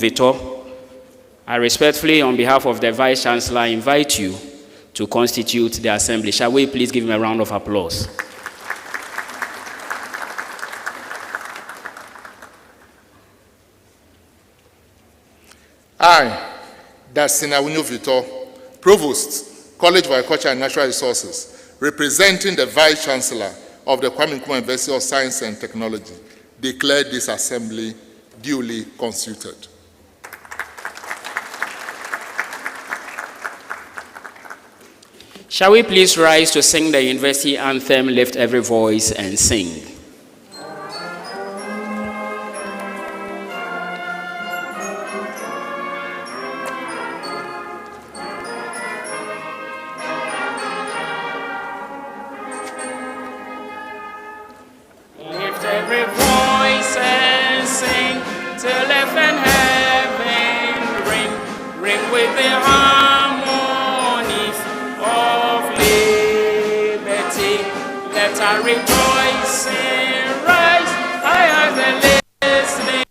Victor, I respectfully, on behalf of the Vice Chancellor, invite you to constitute the Assembly. Shall we please give him a round of applause? I, Dasina Victor, Provost, College of Agriculture and Natural Resources, representing the Vice Chancellor of the Kwame Nkrumah University of Science and Technology, declare this Assembly duly constituted. Shall we please rise to sing the university anthem, lift every voice and sing. Lift every voice and sing till earth and heaven ring, ring with the harmonies of liberty. Let our rejoicing rise higher than listening.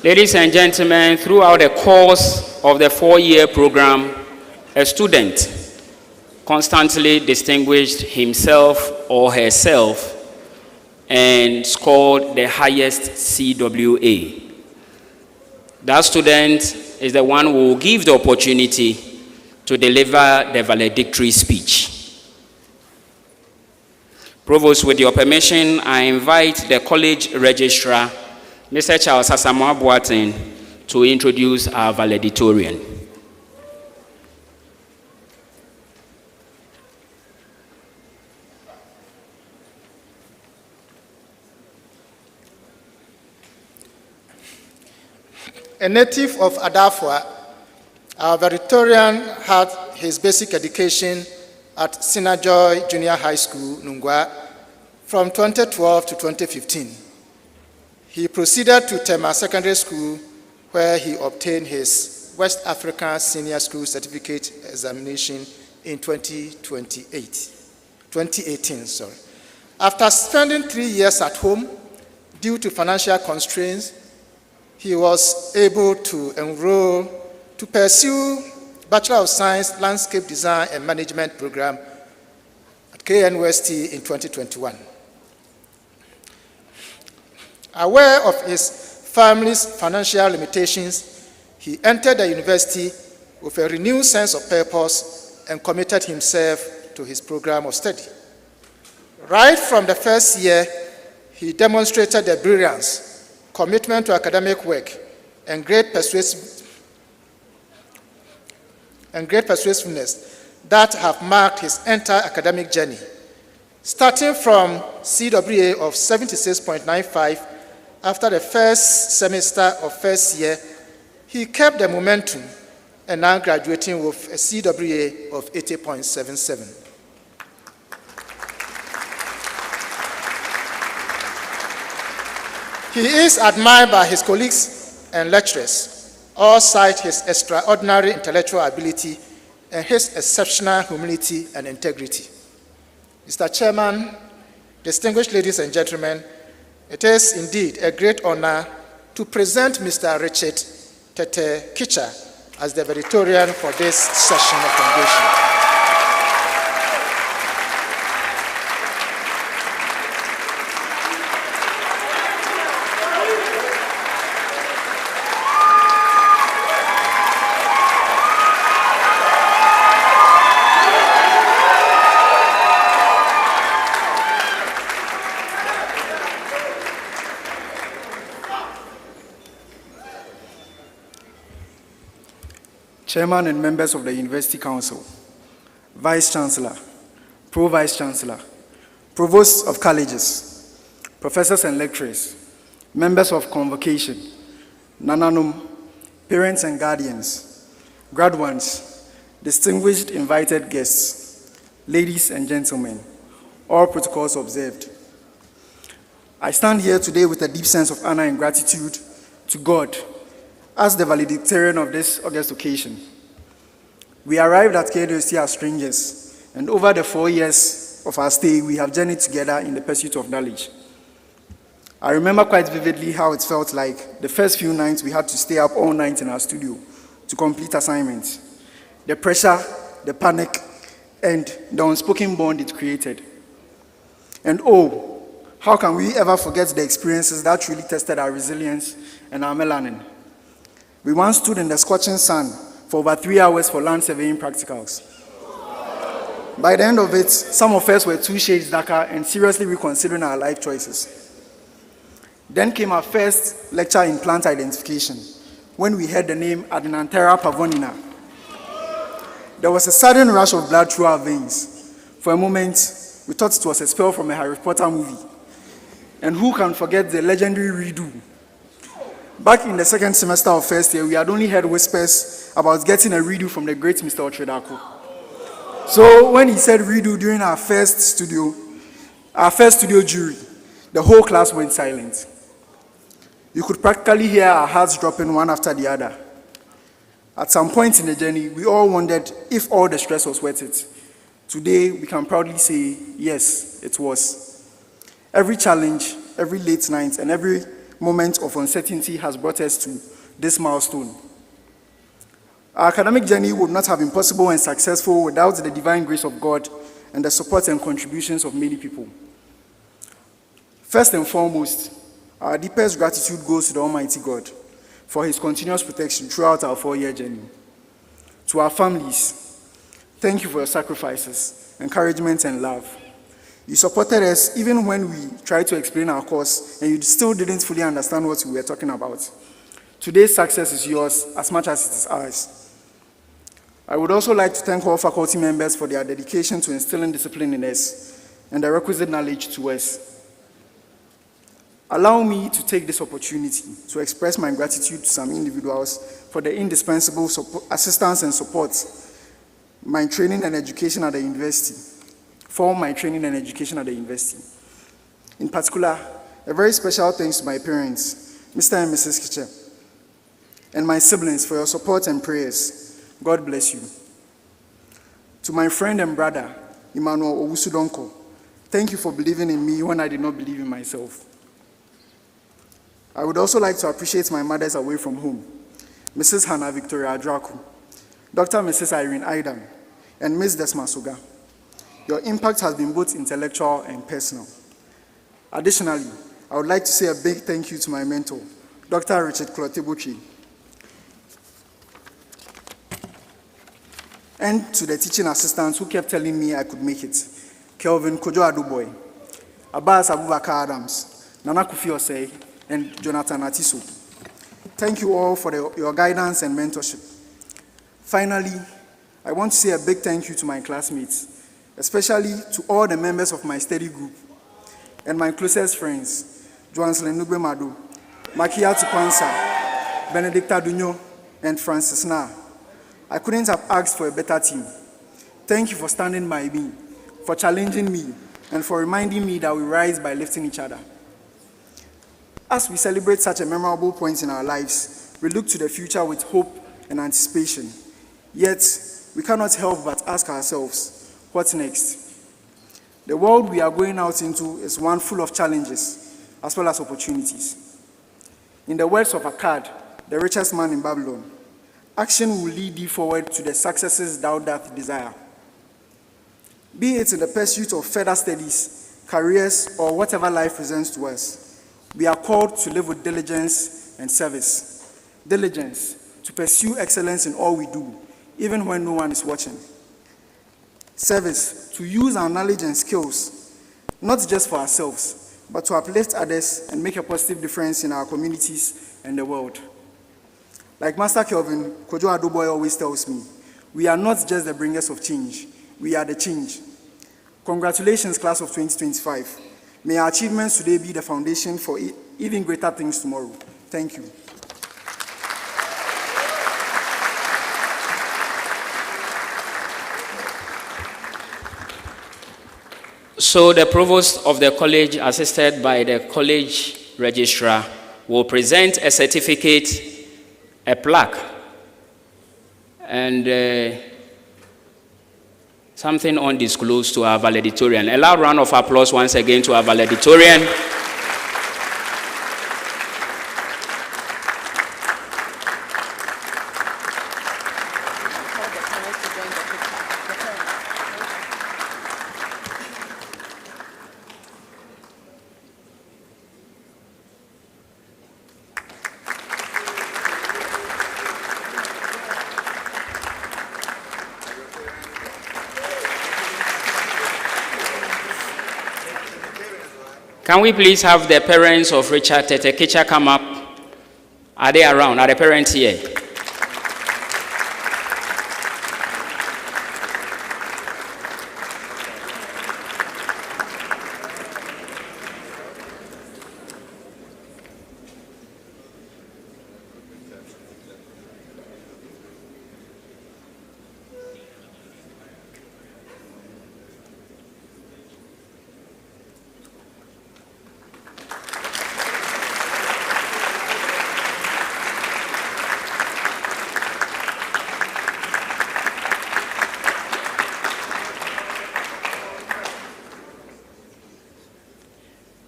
Ladies and gentlemen, throughout the course of the 4-year program, a student constantly distinguished himself or herself and scored the highest CWA. That student is the one who will give the opportunity to deliver the valedictory speech. Provost, with your permission, I invite the college registrar, Mr. Charles Asamoah Boateng, to introduce our valedictorian. A native of Adafwa, our valedictorian had his basic education at Sinajoy Junior High School, Nungwa, from 2012 to 2015. He proceeded to Tema Secondary School, where he obtained his West African Senior School Certificate examination in 2018. After spending 3 years at home, due to financial constraints, he was able to enroll to pursue Bachelor of Science Landscape Design and Management program at KNUST-TEK in 2021. Aware of his family's financial limitations, he entered the university with a renewed sense of purpose and committed himself to his program of study. Right from the first year, he demonstrated the brilliance, commitment to academic work, and great persuasiveness that have marked his entire academic journey. Starting from CWA of 76.95 after the first semester of first year, he kept the momentum and now graduating with a CWA of 80.77. He is admired by his colleagues and lecturers. All cite his extraordinary intellectual ability and his exceptional humility and integrity. Mr. Chairman, distinguished ladies and gentlemen, it is indeed a great honor to present Mr. Richard Tete Kicha as the Valedictorian for this session of convocation. Chairman and members of the University Council, Vice Chancellor, Pro-Vice Chancellor, Provosts of colleges, professors and lecturers, members of convocation, Nananum, parents and guardians, graduates, distinguished invited guests, ladies and gentlemen, all protocols observed. I stand here today with a deep sense of honor and gratitude to God as the valedictorian of this august occasion. We arrived at KNUST as strangers, and over the 4 years of our stay, we have journeyed together in the pursuit of knowledge. I remember quite vividly how it felt like the first few nights we had to stay up all night in our studio to complete assignments. The pressure, the panic, and the unspoken bond it created. And oh, how can we ever forget the experiences that truly tested our resilience and our melanin? We once stood in the scorching sun for over 3 hours for land surveying practicals. By the end of it, some of us were 2 shades darker and seriously reconsidering our life choices. Then came our first lecture in plant identification, when we heard the name Adenanthera pavonina. There was a sudden rush of blood through our veins. For a moment, we thought it was a spell from a Harry Potter movie. And who can forget the legendary redo? Back in the second semester of first year, we had only heard whispers about getting a redo from the great Mr. Otredako. So when he said redo during our first studio jury, the whole class went silent. You could practically hear our hearts dropping one after the other. At some point in the journey, we all wondered if all the stress was worth it. Today, we can proudly say, yes, it was. Every challenge, every late night, and every moment of uncertainty has brought us to this milestone. Our academic journey would not have been possible and successful without the divine grace of God and the support and contributions of many people. First and foremost, our deepest gratitude goes to the Almighty God for his continuous protection throughout our 4-year journey. To our families, thank you for your sacrifices, encouragement, and love. You supported us even when we tried to explain our course and you still didn't fully understand what we were talking about. Today's success is yours as much as it is ours. I would also like to thank all faculty members for their dedication to instilling discipline in us and the requisite knowledge to us. Allow me to take this opportunity to express my gratitude to some individuals for the indispensable assistance and support for my training and education at the university. In particular, a very special thanks to my parents, Mr. and Mrs. Kiche, and my siblings for your support and prayers. God bless you. To my friend and brother, Emmanuel Owusudonko, thank you for believing in me when I did not believe in myself. I would also like to appreciate my mothers away from home, Mrs. Hannah Victoria Adraku, Dr. and Mrs. Irene Aidan, and Ms. Desma Soga. Your impact has been both intellectual and personal. Additionally, I would like to say a big thank you to my mentor, Dr. Richard Klotebuchi, and to the teaching assistants who kept telling me I could make it, Kelvin Kojo Aduboy, Abbas Abubakar Adams, Nana Kufi Osei, and Jonathan Atiso. Thank you all for your guidance and mentorship. Finally, I want to say a big thank you to my classmates, especially to all the members of my study group and my closest friends, Joanslin Nugbe Madu, Makia Tukwansa, Benedicta Dunyo, and Francis Na. I couldn't have asked for a better team. Thank you for standing by me, for challenging me, and for reminding me that we rise by lifting each other. As we celebrate such a memorable point in our lives, we look to the future with hope and anticipation. Yet, we cannot help but ask ourselves, what's next? The world we are going out into is one full of challenges, as well as opportunities. In the words of Akkad, the richest man in Babylon, action will lead you forward to the successes thou doth desire. Be it in the pursuit of further studies, careers, or whatever life presents to us, we are called to live with diligence and service. Diligence, to pursue excellence in all we do, even when no one is watching. Service, to use our knowledge and skills, not just for ourselves, but to uplift others and make a positive difference in our communities and the world. Like Master Kelvin Kojo Aduboy always tells me, we are not just the bringers of change, we are the change. Congratulations, class of 2025. May our achievements today be the foundation for even greater things tomorrow. Thank you. So the provost of the college, assisted by the college registrar, will present a certificate, a plaque, and something undisclosed to our valedictorian. A loud round of applause once again to our valedictorian. Can we please have the parents of Richard Tetekicha come up? Are they around? Are the parents here?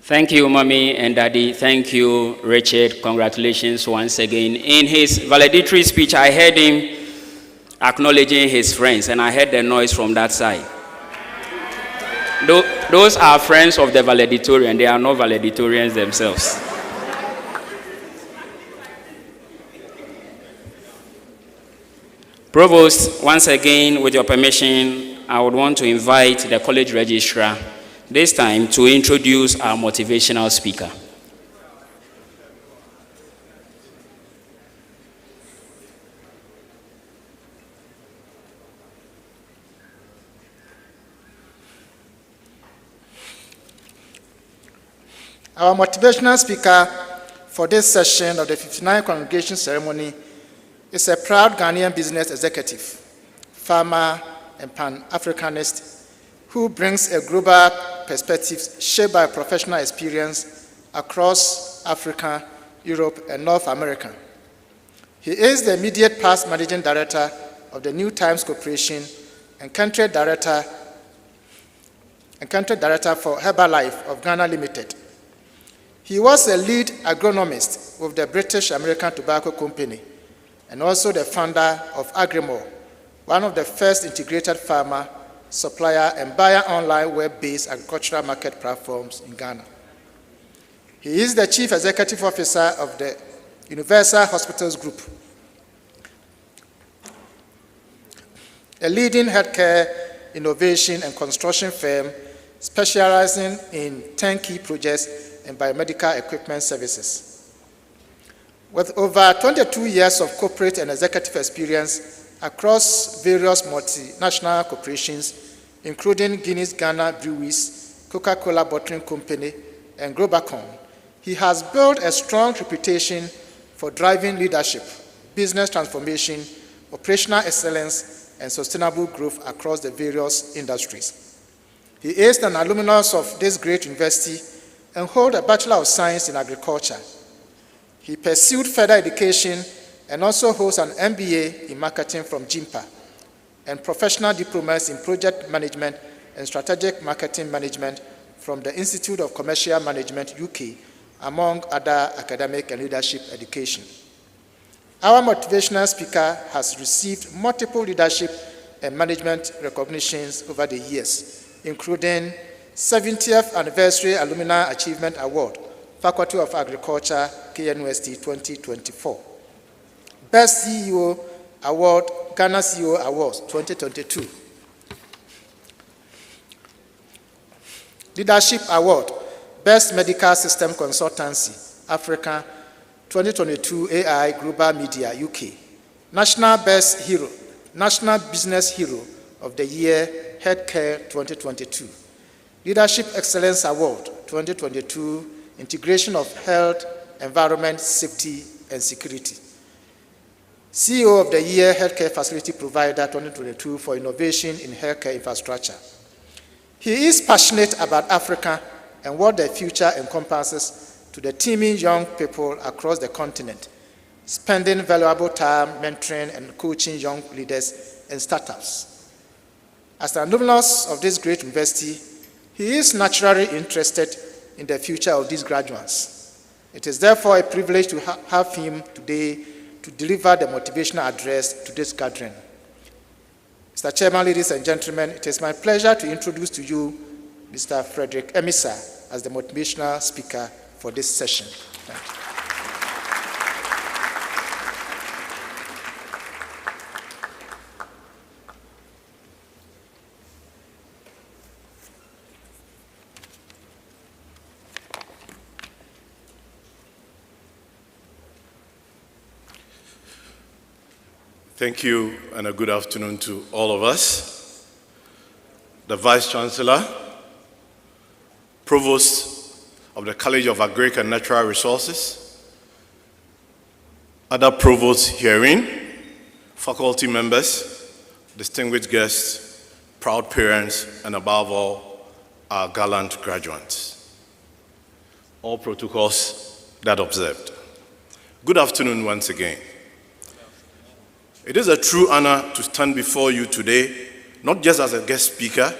Thank you, Mommy and Daddy. Thank you, Richard. Congratulations once again. In his valedictory speech, I heard him acknowledging his friends, and I heard the noise from that side. Those are friends of the valedictorian. They are not valedictorians themselves. Provost, once again, with your permission, I would want to invite the college registrar this time to introduce our motivational speaker. Our motivational speaker for this session of the 59th Congregation Ceremony is a proud Ghanaian business executive, farmer, and Pan-Africanist who brings a global perspectives shaped by professional experience across Africa, Europe, and North America. He is the immediate past managing director of the New Times Corporation and country director for Herbalife of Ghana Limited. He was a lead agronomist with the British American Tobacco Company and also the founder of Agrimore, one of the first integrated farmer, supplier, and buyer online web-based agricultural market platforms in Ghana. He is the Chief Executive Officer of the Universal Hospitals Group, a leading healthcare innovation and construction firm specializing in turnkey projects and biomedical equipment services. With over 22 years of corporate and executive experience across various multinational corporations, including Guinness Ghana Breweries, Coca-Cola Bottling Company, and Globacom, he has built a strong reputation for driving leadership, business transformation, operational excellence, and sustainable growth across the various industries. He is an alumnus of this great university and holds a Bachelor of Science in Agriculture. He pursued further education and also holds an MBA in Marketing from JIMPA and professional diplomas in Project Management and Strategic Marketing Management from the Institute of Commercial Management, UK, among other academic and leadership education. Our motivational speaker has received multiple leadership and management recognitions over the years, including 70th Anniversary Alumni Achievement Award, Faculty of Agriculture, KNUST 2024. Best CEO Award, Ghana CEO Awards 2022. Leadership Award, Best Medical System Consultancy, Africa 2022 AI Global Media, UK. National Best Hero, National Business Hero of the Year, Healthcare 2022. Leadership Excellence Award 2022, Integration of Health, Environment, Safety, and Security. CEO of the Year, Healthcare Facility Provider 2022 for Innovation in Healthcare Infrastructure. He is passionate about Africa and what the future encompasses to the teeming young people across the continent, spending valuable time mentoring and coaching young leaders and startups. As an alumnus of this great university, he is naturally interested in the future of these graduates. It is therefore a privilege to have him today to deliver the motivational address to this gathering. Mr. Chairman, ladies and gentlemen, it is my pleasure to introduce to you Mr. Frederick Emisa as the motivational speaker for this session. Thank you. Thank you, and a good afternoon to all of us. The Vice Chancellor, Provost of the College of Agric and Natural Resources, other provosts herein, faculty members, distinguished guests, proud parents, and above all, our gallant graduates. All protocols that observed. Good afternoon once again. It is a true honor to stand before you today, not just as a guest speaker,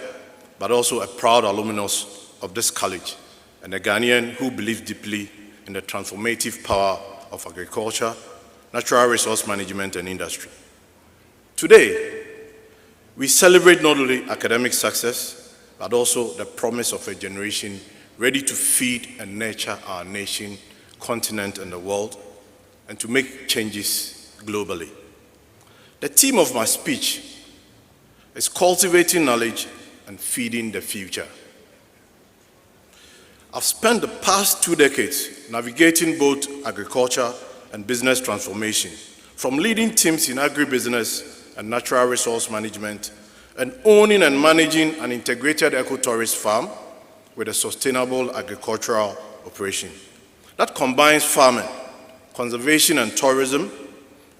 but also a proud alumnus of this college and a Ghanaian who believes deeply in the transformative power of agriculture, natural resource management, and industry. Today, we celebrate not only academic success, but also the promise of a generation ready to feed and nurture our nation, continent, and the world, and to make changes globally. The theme of my speech is cultivating knowledge and feeding the future. I've spent the past 2 decades navigating both agriculture and business transformation, from leading teams in agribusiness and natural resource management, and owning and managing an integrated eco-tourist farm with a sustainable agricultural operation that combines farming, conservation and tourism,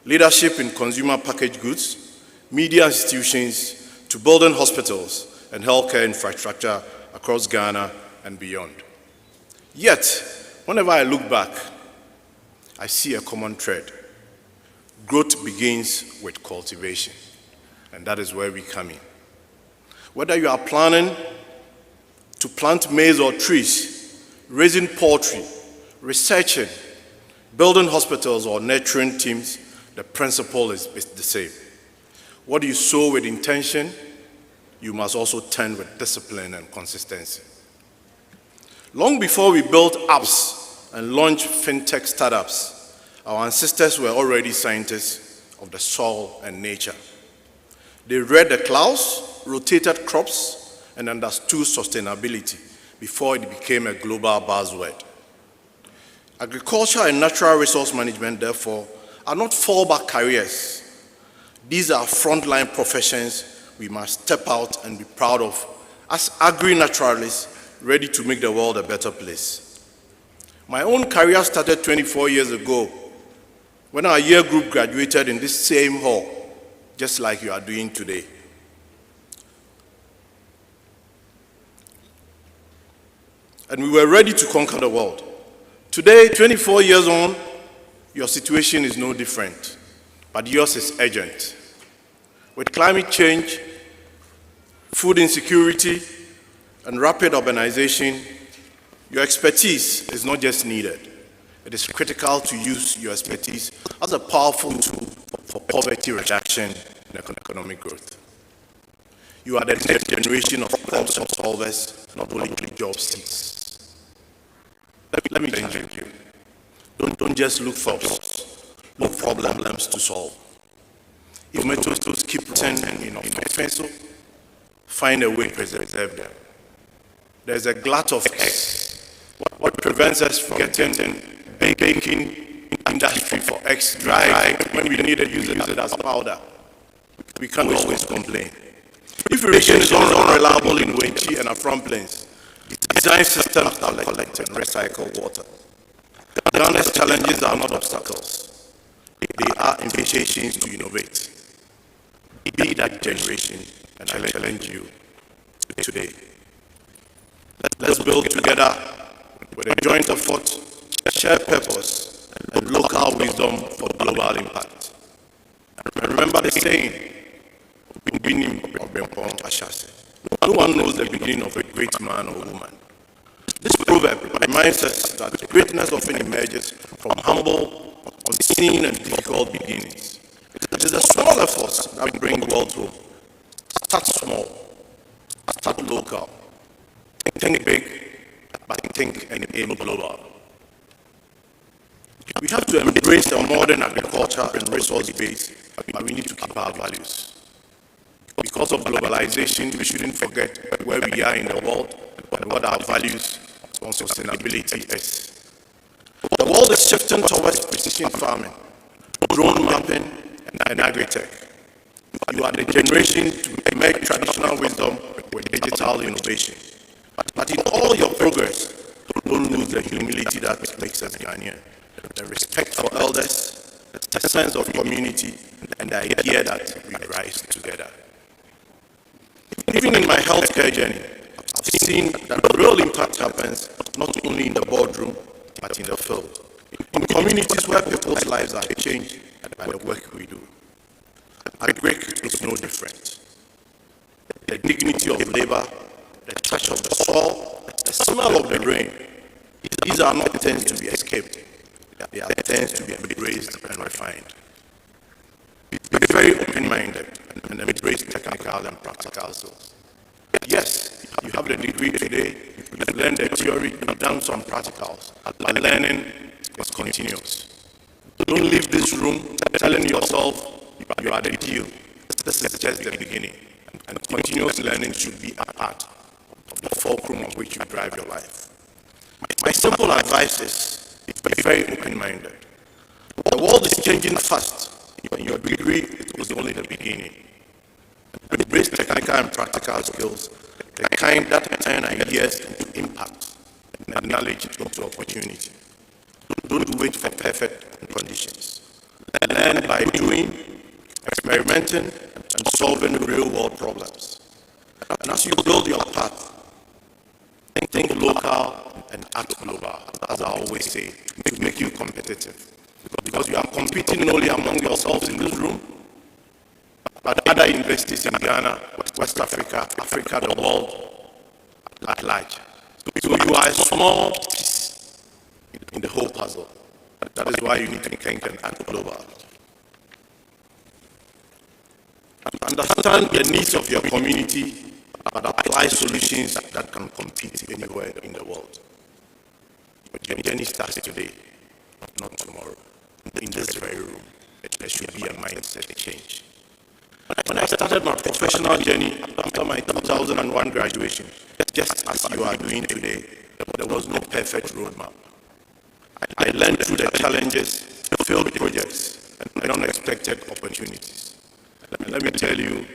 leadership in consumer packaged goods, media institutions, to building hospitals and healthcare infrastructure across Ghana and beyond. Yet, whenever I look back, I see a common thread. Growth begins with cultivation, and that is where we come in. Whether you are planning to plant maize or trees, raising poultry, researching, building hospitals, or nurturing teams, the principle is the same. What you sow with intention, you must also tend with discipline and consistency. Long before we built apps and launched fintech startups, our ancestors were already scientists of the soil and nature. They read the clouds, rotated crops, and understood sustainability before it became a global buzzword. Agriculture and natural resource management, therefore, are not fallback careers. These are frontline professions we must step out and be proud of as agri-naturalists ready to make the world a better place. My own career started 24 years ago when our year group graduated in this same hall, just like you are doing today. And we were ready to conquer the world. Today, 24 years on, your situation is no different, but yours is urgent. With climate change, food insecurity, and rapid urbanization, your expertise is not just needed. It is critical to use your expertise as a powerful tool for poverty reduction and economic growth. You are the next generation of problem solvers, not only job seekers. Let me thank you. Don't just look for jobs, look for problems to solve. If tomatoes keep turning in offensive, find a way to preserve them. There's a glut of eggs. What prevents us from getting baking industry for eggs dry when we need to use it as powder? We can't always complain. If irrigation is unreliable in Wenchi and Afram Plains, design systems that collect and recycle water. Ghana's challenges are not obstacles. They are invitations to innovate. Be that generation, and I challenge you today. Let's build together with a joint effort, shared purpose, and local wisdom for global impact. And remember the saying, no one knows the beginning of a great man or woman. This proverb reminds us that greatness often emerges from humble, unseen, and difficult beginnings. It is the small efforts that bring the world home. Start small, start local. Think big, but think and aim global. We have to embrace a modern agriculture and resource base, but we need to keep our values. Because of globalization, we shouldn't forget where we are in the world and what our values on sustainability is. The world is shifting towards precision farming, drone mapping, and agri-tech. You are the generation to make traditional wisdom with digital innovation. But in all your progress, don't lose the humility that makes us Ghanaian, the respect for elders, the sense of community, and the idea that we rise together. Even in my healthcare journey, I've seen that real impact happens not only in the boardroom, but in the field. In communities where people's lives are changed by the work we do. Agric is no different. The dignity of labor, the touch of the soil, the smell of the rain, these are not things to be escaped. They are things to be embraced and refined. Be very open-minded and embrace technical and practical skills. Yes, you have the degree today, you've learned the theory, you've done some practicals, but learning is continuous. Don't leave this room telling yourself you are the deal. This is just the beginning, and continuous learning should be a part of the fulcrum of which you drive your life. My simple advice is be very open-minded. The world is changing fast, and your degree is only the beginning. Embrace technical and practical skills, the kind that turn ideas into impact and knowledge into opportunity. Don't wait for perfect conditions. Learn by doing, experimenting, and solving real-world problems. And as you build your path, think local and act global, as I always say, to make you competitive. Because you are competing not only among yourselves in this room, but other universities in Ghana, West Africa, Africa, the world at large. So you are a small piece in the whole puzzle. That is why you need to think and act global. Understand the needs of your community, but apply solutions that can compete anywhere in the world. Your journey starts today, not tomorrow. In this very room, there should be a mindset change. When I started my professional journey after my 2001 graduation, just as you are doing today, there was no perfect roadmap. I learned through the challenges, failed projects, and unexpected opportunities. Let me tell you,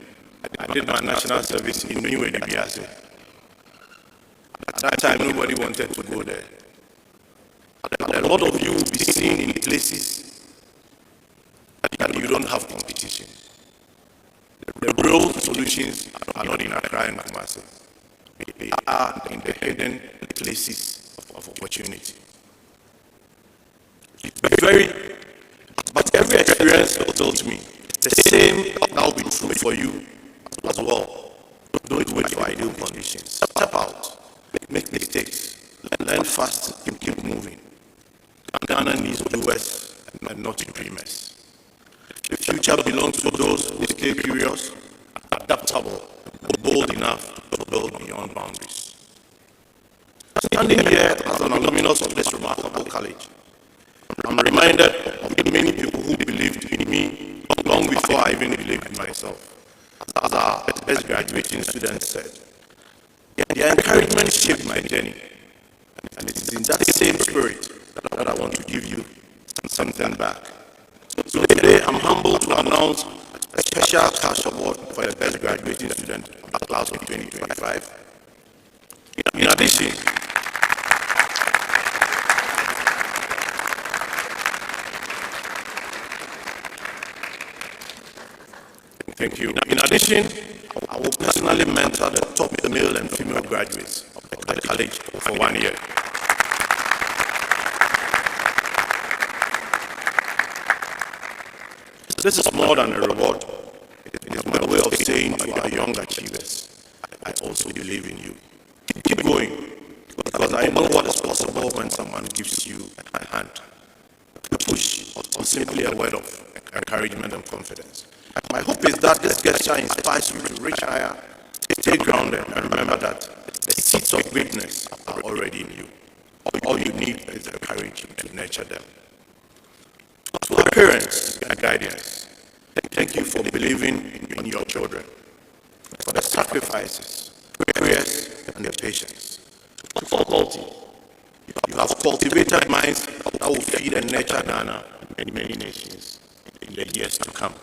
I did my national service in New Edibiase. At that time, nobody wanted to go there. A lot of you will be seen in places that you don't have competition. The real solutions are not in Accra and Kumasi. They are in the hidden places of opportunity. But every experience taught me the same that will be true for you as well. Don't wait for ideal conditions. Step out, make mistakes, learn fast, and keep moving. Ghana needs doers and not dreamers. The future belongs to those who stay curious, adaptable, bold enough to build beyond boundaries. Standing here as an alumnus of this remarkable college, I'm reminded of the many people who believed in me long before I even believed in myself. As our best graduating student said, their encouragement shaped my journey. And it is in that same spirit that I want to give you something back. So today, I'm humbled to announce a special cash award for the best graduating student of the class of 2025. In addition, thank you. In addition, I will personally mentor the top male and female graduates of the college for 1 year. This is more than a reward. It is my way of saying to our young achievers, I also believe in you. Keep going, because I know what is possible when someone gives you a hand, a push, or simply a word of encouragement and confidence. My hope is that this gesture inspires you to reach higher, stay grounded, and remember that the seeds of greatness are already in you. All you need is the courage to nurture them. To our parents and guardians, thank you for believing in your children, for the sacrifices, prayers, and the patience. To faculty, you have cultivated minds that will feed and nurture Ghana and many nations in the years to come.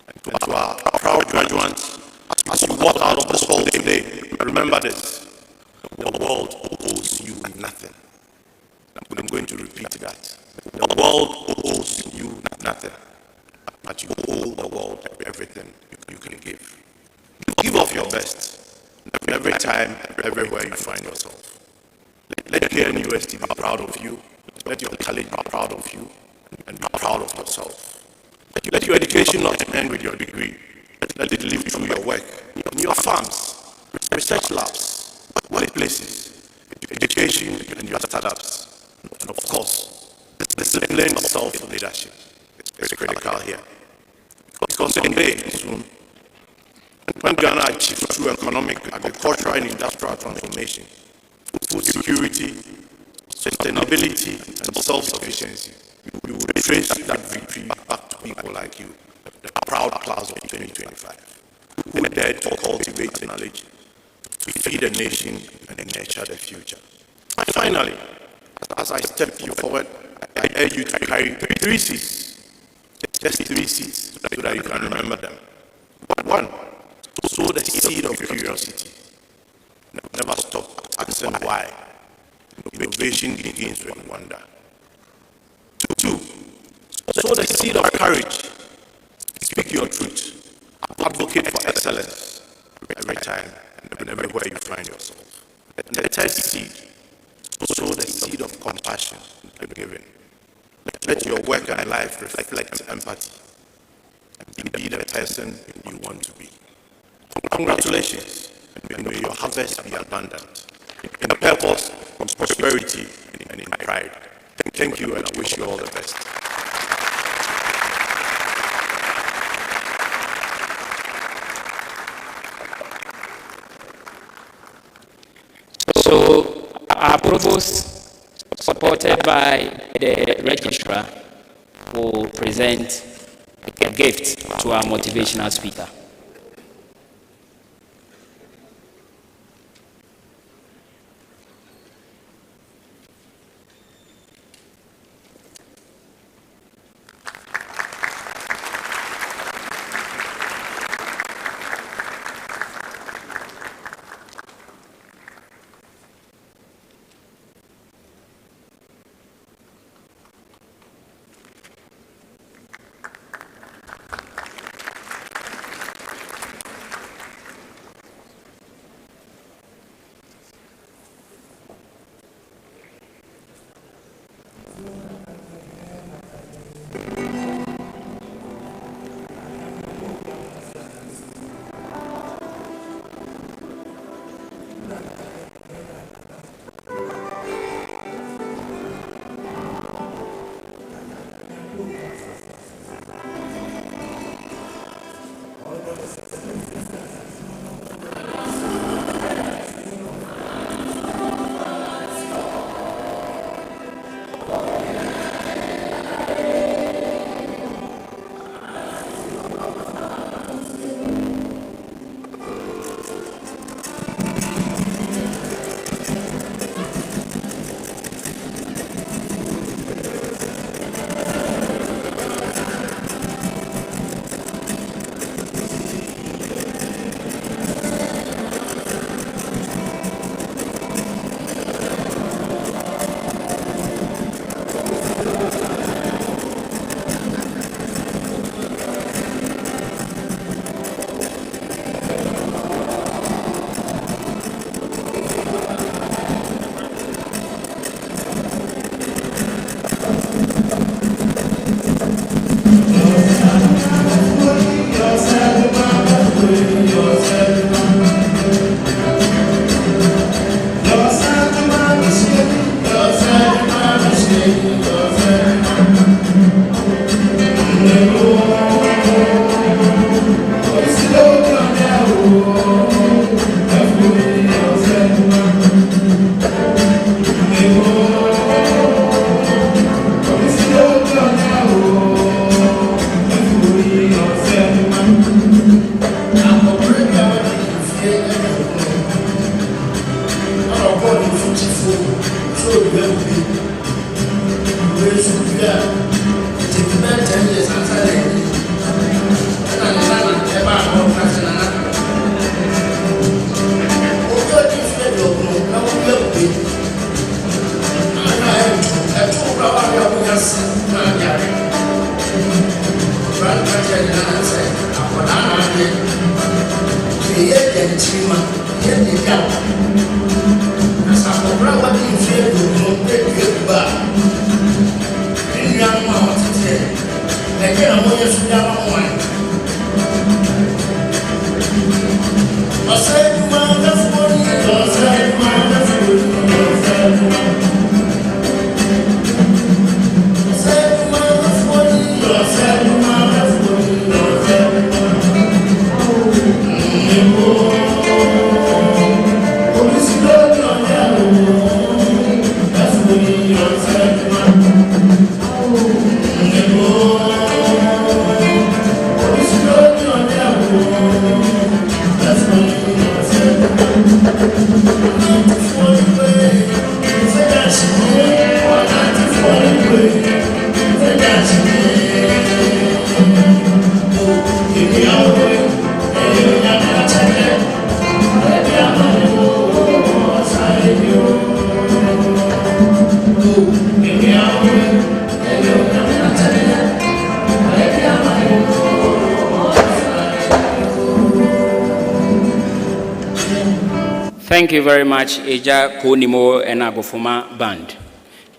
And to our proud graduates, as you walk out of this hall today, remember this: the world owes you nothing. I'm going to repeat that. The world owes you nothing, but you owe the world everything you can give. Give off your best every time, everywhere you find yourself. Let KNUST be proud of you. Let your college be proud of you, and be proud of yourself. Let your education not end with your degree. Let it live through your work, in your farms, research labs, workplaces, education, and your startups. And of course, disciplined self-leadership is critical here. Because someday, soon, when Ghana achieves true economic, agricultural, and industrial transformation, food security, sustainability, and self-sufficiency, we will trace that victory back to people like you, the proud class of 2025, who dared to cultivate knowledge, to feed the nation, and nurture the future. And finally, as I step you forward, I urge you to carry 3 seeds, just 3 seeds, so that you can remember them. 1, sow the seed of curiosity. Never stop asking why. Innovation begins with wonder. 2, sow the seed of courage. Speak your truth. Advocate for excellence every time and everywhere you find yourself. And the third seed, sow the seed of compassion and giving. Let your work and life reflect empathy and be the person you want to be. Congratulations, and may your harvest be abundant in purpose, in prosperity, and in pride. Thank you, and I wish you all the best. So, our provost, supported by the registrar, will present a gift to our motivational speaker. Thank you very much, Eja Konimo and Agofuma Band.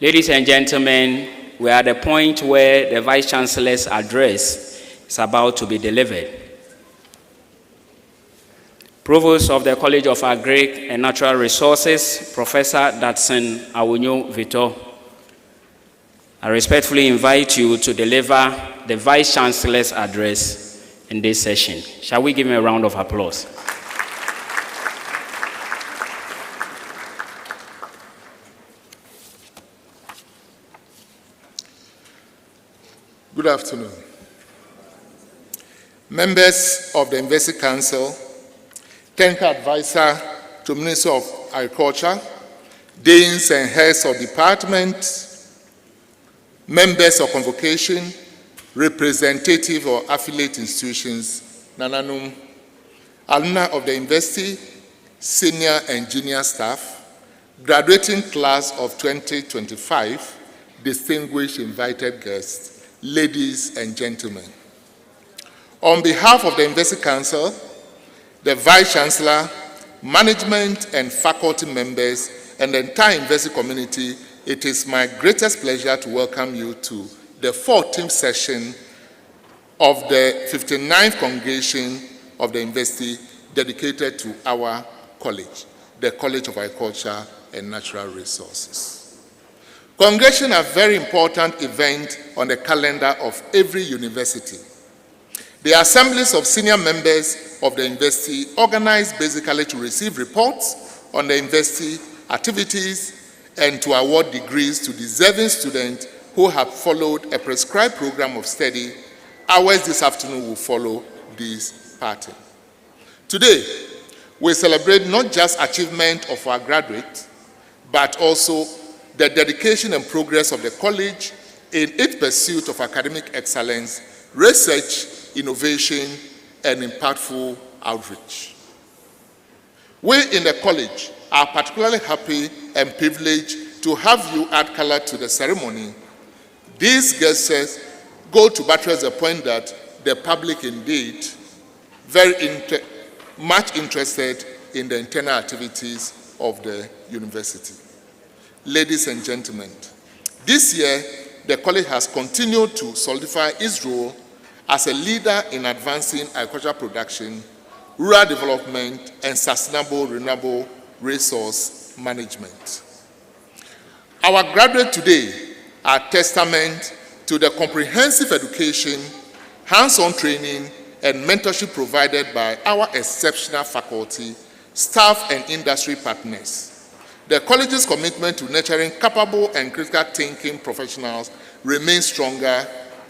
Ladies and gentlemen, we are at the point where the Vice Chancellor's address is about to be delivered. Provost of the College of Agric and Natural Resources, Professor Datsun Awunyo Vito, I respectfully invite you to deliver the Vice Chancellor's address in this session. Shall we give him a round of applause? Good afternoon. Members of the University Council, technical advisor to Minister of Agriculture, deans and heads of departments, members of convocation, representative or affiliate institutions, Nananum, alumni of the university, senior and junior staff, graduating class of 2025, distinguished invited guests, ladies and gentlemen. On behalf of the University Council, the Vice Chancellor, management and faculty members, and the entire university community, it is my greatest pleasure to welcome you to the 14th session of the 59th congregation of the university dedicated to our college, the College of Agriculture and Natural Resources. Congregation are a very important event on the calendar of every university. The assemblies of senior members of the university organize basically to receive reports on the university activities and to award degrees to deserving students who have followed a prescribed program of study. Ours this afternoon will follow this pattern. Today, we celebrate not just achievement of our graduates, but also the dedication and progress of the college in its pursuit of academic excellence, research, innovation, and impactful outreach. We in the college are particularly happy and privileged to have you add color to the ceremony. These guests go to buttress the point that the public indeed very much interested in the internal activities of the university. Ladies and gentlemen, this year, the college has continued to solidify its role as a leader in advancing agricultural production, rural development, and sustainable renewable resource management. Our graduates today are testament to the comprehensive education, hands-on training, and mentorship provided by our exceptional faculty, staff, and industry partners. The college's commitment to nurturing capable and critical thinking professionals remains stronger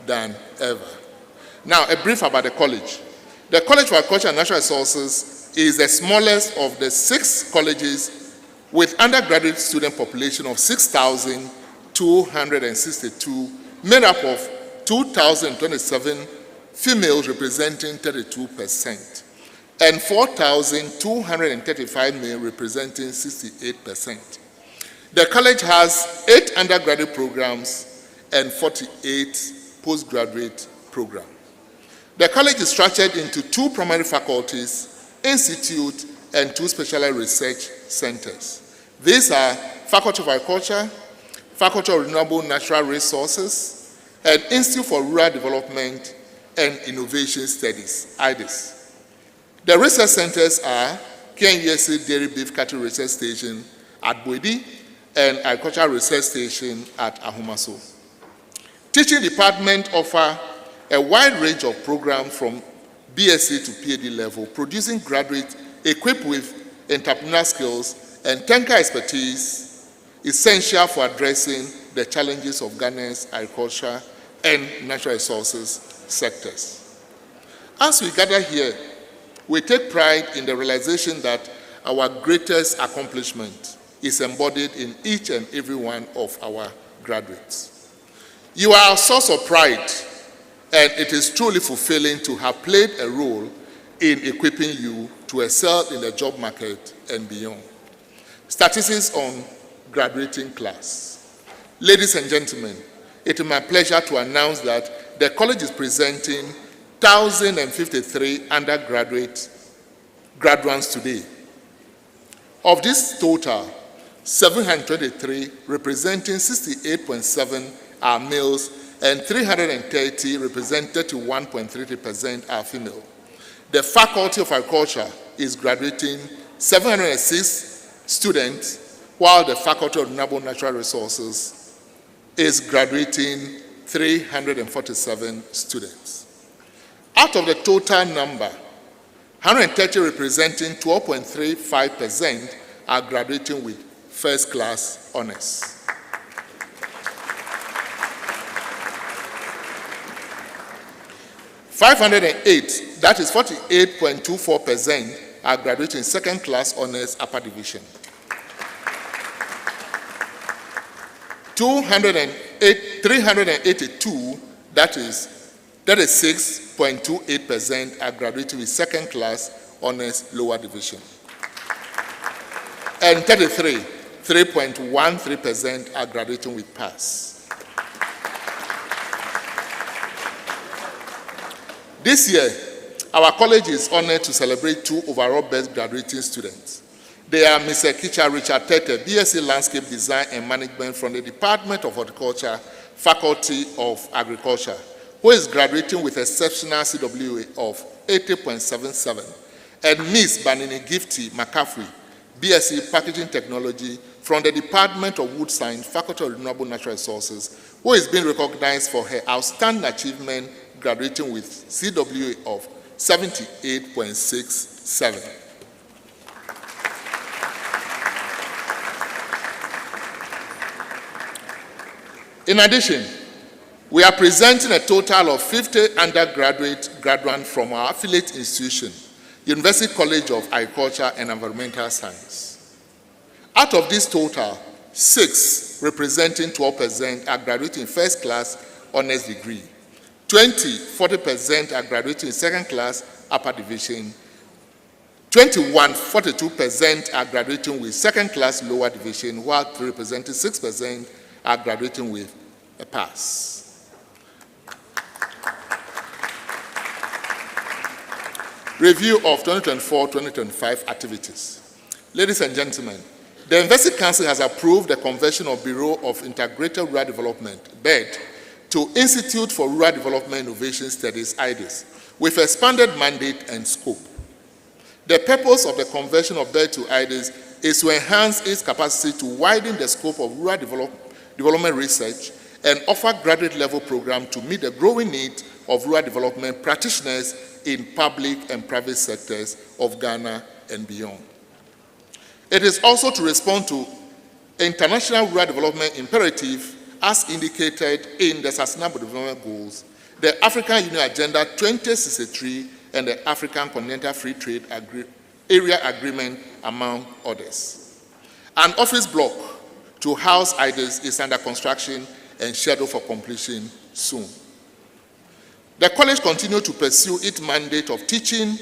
than ever. Now, a brief about the college. The College for Agriculture and Natural Resources is the smallest of the 6 colleges with undergraduate student population of 6,262, made up of 2,027 females representing 32%. And 4,235 male representing 68%. The college has 8 undergraduate programs and 48 postgraduate programs. The college is structured into 2 primary faculties, institute, and 2 specialized research centers. These are Faculty of Agriculture, Faculty of Renewable Natural Resources, and Institute for Rural Development and Innovation Studies, IDIS. The research centers are KNUST-TEK Dairy Beef Cattle Research Station at Boidi and Agricultural Research Station at Ahumaso. Teaching departments offer a wide range of programs from BSc to PhD level, producing graduates equipped with entrepreneurial skills and technical expertise essential for addressing the challenges of Ghana's agriculture and natural resources sectors. As we gather here, we take pride in the realization that our greatest accomplishment is embodied in each and every one of our graduates. You are a source of pride, and it is truly fulfilling to have played a role in equipping you to excel in the job market and beyond. Statistics on graduating class. Ladies and gentlemen, it is my pleasure to announce that the college is presenting 1,053 undergraduate graduates today. Of this total, 723, representing 68.7%, are males, and 330, representing 31.33%, are female. The Faculty of Agriculture is graduating 706 students, while the Faculty of Renewable Natural Resources is graduating 347 students. Out of the total number, 130 representing 12.35% are graduating with first class honors. (508), that is 48.24%, are graduating second class honors upper division. 382, that is 36.28%, are graduating with second class honors lower division. And 33, 3.13%, are graduating with pass. This year, our college is honored to celebrate 2 overall best graduating students. They are Mr. Kicha Richard Tete, BSc Landscape Design and Management from the Department of Horticulture, Faculty of Agriculture, who is graduating with exceptional CWA of 80.77, and Ms. Banini Gifty McCaffrey, BSc Packaging Technology from the Department of Wood Science, Faculty of Renewable Natural Resources, who is being recognized for her outstanding achievement, graduating with CWA of 78.67. In addition, we are presenting a total of 50 undergraduates from our affiliate institution, University College of Agriculture and Environmental Science. Out of this total, 6, representing 12%, are graduating first class honors degree. 40% are graduating second class upper division. 42% are graduating with second class lower division, while representing 6% are graduating with a pass. Review of 2024-2025 activities. Ladies and gentlemen, the University Council has approved the conversion of Bureau of Integrated Rural Development, BED, to Institute for Rural Development Innovation Studies, IDIS, with expanded mandate and scope. The purpose of the conversion of BED to IDIS is to enhance its capacity to widen the scope of rural development research and offer graduate-level programs to meet the growing need of rural development practitioners in public and private sectors of Ghana and beyond. It is also to respond to international rural development imperative as indicated in the Sustainable Development Goals, the African Union Agenda 2063, and the African Continental Free Trade Area Agreement, among others. An office block to house IDIS is under construction and scheduled for completion soon. The college continued to pursue its mandate of teaching,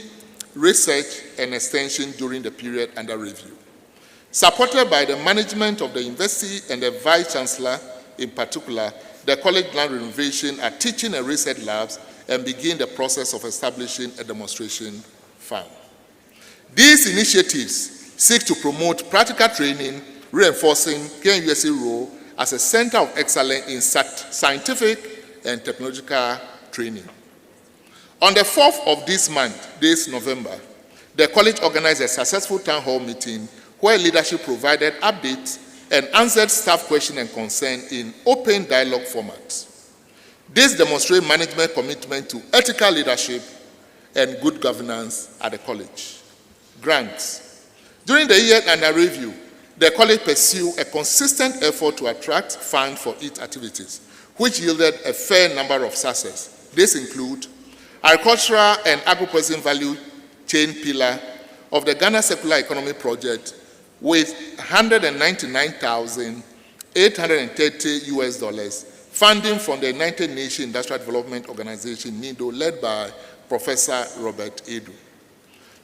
research, and extension during the period under review. Supported by the management of the university and the Vice-Chancellor in particular, the college land renovation at teaching and research labs and begin the process of establishing a demonstration farm. These initiatives seek to promote practical training, reinforcing KNUST role as a center of excellence in scientific and technological training. On the 4th of this month, this November, the college organized a successful town hall meeting where leadership provided updates and answered staff questions and concerns in open dialogue format. This demonstrates management commitment to ethical leadership and good governance at the college. Grants. During the year under review, the college pursued a consistent effort to attract funds for its activities, which yielded a fair number of successes. These include agricultural and agro-processing value chain pillar of the Ghana Circular Economy Project with $199,830 funding from the United Nations Industrial Development Organization, NIDO, led by Professor Robert Edu.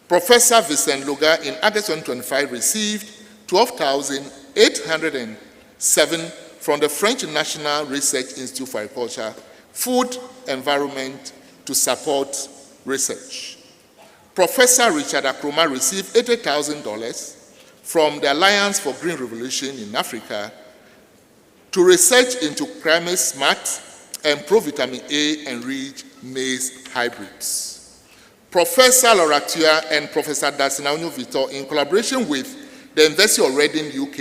Professor Vincent Luga in August 2025 received $12,807 from the French National Research Institute for Agriculture, Food, Environment to support research. Professor Richard Akroma received $80,000 from the Alliance for Green Revolution in Africa to research into climate smart and provitamin A enriched maize hybrids. Professor Loratua and Professor Dasinauno Vitor, in collaboration with the University of Reading, UK,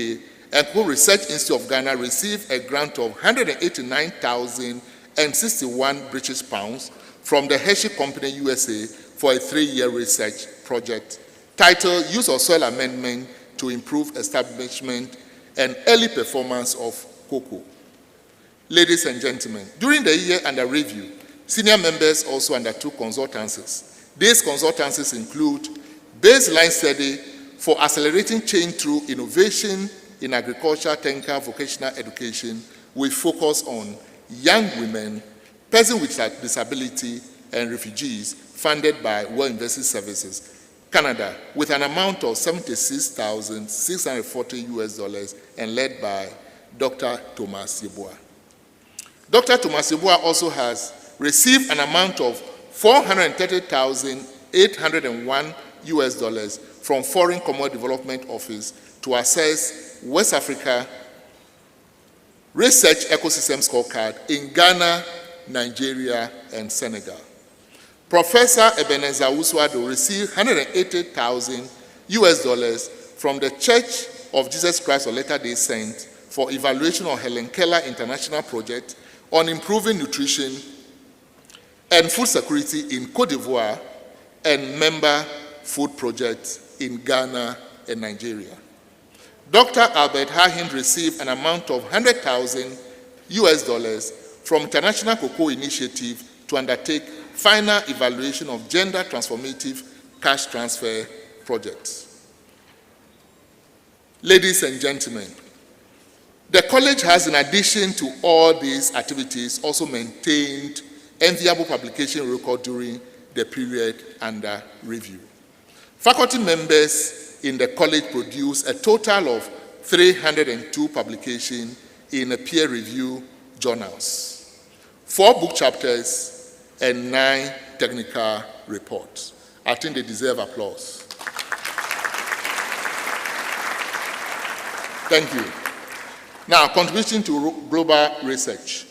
and Cool Research Institute of Ghana, received a grant of 189,061 British pounds from the Hershey Company, USA, for a 3-year research project titled Use of Soil Amendment to Improve Establishment and Early Performance of Cocoa. Ladies and gentlemen, during the year under review, senior members also undertook consultancies. These consultancies include baseline study for accelerating change through innovation in agriculture, technical, vocational education, with focus on young women, persons with disability, and refugees, funded by World University Services, Canada, with an amount of $76,640 and led by Dr. Thomas Yeboah. Dr. Thomas Yeboah also has received an amount of $430,801 from Foreign Commodity Development Office to assess West Africa Research Ecosystem Scorecard in Ghana, Nigeria, and Senegal. Professor Ebenezer Uswado received $180,000 from the Church of Jesus Christ of Latter-day Saints for evaluation of Helen Keller International Project on improving nutrition and food security in Côte d'Ivoire and member food projects in Ghana and Nigeria. Dr. Albert Hahind received an amount of $100,000 from International Cocoa Initiative to undertake final evaluation of gender transformative cash transfer projects. Ladies and gentlemen, the college has, in addition to all these activities, also maintained enviable publication record during the period under review. Faculty members in the college produced a total of 302 publications in peer review journals, 4 book chapters, and 9 technical reports. I think they deserve applause. Thank you. Now, contributing to global research.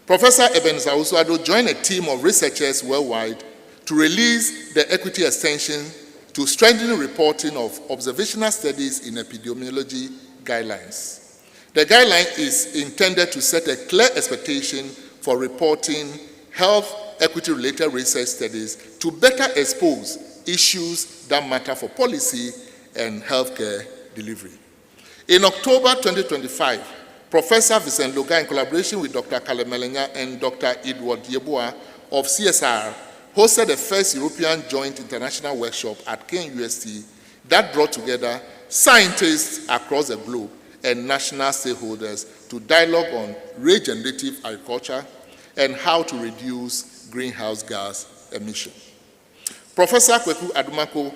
Professor Ebenezer Uswado joined a team of researchers worldwide to release the equity extension to strengthen reporting of observational studies in epidemiology guidelines. The guideline is intended to set a clear expectation for reporting health equity-related research studies to better expose issues that matter for policy and healthcare delivery. In October 2025, Professor Vincent Loga, in collaboration with Dr. Kale Melenya and Dr. Edward Yeboah of CSR, hosted the first European Joint International Workshop at KNUST that brought together scientists across the globe and national stakeholders to dialogue on regenerative agriculture and how to reduce greenhouse gas emissions. Professor Kweku Adumako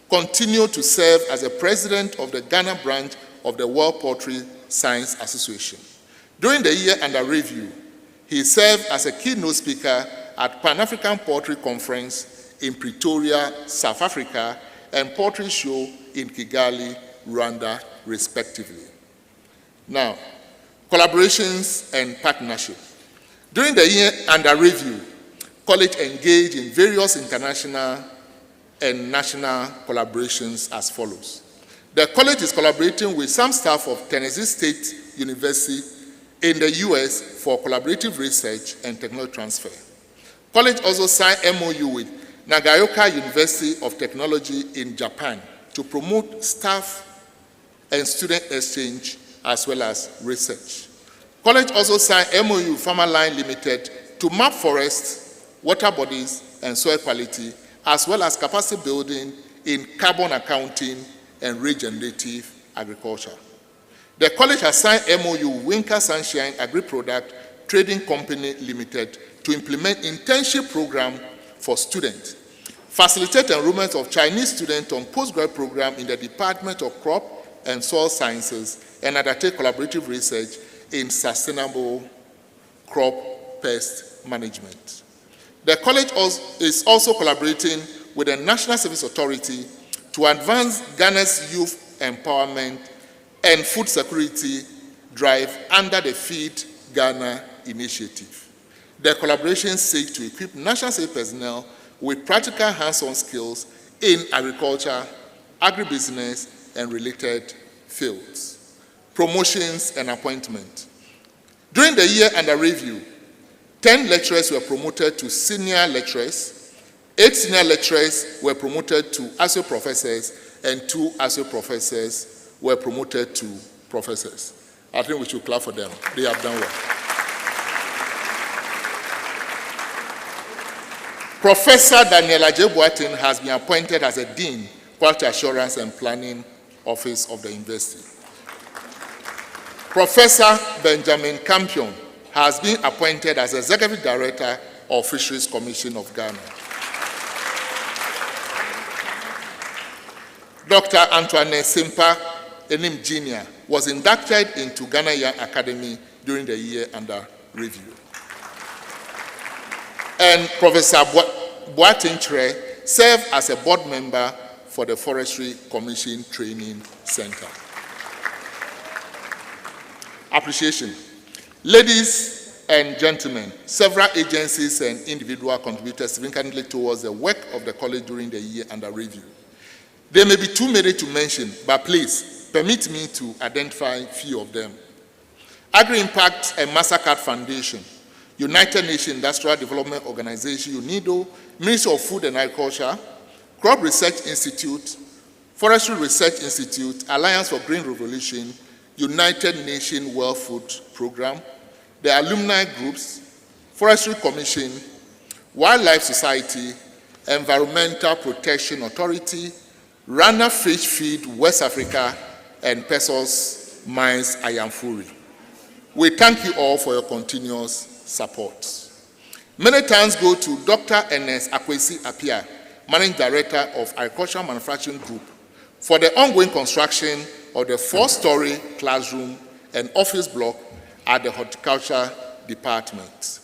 continued to serve as the president of the Ghana branch of the World Poetry Science Association. During the year under review, he served as a keynote speaker at Pan-African Poetry Conference in Pretoria, South Africa, and Poetry Show in Kigali, Rwanda, respectively. Now, collaborations and partnership. During the year under review, college engaged in various international and national collaborations as follows. The college is collaborating with some staff of Tennessee State University in the US for collaborative research and technology transfer. College also signed MOU with Nagaoka University of Technology in Japan to promote staff and student exchange as well as research. College also signed MOU with Farmerline Limited to map forests, water bodies, and soil quality, as well as capacity building in carbon accounting and regenerative agriculture. The college has signed MOU with Winker Sunshine Agri-Product Trading Company Limited to implement internship program for students, facilitate enrollment of Chinese students on postgraduate program in the Department of Crop and Soil Sciences, and undertake collaborative research in sustainable crop pest management. The college is also collaborating with the National Service Authority to advance Ghana's youth empowerment, and food security drive under the Feed Ghana initiative. The collaboration seeks to equip national service personnel with practical hands-on skills in agriculture, agribusiness, and related fields. Promotions and appointment. During the year under review, 10 lecturers were promoted to senior lecturers, 8 senior lecturers were promoted to associate professors, and 2 associate professors were promoted to professors. I think we should clap for them. They have done well. Professor Daniela J. Boateng has been appointed as a Dean, Quality Assurance and Planning Office of the University. Professor Benjamin Campion has been appointed as Executive Director of Fisheries Commission of Ghana. Dr. Antoinette Simpa Enim Jr. was inducted into Ghana Young Academy during the year under review. And Professor Boateng Chere served as a board member for the Forestry Commission Training Center. Appreciation. Ladies and gentlemen, several agencies and individuals contributed significantly towards the work of the college during the year under review. There may be too many to mention, but please permit me to identify a few of them. Agri-Impact and MasterCard Foundation, United Nations Industrial Development Organization, UNIDO, Ministry of Food and Agriculture, Crop Research Institute, Forestry Research Institute, Alliance for Green Revolution, United Nations World Food Program, the Alumni Groups, Forestry Commission, Wildlife Society, Environmental Protection Authority, Rana Fish Feed West Africa, and Pesos Mines Ayamfuri. We thank you all for your continuous support. Many thanks go to Dr. Ernest Akwesi Apia, Managing Director of Agricultural Manufacturing Group, for the ongoing construction of the 4-story classroom and office block at the Horticulture Department.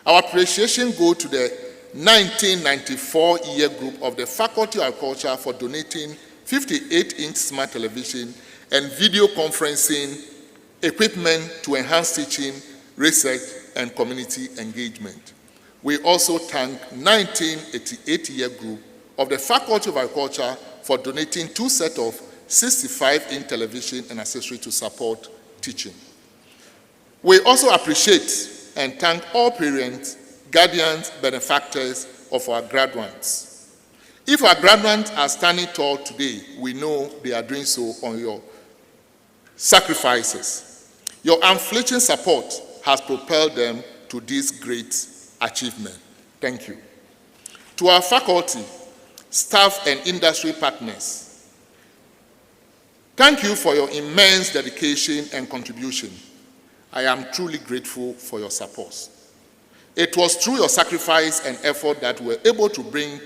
Our appreciation goes to the 1994 year group of the Faculty of Agriculture for donating 58-inch smart television and video conferencing equipment to enhance teaching, research, and community engagement. We also thank 1988 year group of the Faculty of Agriculture for donating 2 sets of 65-inch television and accessories to support teaching. We also appreciate and thank all parents, guardians, benefactors of our graduates. If our graduates are standing tall today, we know they are doing so on your sacrifices. Your unflinching support has propelled them to this great achievement. Thank you. To our faculty, staff, and industry partners, thank you for your immense dedication and contribution. I am truly grateful for your support. It was through your sacrifice and effort that we were able to bring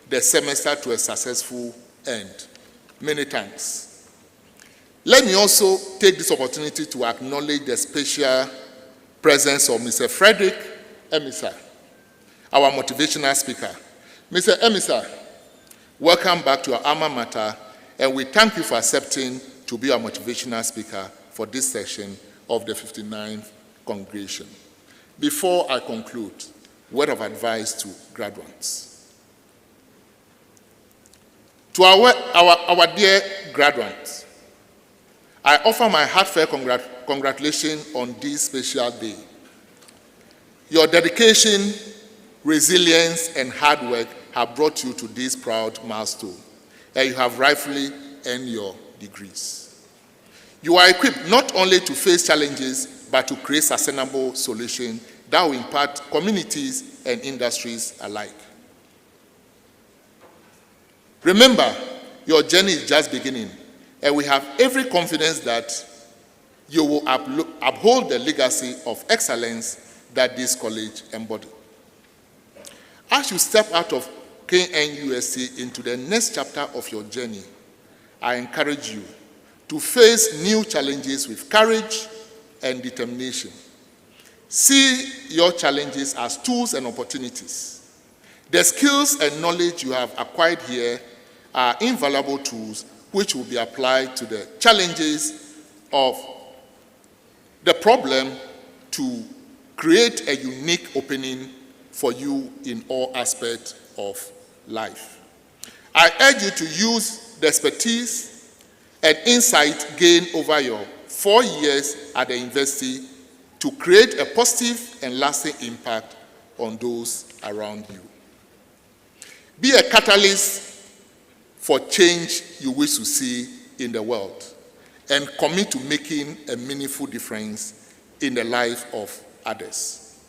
the semester to a successful end. Many thanks. Let me also take this opportunity to acknowledge the special presence of Mr. Frederick Emisa, our motivational speaker. Mr. Emisa, welcome back to our alma mater, and we thank you for accepting to be our motivational speaker for this session of the 59th congregation. Before I conclude, word of advice to graduates. To our dear graduates, I offer my heartfelt congratulations on this special day. Your dedication, resilience, and hard work have brought you to this proud milestone, and you have rightfully earned your degrees. You are equipped not only to face challenges, but to create sustainable solutions that will impact communities and industries alike. Remember, your journey is just beginning, and we have every confidence that you will uphold the legacy of excellence that this college embodies. As you step out of KNUST into the next chapter of your journey, I encourage you to face new challenges with courage and determination. See your challenges as tools and opportunities. The skills and knowledge you have acquired here are invaluable tools which will be applied to the challenges of the problem to create a unique opening for you in all aspects of life. I urge you to use the expertise and insight gained over your 4 years at the university to create a positive and lasting impact on those around you. Be a catalyst for change you wish to see in the world and commit to making a meaningful difference in the life of others.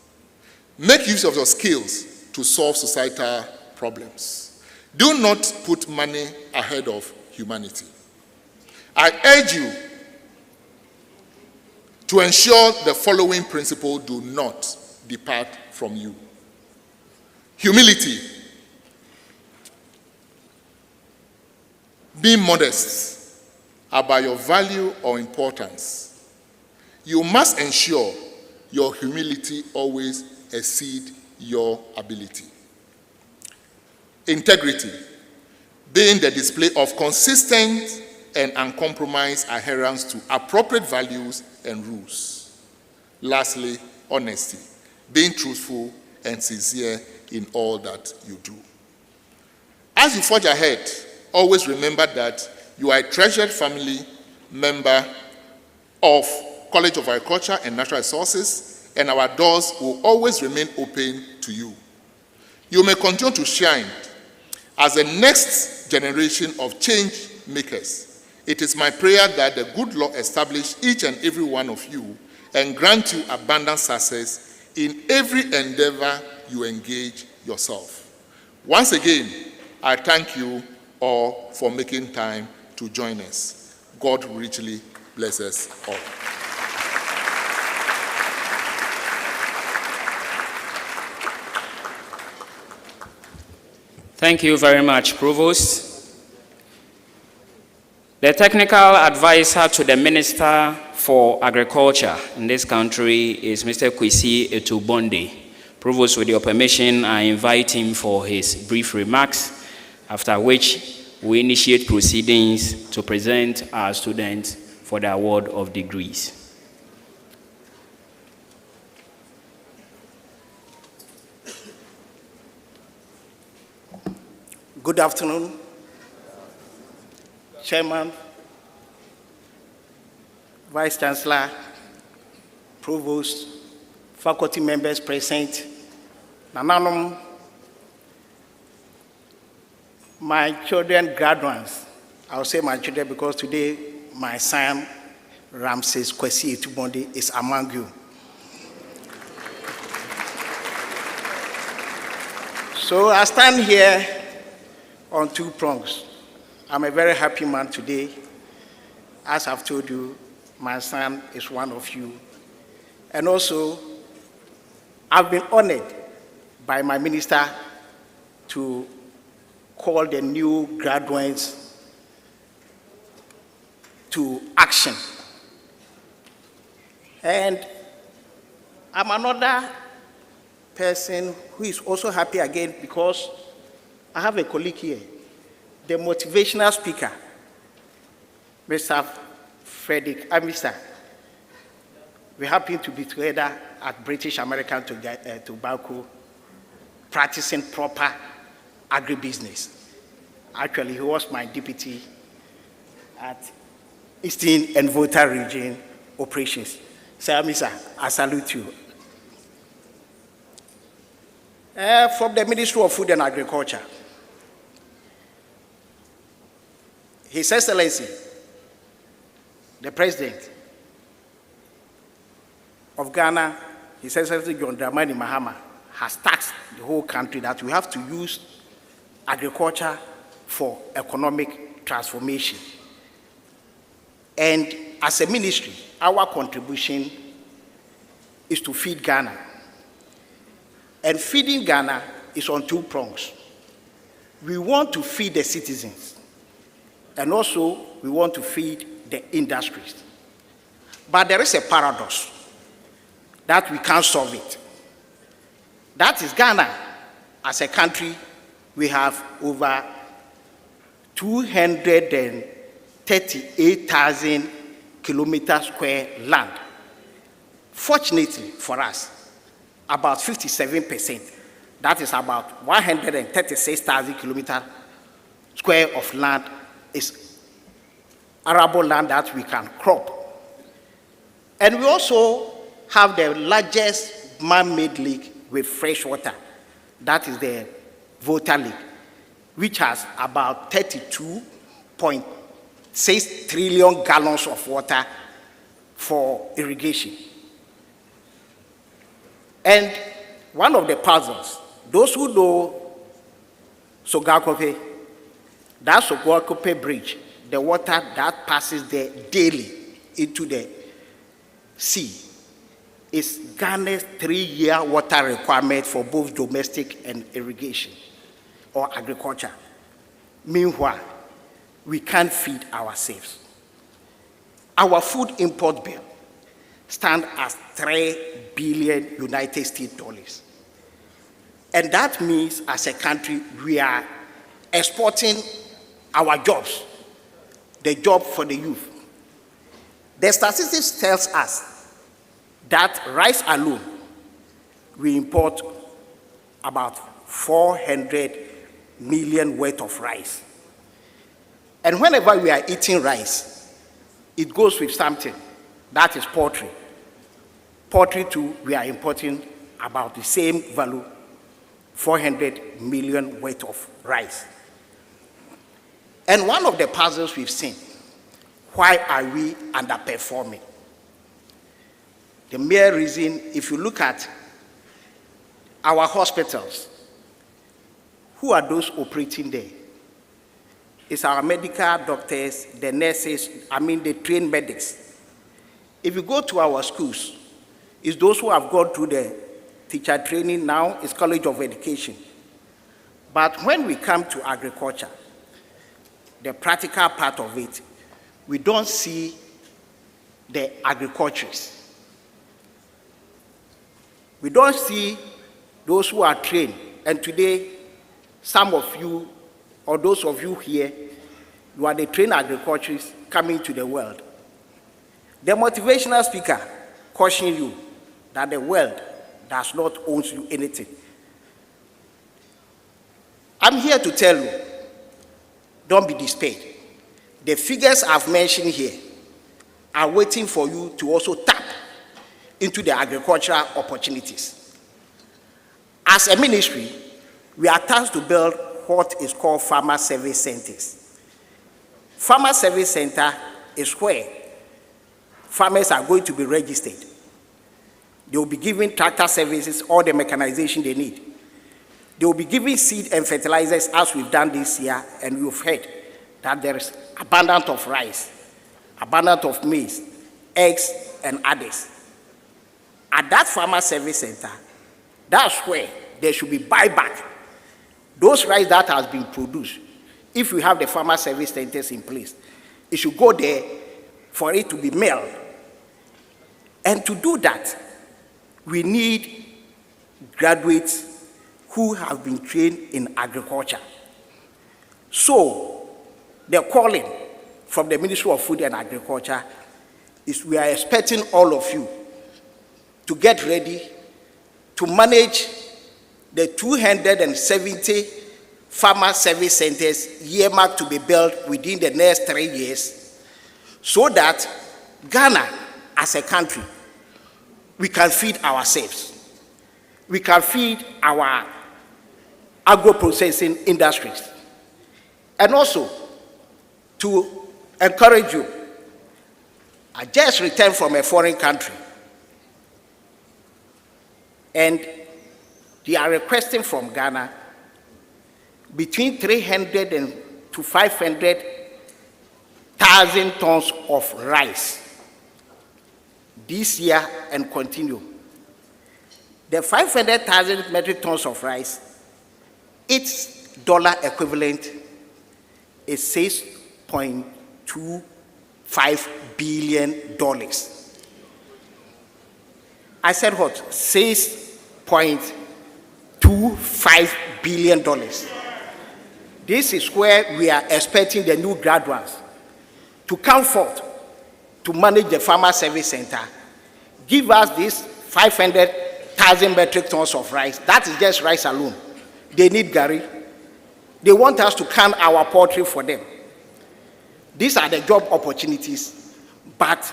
Make use of your skills to solve societal problems. Do not put money ahead of humanity. I urge you to ensure the following principles do not depart from you. Humility. Be modest about your value or importance. You must ensure your humility always exceeds your ability. Integrity. Being the display of consistent and uncompromised adherence to appropriate values and rules. Lastly, honesty. Being truthful and sincere in all that you do. As you forge ahead, always remember that you are a treasured family member of College of Agriculture and Natural Resources, and our doors will always remain open to you. You may continue to shine as the next generation of change makers. It is my prayer that the good Lord establish each and every one of you and grant you abundant success in every endeavor you engage yourself. Once again, I thank you all for making time to join us. God richly bless us all. Thank you very much, Provost. The technical advisor to the Minister for Agriculture in this country is Mr. Kwesi Etubonde. Provost, with your permission, I invite him for his brief remarks, after which we initiate proceedings to present our students for the award of degrees. Good afternoon, Chairman, Vice Chancellor, Provost, faculty members present, Nananum, my children graduates. I'll say my children because today my son, Ramses Kwesi Etubonde, is among you. So I stand here on two prongs. I'm a very happy man today. As I've told you, my son is one of you. And also, I've been honored by my minister to call the new graduates to action. And I'm another person who is also happy again because I have a colleague here, the motivational speaker, Mr. Frederick Amisa. We happen to be together at British American Tobacco, practicing proper agribusiness. Actually, he was my deputy at Eastern and Volta region operations. Sir Amisa, I salute you. From the Ministry of Food and Agriculture, His Excellency, the President of Ghana, His Excellency John Dramani Mahama, has tasked the whole country that we have to use agriculture for economic transformation. And as a ministry, our contribution is to feed Ghana. And feeding Ghana is on two prongs. We want to feed the citizens, and also we want to feed the industries. But there is a paradox that we can't solve it. That is Ghana. As a country, we have over 200 38,000 kilometer square land. Fortunately for us, about 57%, that is about 136,000 kilometer square of land, is arable land that we can crop. And we also have the largest man-made lake with fresh water. That is the Volta Lake, which has about 32.6 trillion gallons of water for irrigation. And one of the puzzles, those who know Sogakope, that Sogakope Bridge, the water that passes there daily into the sea, is Ghana's 3-year water requirement for both domestic and irrigation or agriculture. Meanwhile, we can't feed ourselves. Our food import bill stands at $3 billion United States dollars. And that means as a country, we are exporting our jobs, the job for the youth. The statistics tells us that rice alone, we import about 400 million worth of rice. And whenever we are eating rice, it goes with something, that is poultry. Poultry too, we are importing about the same value, 400 million worth of rice. And one of the puzzles we've seen, why are we underperforming? The mere reason, if you look at our hospitals, who are those operating there? It's our medical doctors, the nurses, the trained medics. If you go to our schools, it's those who have gone through the teacher training now, it's College of Education. But when we come to agriculture, the practical part of it, we don't see the agriculturists. We don't see those who are trained. And today, some of you, or those of you here, you are the trained agriculturists coming to the world. The motivational speaker cautions you that the world does not own you anything. I'm here to tell you, don't be despaired. The figures I've mentioned here are waiting for you to also tap into the agricultural opportunities. As a ministry, we are tasked to build what is called farmer service centers. Farmer service center is where farmers are going to be registered. They will be given tractor services, all the mechanization they need. They will be given seed and fertilizers as we've done this year, and we've heard that there is abundance of rice, abundance of maize, eggs, and others. At that farmer service center, that's where there should be buyback. Those rice that has been produced, if we have the farmer service centers in place, it should go there for it to be milled. And to do that, we need graduates who have been trained in agriculture. So, the calling from the Ministry of Food and Agriculture is we are expecting all of you to get ready to manage the 270 farmer service centers earmarked to be built within the next 3 years, so that Ghana, as a country, we can feed ourselves. We can feed our agro-processing industries. And also, to encourage you, I just returned from a foreign country, and they are requesting from Ghana between 300 to 500,000 tons of rice this year and continue. The 500,000 metric tons of rice, its dollar equivalent is $6.25 billion. I said what? $6.25 billion. This is where we are expecting the new graduates to come forth to manage the Farmer Service Center, give us this 500,000 metric tons of rice. That is just rice alone. They need gari. They want us to can our poultry for them. These are the job opportunities, but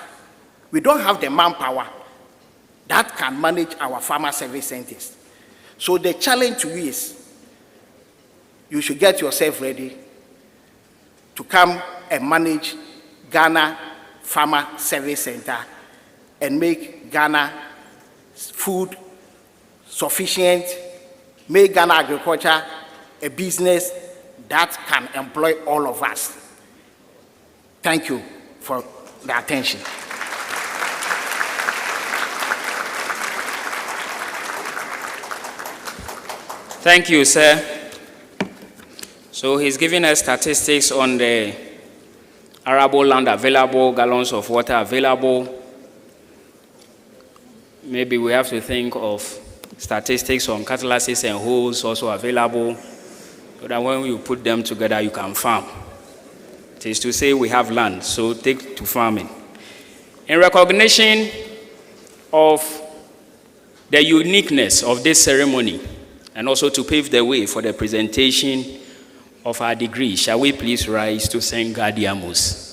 we don't have the manpower that can manage our Farmer Service Centers. So the challenge to you is, you should get yourself ready to come and manage Ghana Farmer Service Center and make Ghana food sufficient, make Ghana agriculture a business that can employ all of us. Thank you for the attention. Thank you, sir. So he's giving us statistics on the arable land available, gallons of water available. Maybe we have to think of statistics on cutlasses and hoes also available, so that when you put them together, you can farm. It is to say we have land, so take to farming. In recognition of the uniqueness of this ceremony, and also to pave the way for the presentation of our degree, shall we please rise to sing Gaudeamus?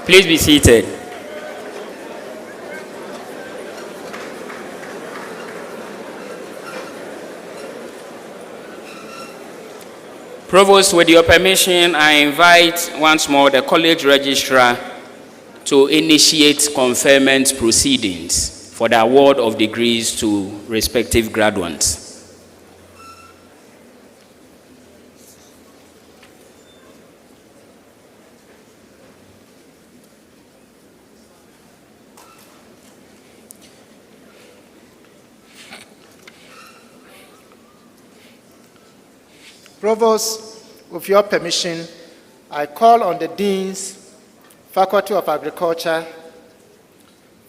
Please be seated. Provost, with your permission, I invite once more the college registrar to initiate conferment proceedings for the award of degrees to respective graduates. Provost, with your permission, I call on the deans, Faculty of Agriculture,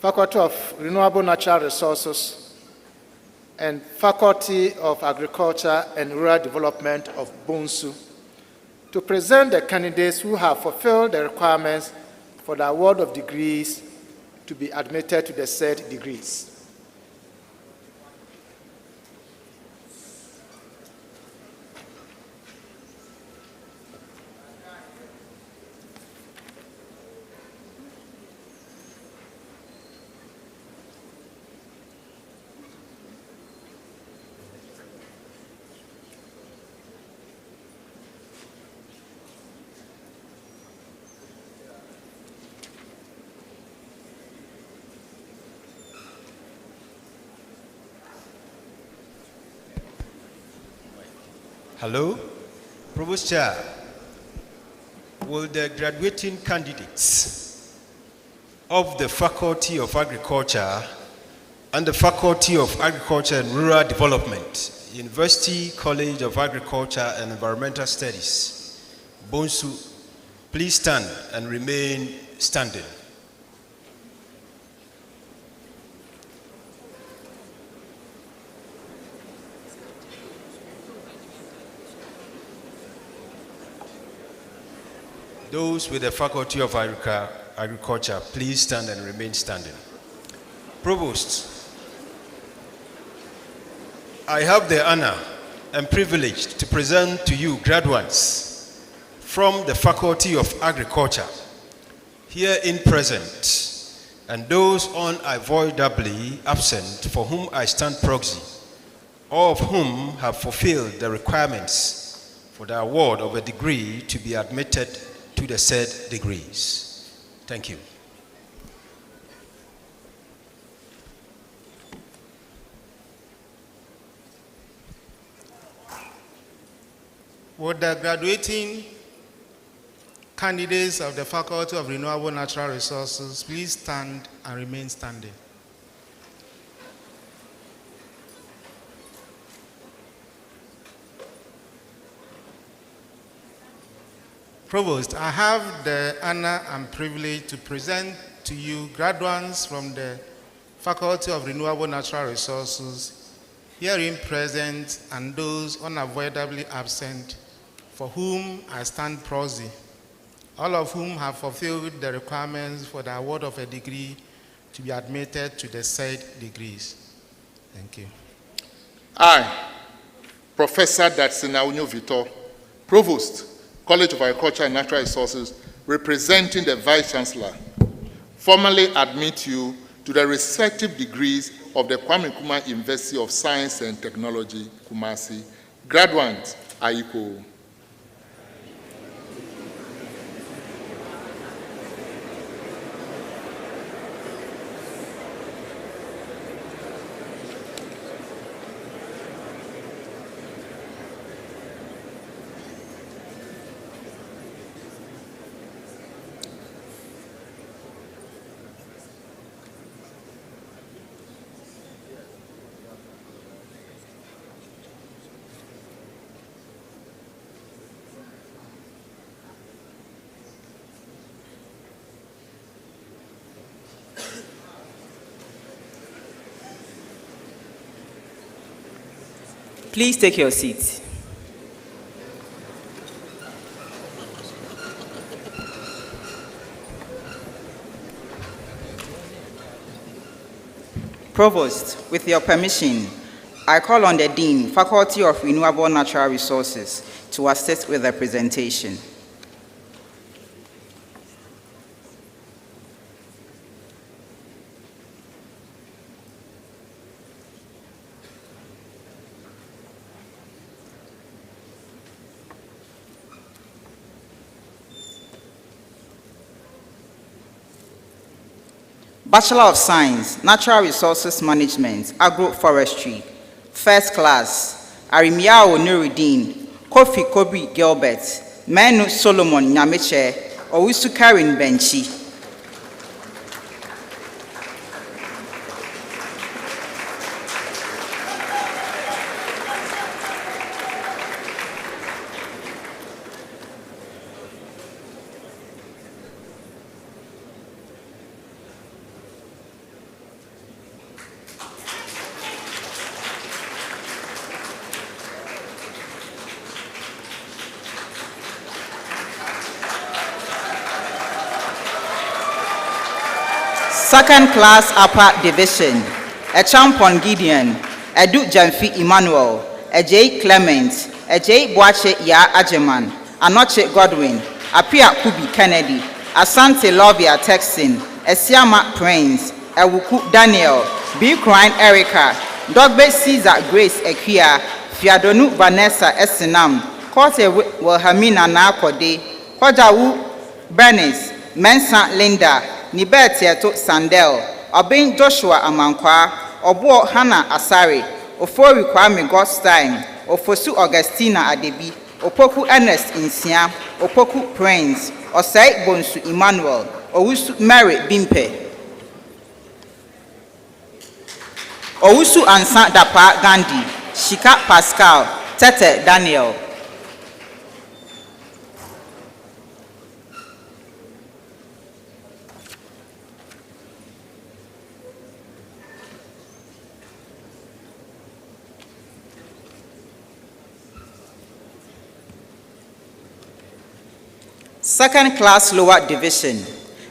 Faculty of Renewable Natural Resources, and Faculty of Agriculture and Rural Development of Bonsu, to present the candidates who have fulfilled the requirements for the award of degrees to be admitted to the said degrees. Hello, Provost Chair. Will the graduating candidates of the Faculty of Agriculture and the Faculty of Agriculture and Rural Development, University College of Agriculture and Environmental Studies, Bonsu, please stand and remain standing. Those with the Faculty of Agriculture, please stand and remain standing. Provost, I have the honor and privilege to present to you graduates from the Faculty of Agriculture, here in present, and those unavoidably absent for whom I stand proxy, all of whom have fulfilled the requirements for the award of a degree to be admitted to the said degrees. Thank you. Would the graduating candidates of the Faculty of Renewable Natural Resources please stand and remain standing? Provost, I have the honor and privilege to present to you graduates from the Faculty of Renewable Natural Resources, herein present and those unavoidably absent, for whom I stand proxy, all of whom have fulfilled the requirements for the award of a degree to be admitted to the said degrees. Thank you. I, Professor Datsina Unyo Victor, Provost, College of Agriculture and Natural Resources, representing the Vice-Chancellor, formally admit you to the respective degrees of the Kwame Nkrumah University of Science and Technology, Kumasi. Graduates are equal. Please take your seats. Provost, with your permission, I call on the Dean, Faculty of Renewable Natural Resources, to assist with the presentation. Bachelor of Science, Natural Resources Management, Agroforestry, First Class, Arimiao Nuruddin, Kofi Kobi Gilbert, Menu Solomon Nyameche, Owusu Karin Benchi. Second class upper division, Echampon Gideon, Edu Jamfi Emmanuel, Ejay Clement, Ejay Boache Ya Ajeman, Anoche Godwin, Apia Kubi Kennedy, Asante Lovia Texan, Esiama Prince, Ewuku Daniel, B. Crine Erica, Dogbe Caesar Grace Ekia, Fiadonu Vanessa Esinam, Kote Wilhelmina Nakode, Kojawu Bernice, Mensa Linda, Nibetieto Sandel, Obin Joshua Amankwa, Obo Hannah Asari, Ofori Kwame Godstein, Ofosu Augustina Adebi, Opoku Ernest Insia, Opoku Prince, Osei Bonsu Emmanuel, Owusu Mary Bimpe, Owusu Ansa Dapa Gandhi, Shika Pascal, Tete Daniel. Second class lower division,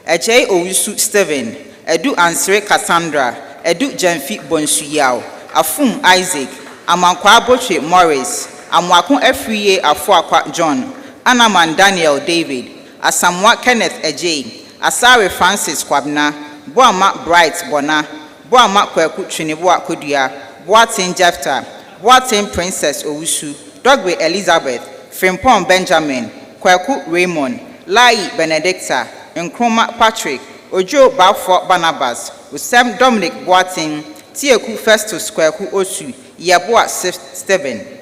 Ejay Owusu Stephen, Edu Ansere Cassandra, Edu Jenfi Bonsuyao, Afum Isaac, Amankwa Boche Morris, Amwakun Efriye Afuakwa John, Anaman Daniel David, Asamwa Kenneth Ejay, Asare Francis Kwabna, Boama Bright Bona, Boama Kweku Trinibua Kudia, Boatin Jefta, Boatin Princess Owusu, Dogwe Elizabeth, Frimpong Benjamin, Kweku Raymond, Lai Benedicta, Nkrumah Patrick, Ojo Balfour Barnabas, Usam Dominic Boatin, Tieku Festus Kweku Osu, Yabua Stephen.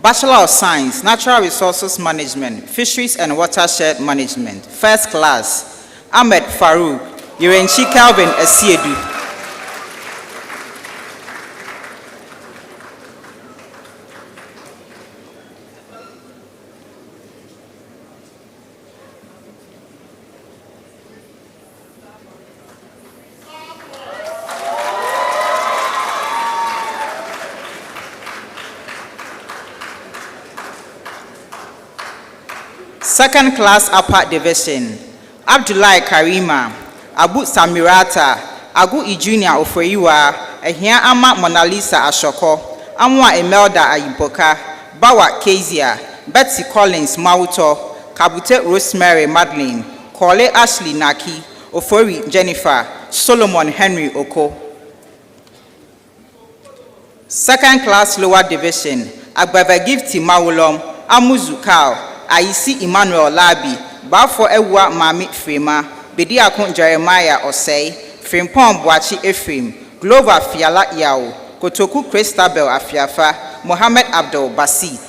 Bachelor of Science, Natural Resources Management, Fisheries and Watershed Management, First Class, Ahmed Farouk, Yerenchi Calvin Asiedu. Second Class Upper Division, Abdullahi Karima, Abu Samirata, Agu Ijunia Ofreiwa, Ehia Ama Mona Lisa Ashoko, Amwa Emelda Ayiboka, Bawa Kezia, Betsy Collins Mauto, Kabute Rosemary Madeline, Kole Ashley Naki, Ofori Jennifer, Solomon Henry Oko. Second Class Lower Division, Agbaba Gifty Mawulom, Amuzu Kao, Aisi Emmanuel Labi, Bafo Ewa Mami Frema, Bediakon Jeremiah Osei, Frimpom Boachi Ephraim, Glover Fiala Yao, Kotoku Christabel Afiafa, Mohammed Abdul Basit.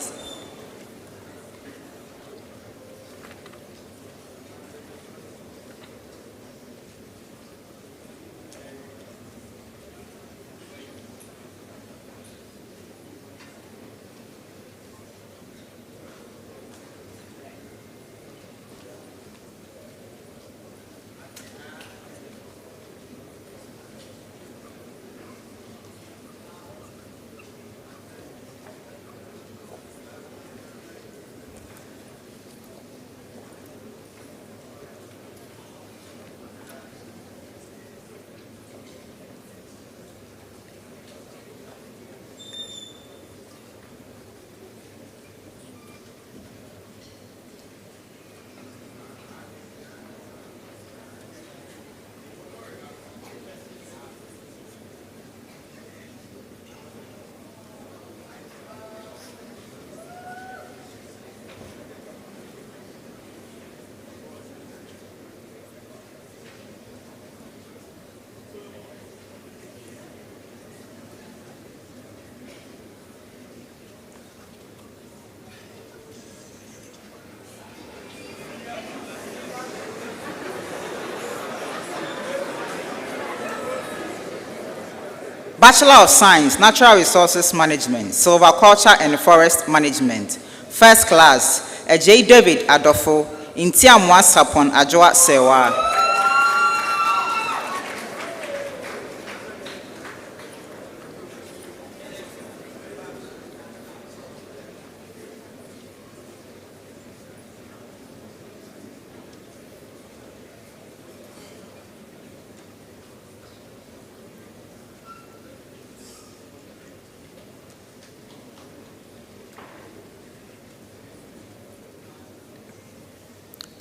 Bachelor of Science, Natural Resources Management, Silviculture and Forest Management, First Class, J. David Adofo, Intiamwa Sapon Ajwa Sewa.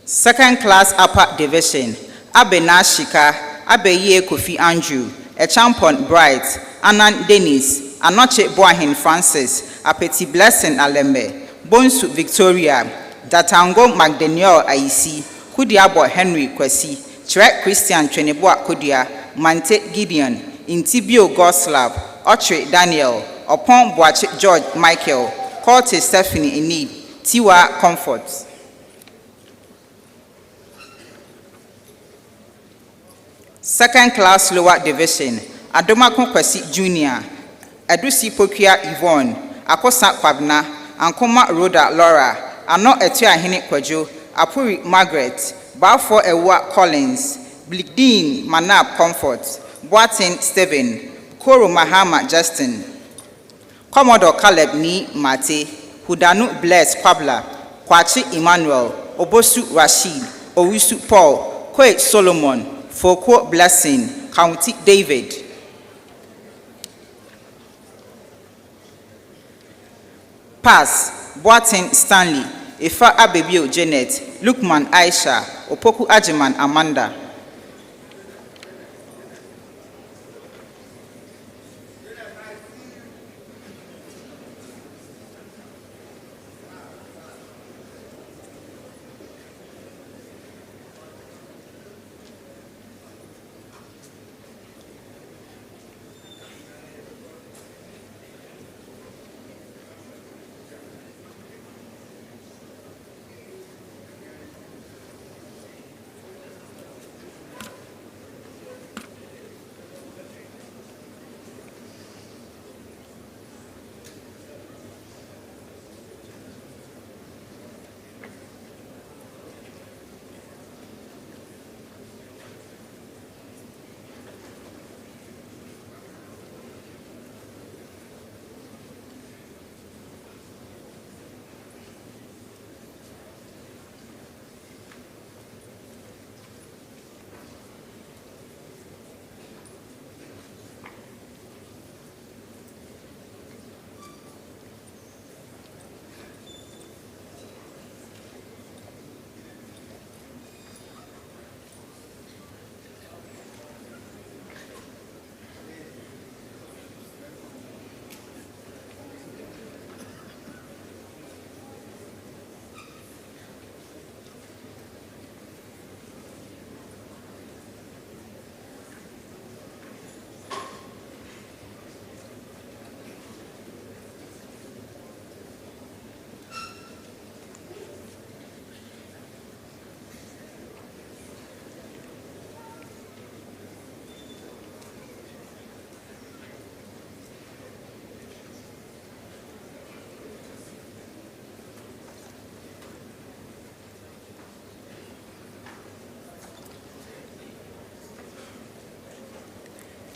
Second Class Upper Division, Abe Nashika, Abe Ye Kofi Andrew, Echampon Bright, Anan Dennis, Anoche Boahin Francis, Apeti Blessing Alembe, Bonsu Victoria, Datango Magdaniel Aisi, Kudiabo Henry Kwesi, Trek Christian Tweneboa Kudia, Mante Gideon, Intibio Goslav, Otre Daniel, Opon Boache George Michael, Corte Stephanie Enid, Tiwa Comfort. Second Class Lower Division, Adomako Kwesi Jr., Adusi Pokia Yvonne, Akosa Kwabna, Ankoma Rhoda Laura, Ano Etua Hene Kwajo, Apuri Margaret, Balfour Ewa Collins, Blikdeen Manab Comfort, Boatin Stephen, Koro Mahama Justin, Commodore Caleb Ni Mate, Hudanu Bless Kwabla, Kwachi Emmanuel, Obosu Rashid, Owisu Paul, Kwe Solomon, Foko Blessing, County David. Pass, Boatin Stanley, Ifa Abebio Janet, Lukman Aisha, Opoku Ajiman Amanda.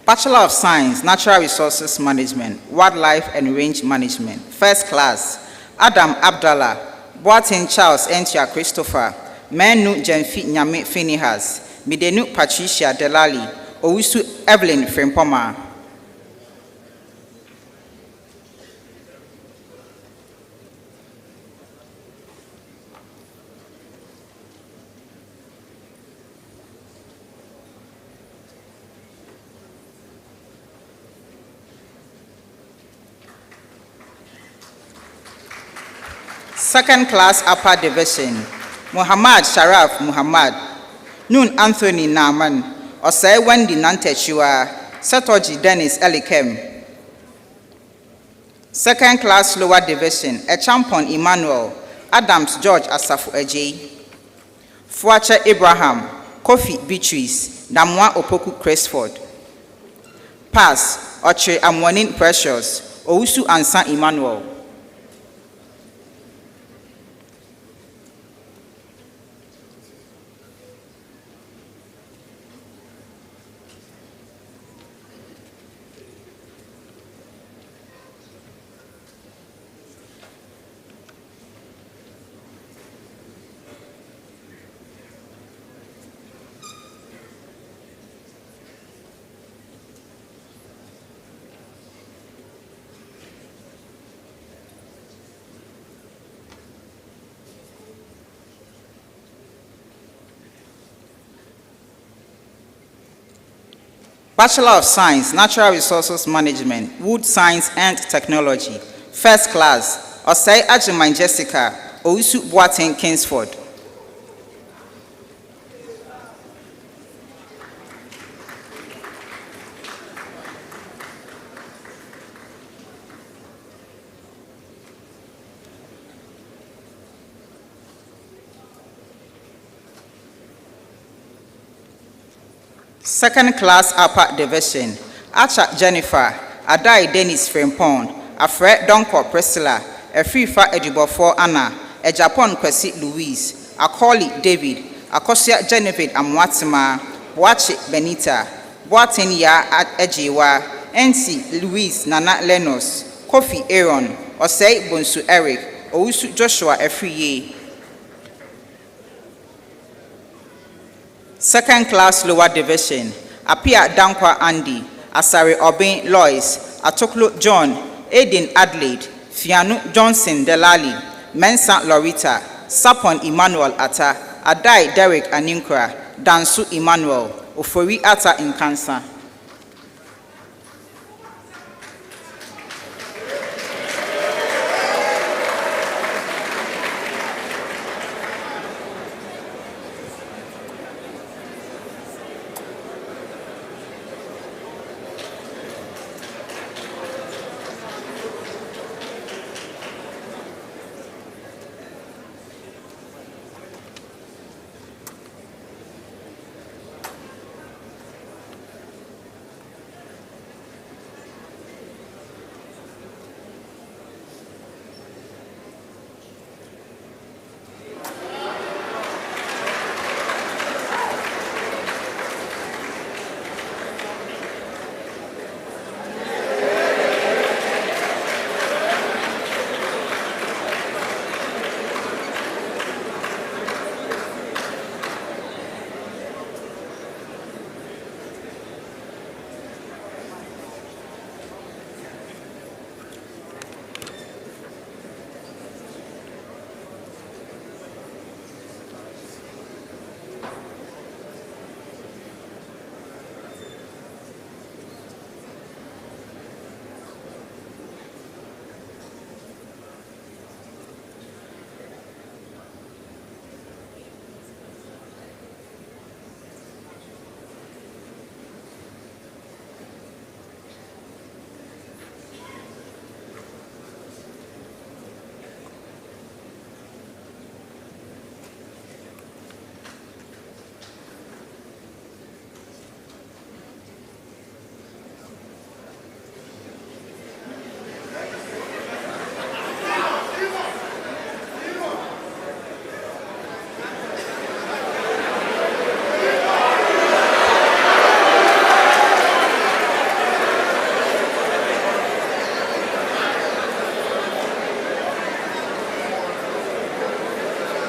Bachelor of Science, Natural Resources Management, Wildlife and Range Management, First Class, Adam Abdallah, Boatin Charles Entia Christopher, Menu Jenfi Nyame Finihas, Midenu Patricia Delali, Owusu Evelyn Frempoma. Second Class Upper Division, Muhammad Sharaf Muhammad, Nun Anthony Naaman, Osei Wendy Nantechua, Setoji Dennis Elikem. Second Class Lower Division, Echampon Emmanuel, Adams George Asafu Ejei, Fuache Abraham, Kofi Beatrice, Damwa Opoku Cresford. Pass, Oche Amwanin Precious, Owusu Ansa Emmanuel. Bachelor of Science, Natural Resources Management, Wood Science and Technology, First Class, Osei Ajiman Jessica, Owusu Boateng Kingsford. Second Class Upper Division, Acha Jennifer, Adai Dennis Frempon, Afre Donko Priscilla, Efrifa Ejibofo Anna, Ejapon Kwesi Louise, Akoli David, Akosia Genevieve Amwatima, Boache Benita, Boaten Ya Ejiwa, NC Louise Nana Lenos, Kofi Aaron, Osei Bonsu Eric, Owusu Joshua Efriye. Second Class Lower Division, Apia Dankwa Andy, Asari Obin Lois, Atoklo John, Aiden Adelaide, Fianu Johnson Delali, Mensa Lorita, Sapon Emmanuel Atta, Adai Derek Aninkra, Dansu Emmanuel, Ofori Atta in Cancer.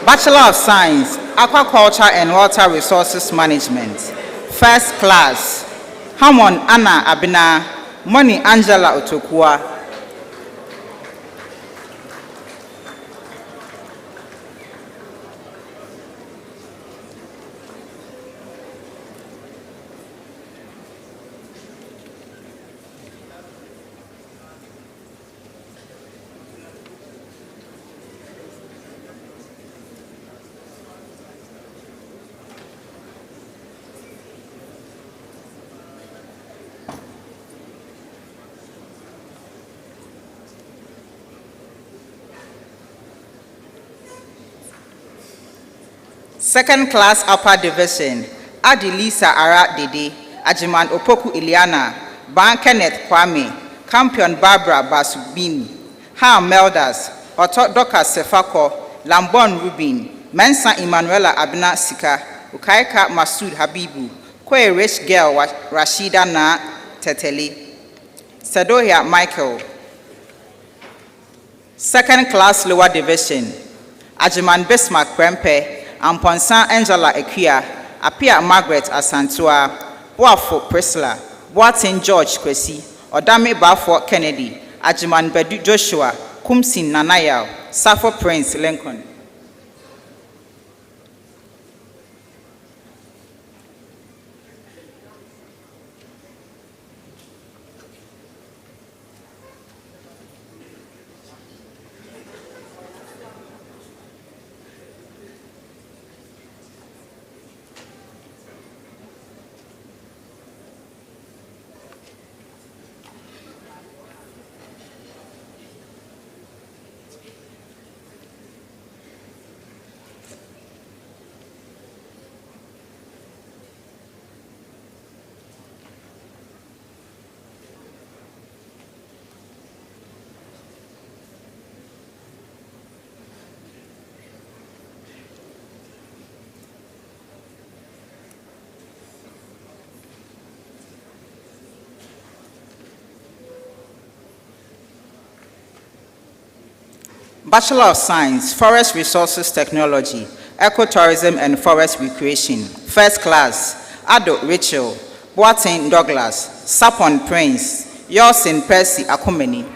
Bachelor of Science, Aquaculture and Water Resources Management. First class, Hamon Anna Abina, Moni Angela Otokua. Second class upper division, Adilisa Ara Dede, Ajiman Opoku Iliana, Ban Kenneth Kwame, Campion Barbara Basubini, Ha Meldas, Doka Sefako, Lambon Rubin, Mensa Emanuela Abna Sika, Ukaika Masud Habibu, Kwe Rich Girl Rashida Na Teteli, Sadohia Michael. Second class lower division, Ajiman Bismarck Prempe, Amponsan Angela Ekia, Apia Margaret Asantua, Boafo Priscilla, Boatin George Kwesi, Odame Bafo Kennedy, Ajiman Bedu Joshua, Kumsin Nanayao, Safo Prince Lincoln. Bachelor of Science, Forest Resources Technology, Ecotourism and Forest Recreation. First class, Ado Rachel, Boatin Douglas, Sapon Prince, Yosin Percy Akumeni.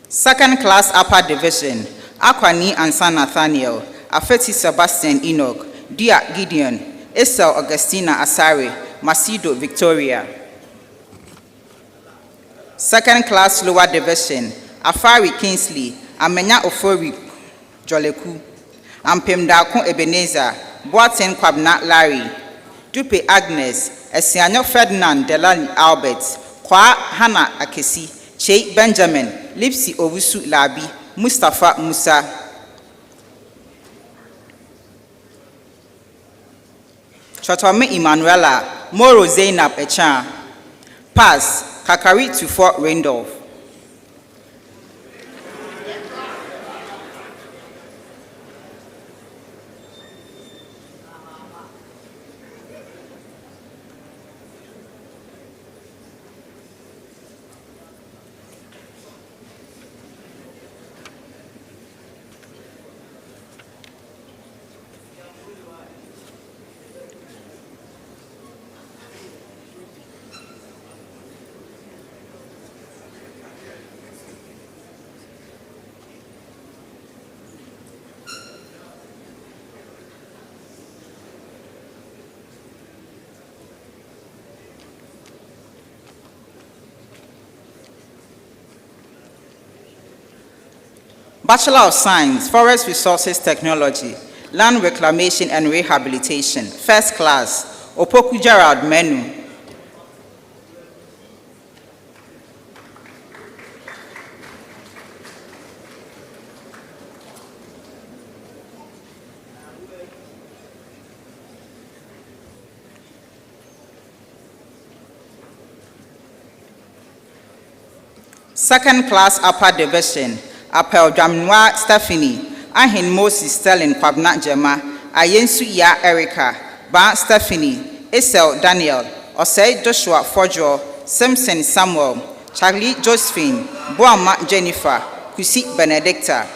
Second class upper division, Akwani Ansa Nathaniel, Afeti Sebastian Enoch, Dia Gideon, Esau Augustina Asare, Masido Victoria. Second class lower division, Afari Kingsley, Amenya Ofori Joleku, Ampemdako Ebenezer, Boaten Kwabna Larry, Dupe Agnes, Esianyo Ferdinand Delali Albert, Kwa Hannah Akesi, Che Benjamin, Lipsy Owusu Labi, Mustafa Musa. Chotome Emanuela, Moro Zainab Echan. Pass, Kakari to Fort Randolph. Bachelor of Science, Forest Resources Technology, Land Reclamation and Rehabilitation. First class, Opoku Gerald Menu. Second class upper division, Apel Jamnoa Stephanie, Ahin Moses Sterling Kwabna Jema, Ayensu Ya Erica, Ba Stephanie, Esel Daniel, Osei Joshua Fojo, Simpson Samuel, Charlie Josephine, Boama Jennifer, Kusi Benedicta.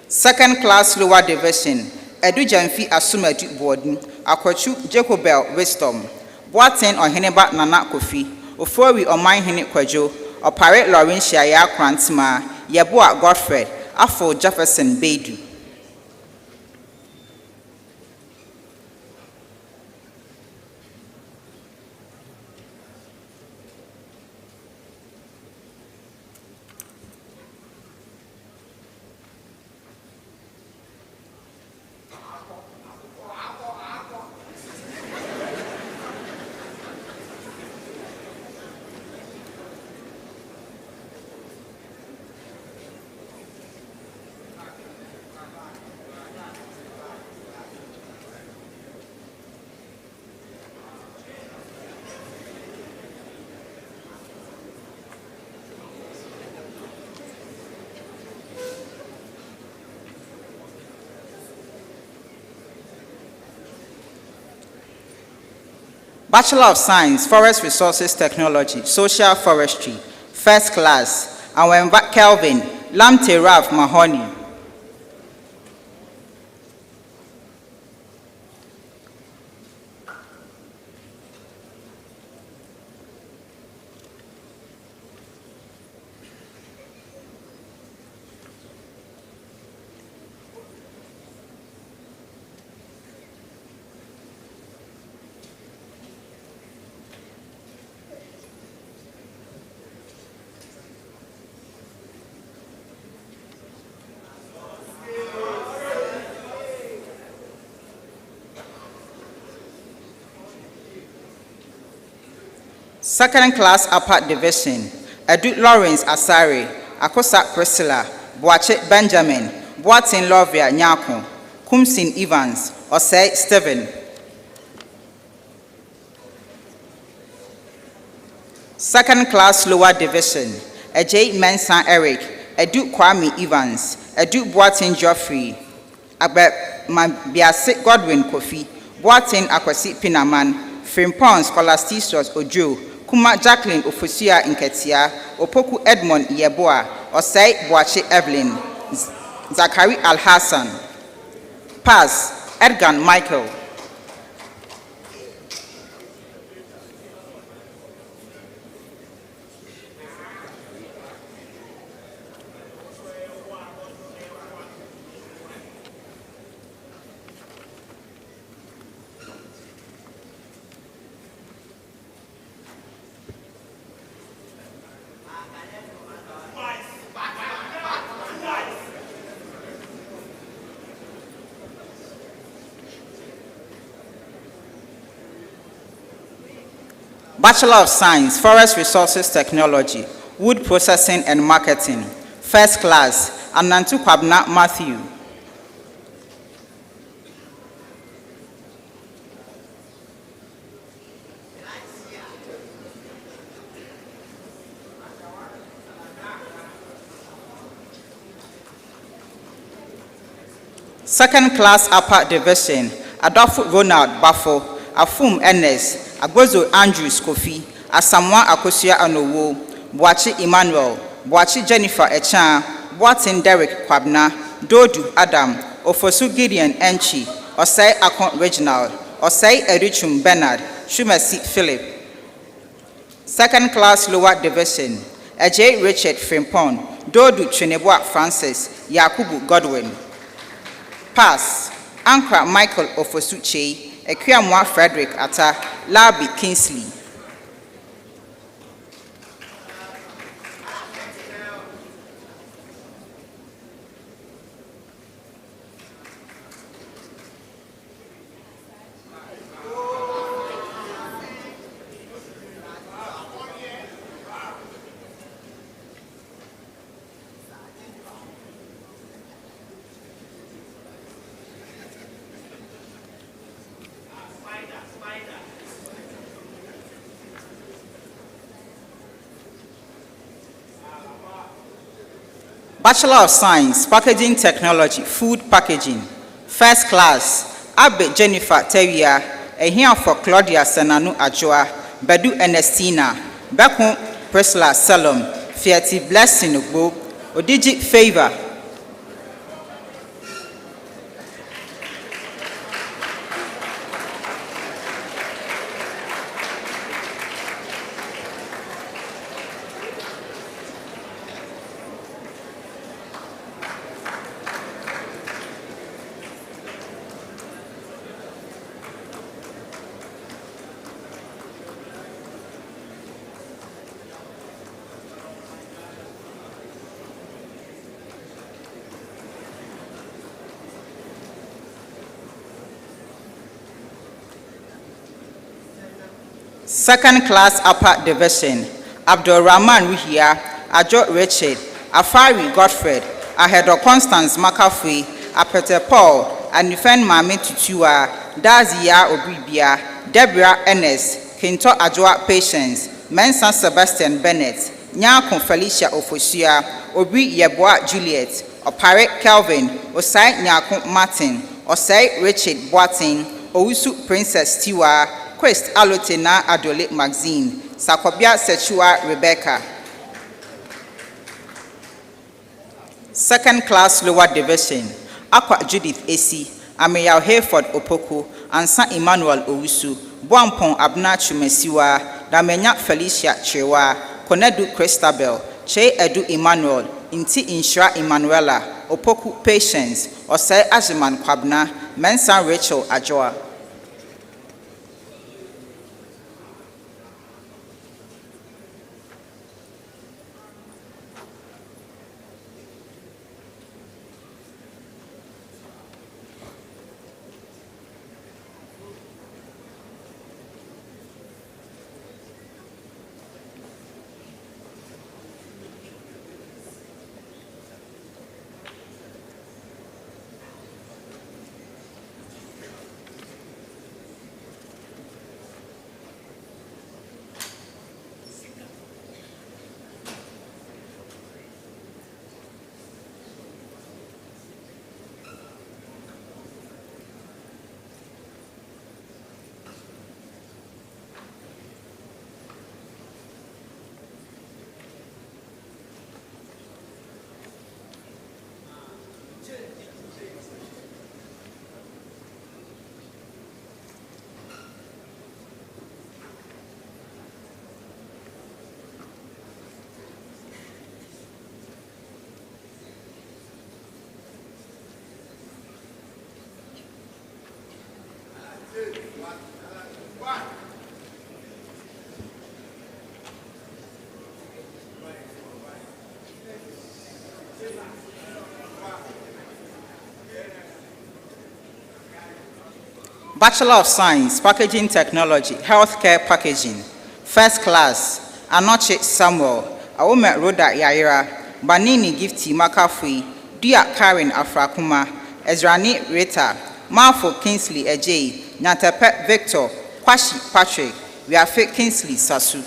Second class lower division, Edu Jamfi Asumadu Borden, Akwachu Jacobel Wisdom, Boaten or Heneba Nana Kofi, Ofori or Mine Hene Kwajo, or Parrot Laurentia Ya Krantima, Yabua Godfred, Afo Jefferson Bedu. Bachelor of Science, Forest Resources Technology, Social Forestry, First Class, Awenva Kelvin, Lamte Rav Mahoney. Second class upper division, Edu Lawrence Asare, Akosa Priscilla, Boache Benjamin, Boatin Lovia Nyako, Kumsin Evans, Osei Stephen. Second class lower division, Ejay Mensa Eric, Edu Kwame Evans, Edu Boatin Geoffrey, Abe Mabiase Godwin Kofi, Boatin Akwasi Pinaman, Frimpon Scholastisos Ojo, Kuma Jacqueline Ofosia Nketia, Opoku Edmond Yeboa, Osei Boache Evelyn, Zachary Al-Hassan. Pass, Edgar Michael. Bachelor of Science, Forest Resources Technology, Wood Processing and Marketing, First Class, Anantu Kwabna Matthew. Second Class Upper Division, Adolfo Ronald Bafo, Afum Ernest, Agbozo Andrews Kofi, Asamoah Akosua Anowo, Boachi Emmanuel, Boachi Jennifer Echan, Boatin Derek Kwabna, Dodu Adam, Ofosu Gideon Enchi, Osei Akon Reginald, Osei Erichum Bernard, Shumasi Philip. Second Class Lower Division, Ejay Richard Frimpon, Dodu Cheneboa Francis, Yakubu Godwin. Pass, Ankra Michael Ofosuche, Ekwamwa Frederick Atta, Labi Kingsley. Bachelor of Science, Packaging Technology, Food Packaging. First class, Abe Jennifer Teria, here for Claudia Senanu Ajoa, Bedu Ernestina, Beku Priscilla Salom, Fiati Blessing Ugbo, Odigi Favor. Second class upper division, Abdul Rahman Ruhia, Ajo Richard, Afari Godfred, Ahedo Constance Makafui, Apete Paul, Anifen Mame Tutua, Dazia Obribia, Deborah Ernest, Kinto Ajoa Patience, Mensa Sebastian Bennett, Nyakon Felicia Ofosia, Obri Yeboa Juliet, Opare Kelvin, Osai Nyakon Martin, Osai Richard Boating, Ousu Princess Tiwa, Quest Alotena Adole Maxine, Sakobia Sechua Rebecca. Second class lower division, Aqua Judith AC, Ameyao Hayford Opoko, Ansa Emmanuel Owusu, Boampon Abna Chumesiwa, Damenya Felicia Chewa, Konedu Christabel, Che Edu Emmanuel, Inti Inshra Emanuela, Opoku Patience, Osei Ajiman Kwabna, Mensa Rachel Ajoa. Bachelor of Science, Packaging Technology, Healthcare Packaging. First class, Anoche Samuel, Aome Roda Yaira, Banini Gifty Makafui, Dia Karen Afrakuma, Ezrani Rita, Marfo Kingsley Ejay, Natape Victor, Kwashi Patrick, Wiafe Kingsley Sasu.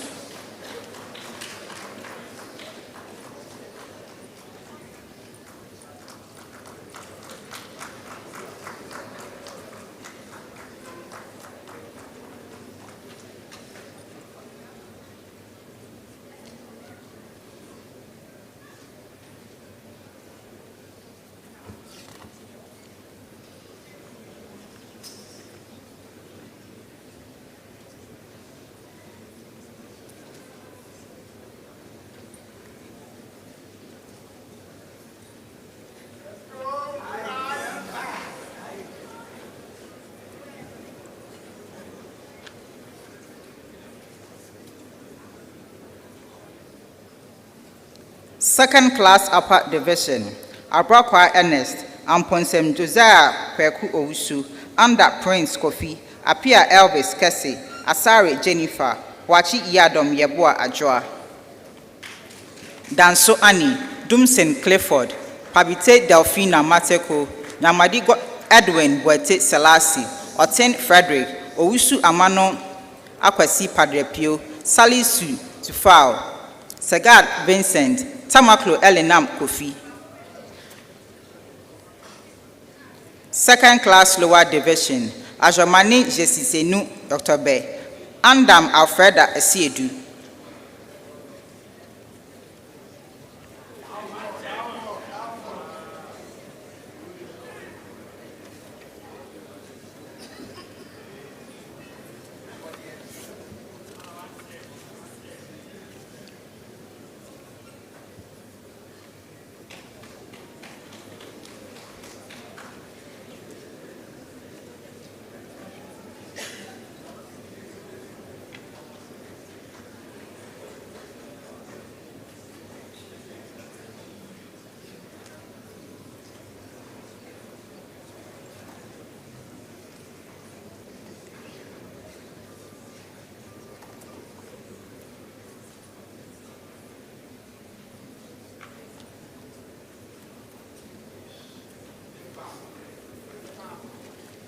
Second class upper division, Abrakwa Ernest, Amponsem Josiah Kweku Owusu, under Prince Kofi, Apia Elvis Kese, Asari Jennifer, Wachi Yadom Yeboa Ajoa. Danso Annie, Dumsen Clifford, Pabite Delphina Mateko, Namadigo Edwin Boete Selassie, Oten Frederick, Owusu Amano Akwasi Padrepio, Sally Sue Tufao, Segard Vincent, Tamaklo Elenam Kofi. Second class lower division, Ajomani Jesisenu Dr. B. Andam Alfreda Esiedu.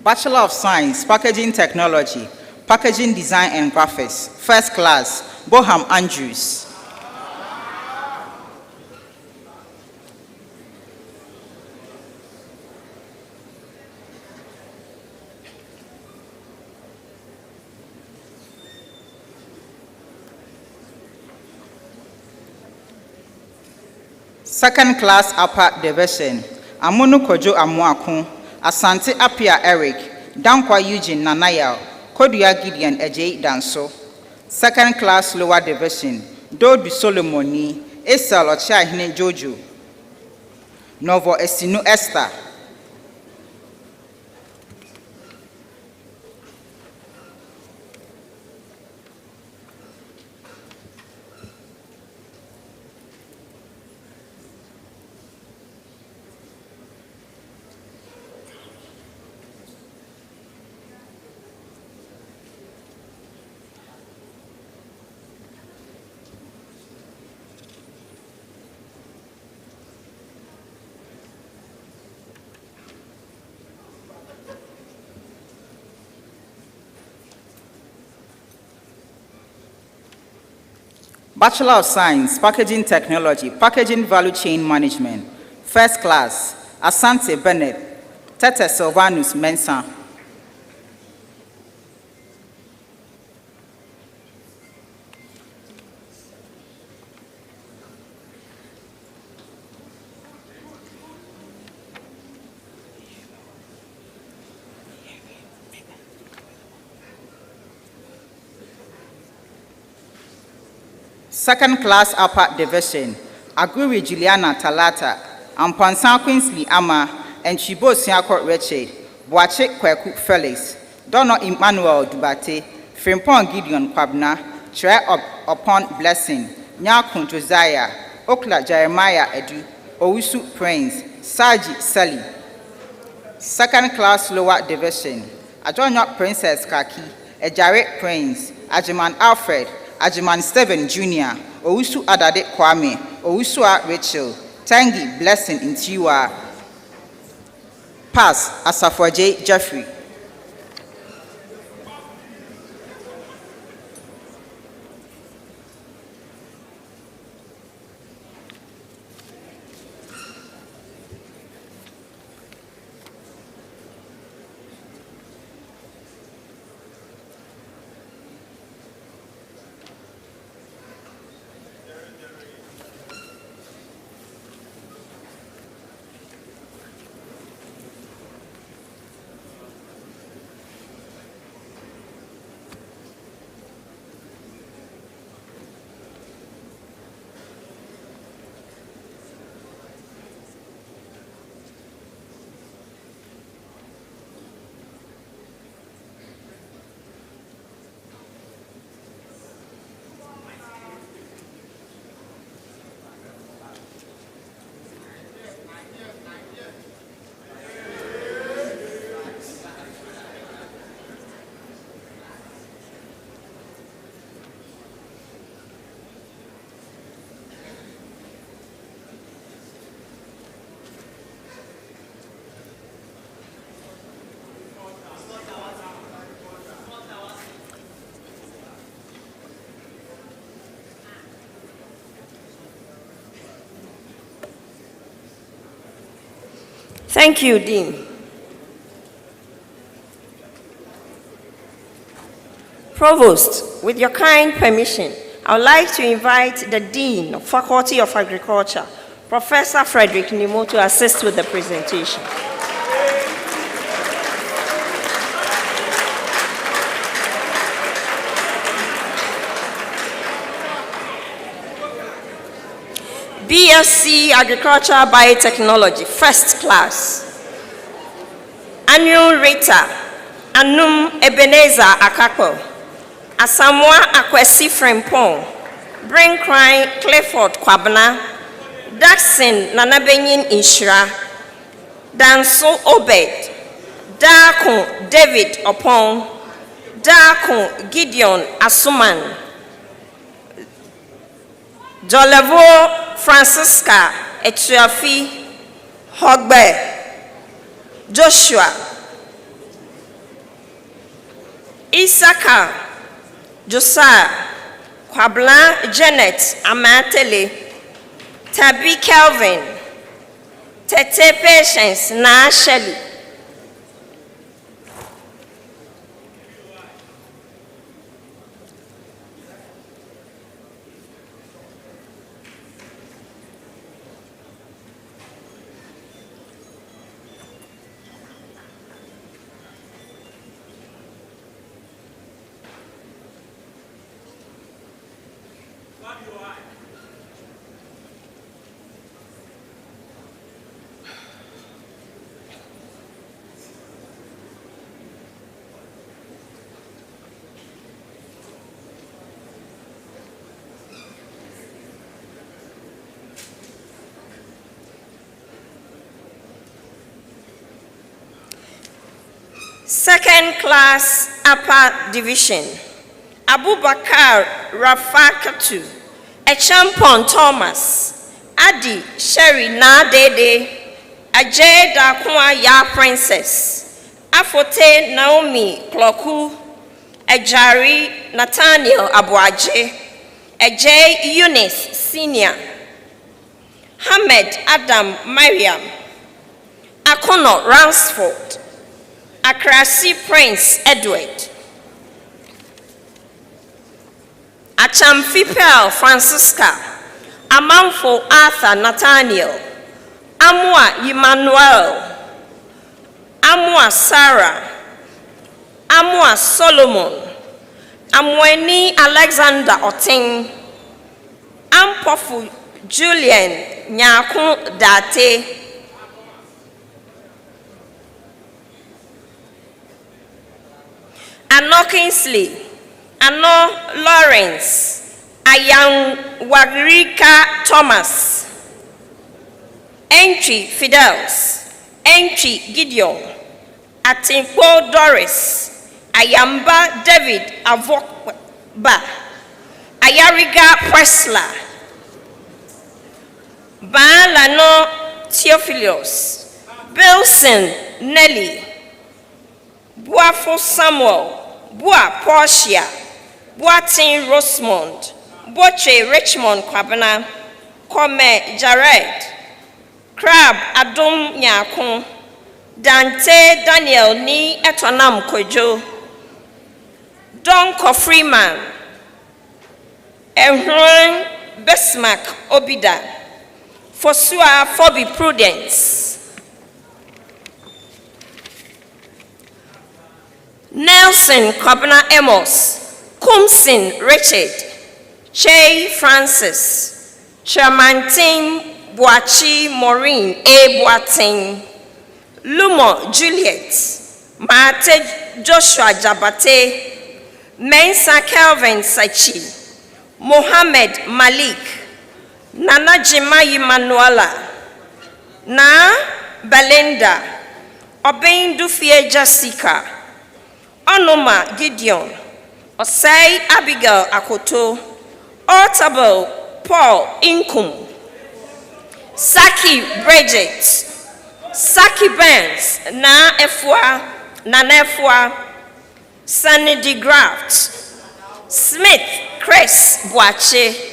Bachelor of Science, Packaging Technology, Packaging Design and Graphics, First Class, Boham Andrews. Second Class Upper Division, Amunu Kojo Amuakun, Asante Apia Eric, Dankwa Eugene Nanayao, Kodia Gideon Ejei Danso. Second Class Lower Division, Dodu Solomoni, Esel Ochahine Jojo, Novo Esinu Esther. Bachelor of Science, Packaging Technology, Packaging Value Chain Management, First Class, Asante Bennett, Tete Silvanus Mensah. Second Class Upper Division, Aguri Juliana Talata, Ampansan Quinsley Ama, and Chibo Siako Richard, Boache Kweku Felix, Dono Emmanuel Dubate, Frimpon Gideon Kwabna, Tre upon Blessing, Nyakun Josiah, Okla Jeremiah Edu, Owusu Prince, Saji Sally. Second Class Lower Division, Ajonyo Princess Kaki, Ejare Prince, Ajiman Alfred, Ajiman Steven Jr., Owusu Adade Kwame, Owusua Rachel, Tangi Blessing Intiwa. Pass Asafoje Jeffrey. Thank you, Dean. Provost, with your kind permission, I would like to invite the Dean of Faculty of Agriculture, Professor Frederick Nimo, to assist with the presentation. BSc Agriculture Biotechnology, first class. Annual Rita, Anum Ebenezer Akako, Asamoah Akwesi Frempong, Bring Cry Clifford Kwabena, Daxin Nanabenyin Inshira, Danso Obed, Darko David Opon, Darko Gideon Asuman, Jolevo Francisca Etuafi Hogbe, Joshua Isaka Josiah Kwabla Janet Amatele Tabi Kelvin Tete Patience Na Shelley. Second class upper division, Abubakar Rafakatu, Echampon Thomas, Adi Sherry Na Dede, Ajay Dakwa Ya Princess, Afote Naomi Kloku, Ejari Nathaniel Abuaje, Ajay Eunice Senior, Hamed Adam Mariam, Akono Ransford, Akrasi Prince Edward, Achamfi Pearl Francisca, Amanfo Arthur Nathaniel, Amwa Emmanuel, Amwa Sarah, Amwa Solomon, Amweni Alexander Oting, Ampofu Julian Nyaku Date, Ano Kingsley, Ano Lawrence, Ayang Wagrika Thomas, Entry Fidels, Entry Gideon, Atinko Doris, Ayamba David Avokba, Ayariga Presla, Baalano Theophilus, Bilson Nelly, Buafo Samuel, Bua Portia, Boatin Rosemond, Boche Richmond Kwabena, Kome Jared, Crab Adum Nyakun, Dante Daniel Ni Etonam Kojo, Donko Freeman, Ehron Besmak Obida, Fosua Fobi Prudence, Nelson Kwabena Amos, Kumsin Richard, Che Francis, Chamantin Boachi Maureen A. Boating, Lumo Juliet, Mate Joshua Jabate, Mensa Kelvin Sachi, Mohammed Malik, Nana Jimai Manuela, Na Belinda, Obain Dufie Jessica, Onoma Gideon, Osei Abigail Akoto, Ortable Paul Inkum, Saki Bridget, Saki Benz, Na Efwa, Sunny DeGraft, Smith Chris Boache,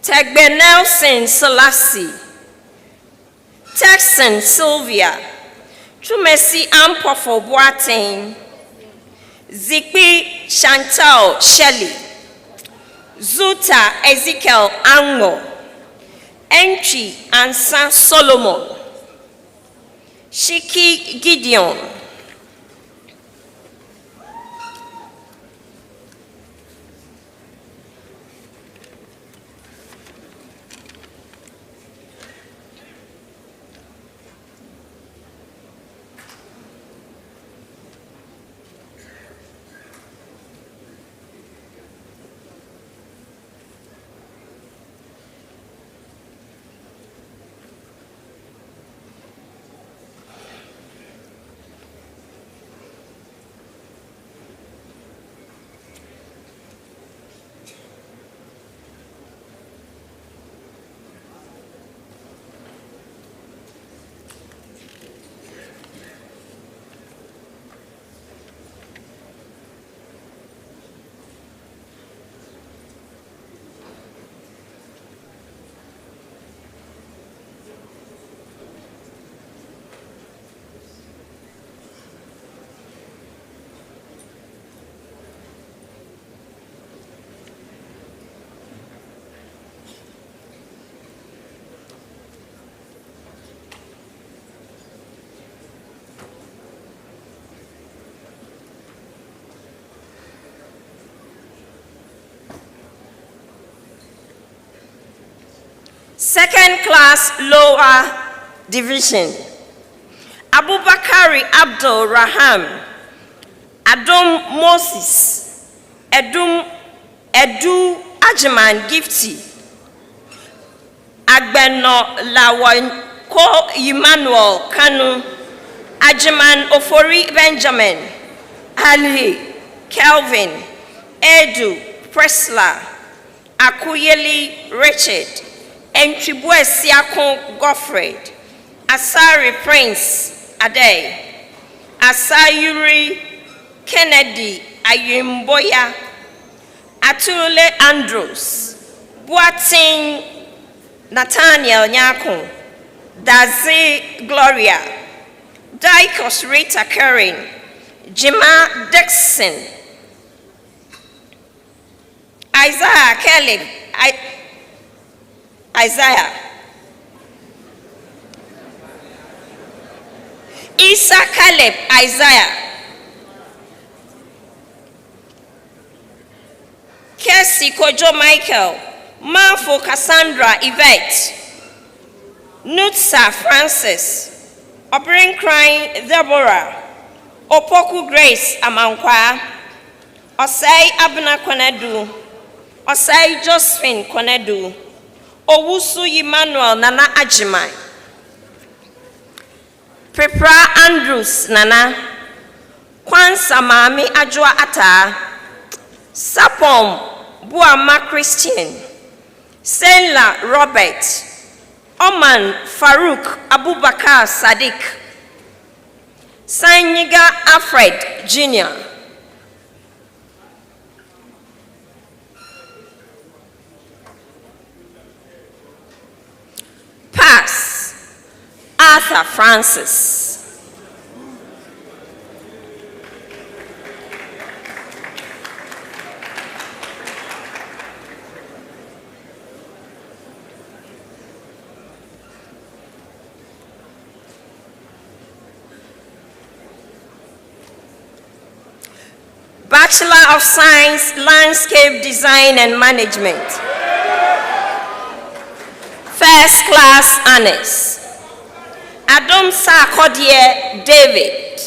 Tegbe Nelson Selassie, Texan Sylvia, Chumesi Ampofo Boateng, Zikpi Chantal Shelley, Zuta Ezekiel Ango, Entry Ansa Solomon, Shiki Gideon, Second class lower division, Abubakari Abdul Raham, Adom Moses, Edu Ajiman Gifty, Agbeno Lawanko Emmanuel Kanu, Ajiman Ofori Benjamin, Ali, Kelvin, Edu, Presla, Akuyeli Richard, Entribue Siakon Godfred, Asari Prince Ade, Asayuri Kennedy Ayimboya, Atule Andrews, Boating Nathaniel Nyakon, Dazi Gloria, Dikos Rita Karen, Jima Dixon, Isaiah Caleb, Isaiah, Isa Caleb, Isaiah, Kessi Kojo Michael, Manfo Cassandra Yvette, Nutsa Francis, Obrin Crying Deborah, Opoku Grace Amankwa, Osei Abna Konedu, Osei Josephine Konedu, Owusu Emmanuel Nana Ajimai, Prepra Andrews Nana, Kwansa Mami Ajwa Ata, Sapom Buama Christian, Senla Robert, Oman Farouk Abubakar Sadiq, Sanyiga Alfred Jr., Pass Arthur Francis, Bachelor of Science, Landscape Design and Management, First Class Honors, Adom Sarkodie David,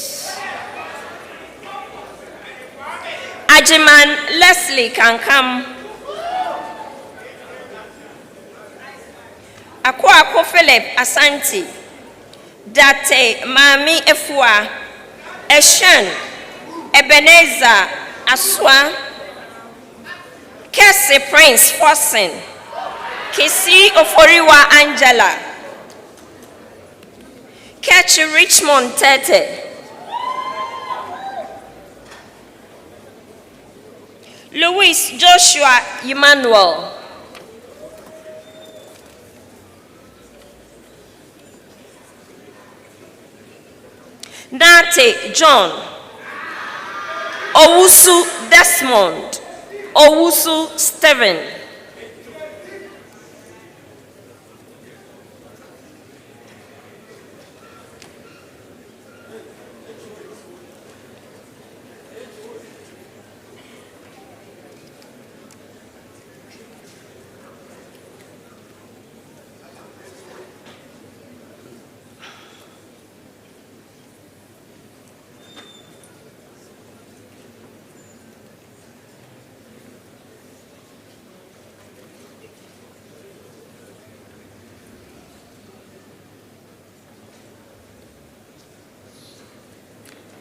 Ajiman Leslie Kankam, Akwa Philip Asante, Date Mami Efua, Eshan Ebenezer Aswa, Kese Prince Fossen, Kisi Oforiwa Angela, Kechi Richmond Tete, Louis Joshua Emmanuel, Nate John, Owusu Desmond, Owusu Stephen.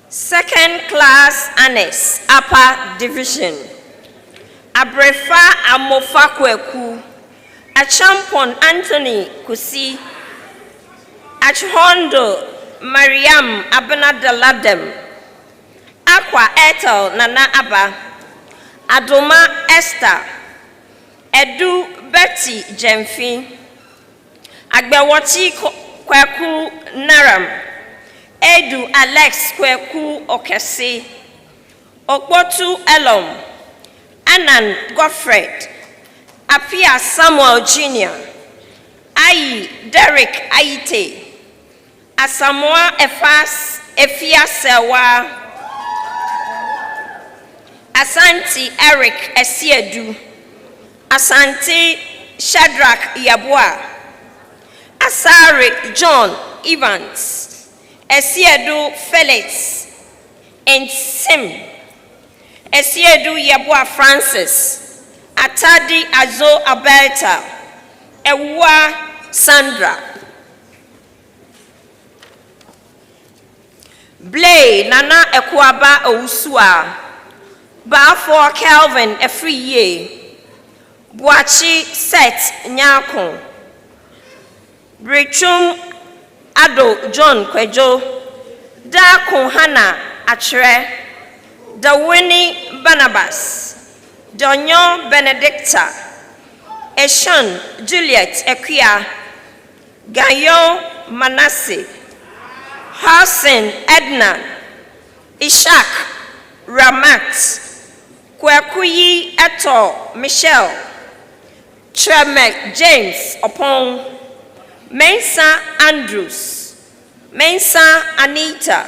Second class honors, upper division. Abrefa Amofa Kweku, Achampon Anthony Kusi, Achhondo Mariam Abenadaladem, Aqua Ethel Nana Abba, Adoma Esther, Edu Betty Jemfi, Agbewati Kweku Naram, Edu Alex Kweku Okesi, Okwotu Elom, Anan Godfred, Apia Samuel Jr., Ayi Derek Aite, Asamoah Efia Sewa, Asante Eric Esiedu, Asante Shadrach Yabua, Asare John Evans, Esiedu Felix, and Sim, Esiedu Yabua Francis, Atadi Azo Alberta, Ewa Sandra, Blay Nana Ekwaba Owusua, Bafo Kelvin Efriye, Boachi Set Nyako, Brichum Ado John Kwejo, Da Kohana Atre, Dawini Barnabas, Donyo Benedicta, Eshon Juliet Equia, Gayo Manasseh, Hassan Edna, Ishak Ramat, Kwekuyi Eto Michelle, Tremek James Opon, Mensa Andrews, Mensa Anita,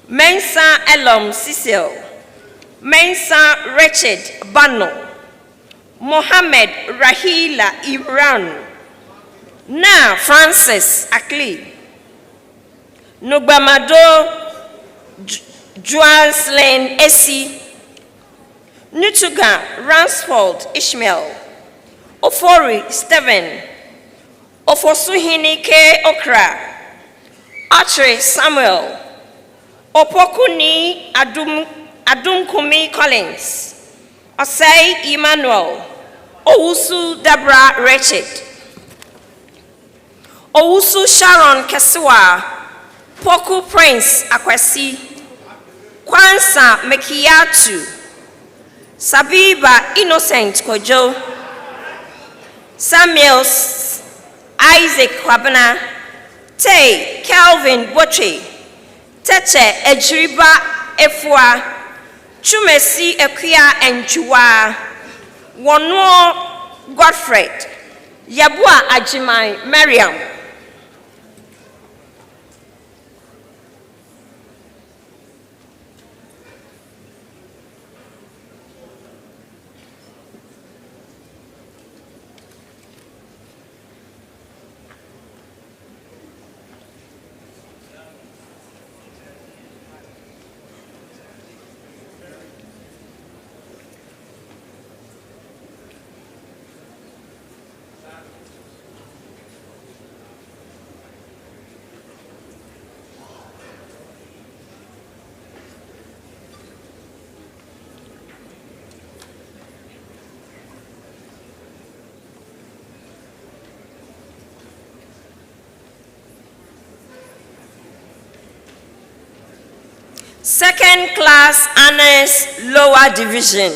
Mensa Elom Cecil, Mensa Richard Bano, Mohammed Rahila Iran, Na Francis Akli, Nugbamado Joanslyn Esi, Nutuga Ransford Ishmael, Ofori Stephen, Ofosuhini K. Okra, Atre Samuel, Opokuni Adumkumi Collins, Osei Emmanuel, Owusu Debra Richard, Owusu Sharon Kesua, Poku Prince Akwesi, Kwansa Mekiatu, Sabiba Innocent Kojo, Samuel Isaac Kwabena, Tay Calvin Boche, Teche Ejriba Efua, Chumesi Ekia and Chua, Wonuo Godfred, Yabua Ajimai Mariam. Second class honors lower division.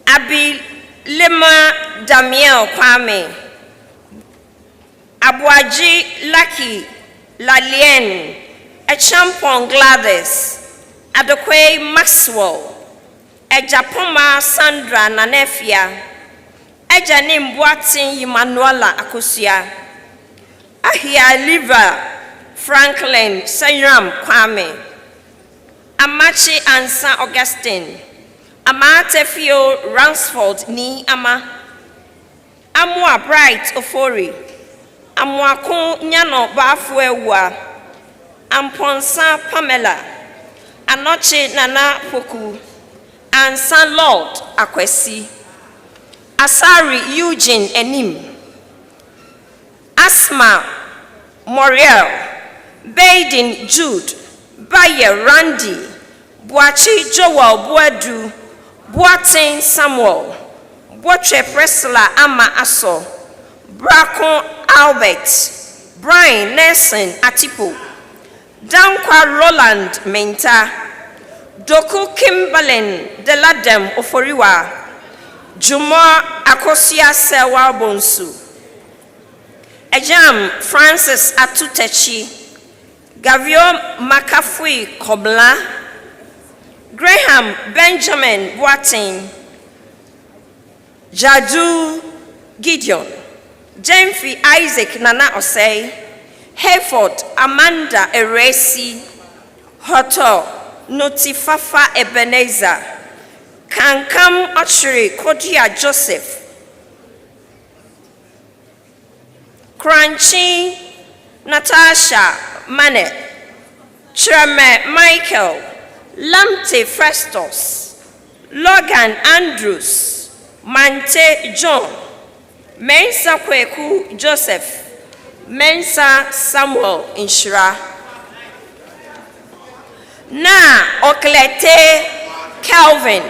Abi Lema Damiel Kwame, Abuaji Lucky Lalien, Echampon Gladys, Adokwe Maxwell, Ejapoma Sandra Nanefia, Ejanim Boatin Emmanuela Akusia, Ahia Liver Franklin Sayram Kwame, Amachi Ansa Augustine, Amatefio Ransford Ni Ama, Amwa Bright Ofori, Amwakun Nyano Bafuewa, Amponsa Pamela, Anoche Nana Poku, and San Lord Akwesi, Asari Eugene Enim, Asma Moriel, Baden Jude, Baye Randy, Boachi Joel Boadu, Boatin Samuel, Boatre Presla Ama Aso, Bracon Albert, Brian Nelson Atipo, Dankwa Roland Menta, Doku Kimberlin Deladem Oforiwa, Juma Akosia Sewa Bonsu, Ejam Francis Atutechi, Gavio Makafui Kobla, Graham Benjamin Boatin, Jadu Gideon, Jemfi Isaac Nana Osei, Hayford Amanda Eresi, Hoto Notifafa Ebenezer, Kankam Ochiri Kodia Joseph, Crunchy Natasha Mane, Treme Michael, Lamte Festus, Logan Andrews, Mante John, Mensa Kweku Joseph, Mensa Samuel Inshira, Na Oklete Calvin,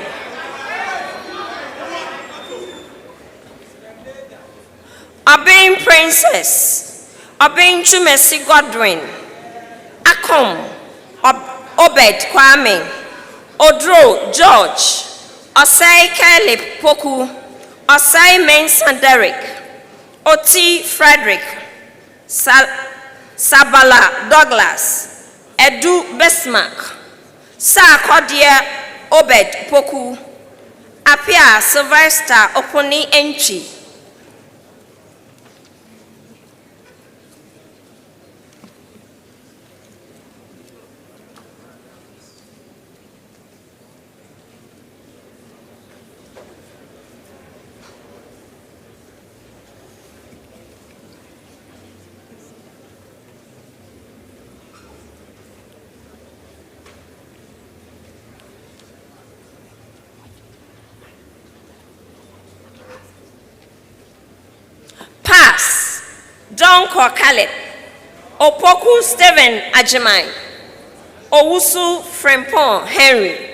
Obeying Princess, Obeying Chumesi Godwin, Akom, Obed Kwame, Odro George, Osei Caleb Poku, Osei Mensa Derek, Oti Frederick, Sabala Douglas, Edu Besmark, Sa Kodia Obed Poku, Apia Sylvester Oponi Enchi, Donko Khaled, Opoku Stephen Ajimai, Owusu Frempon Henry,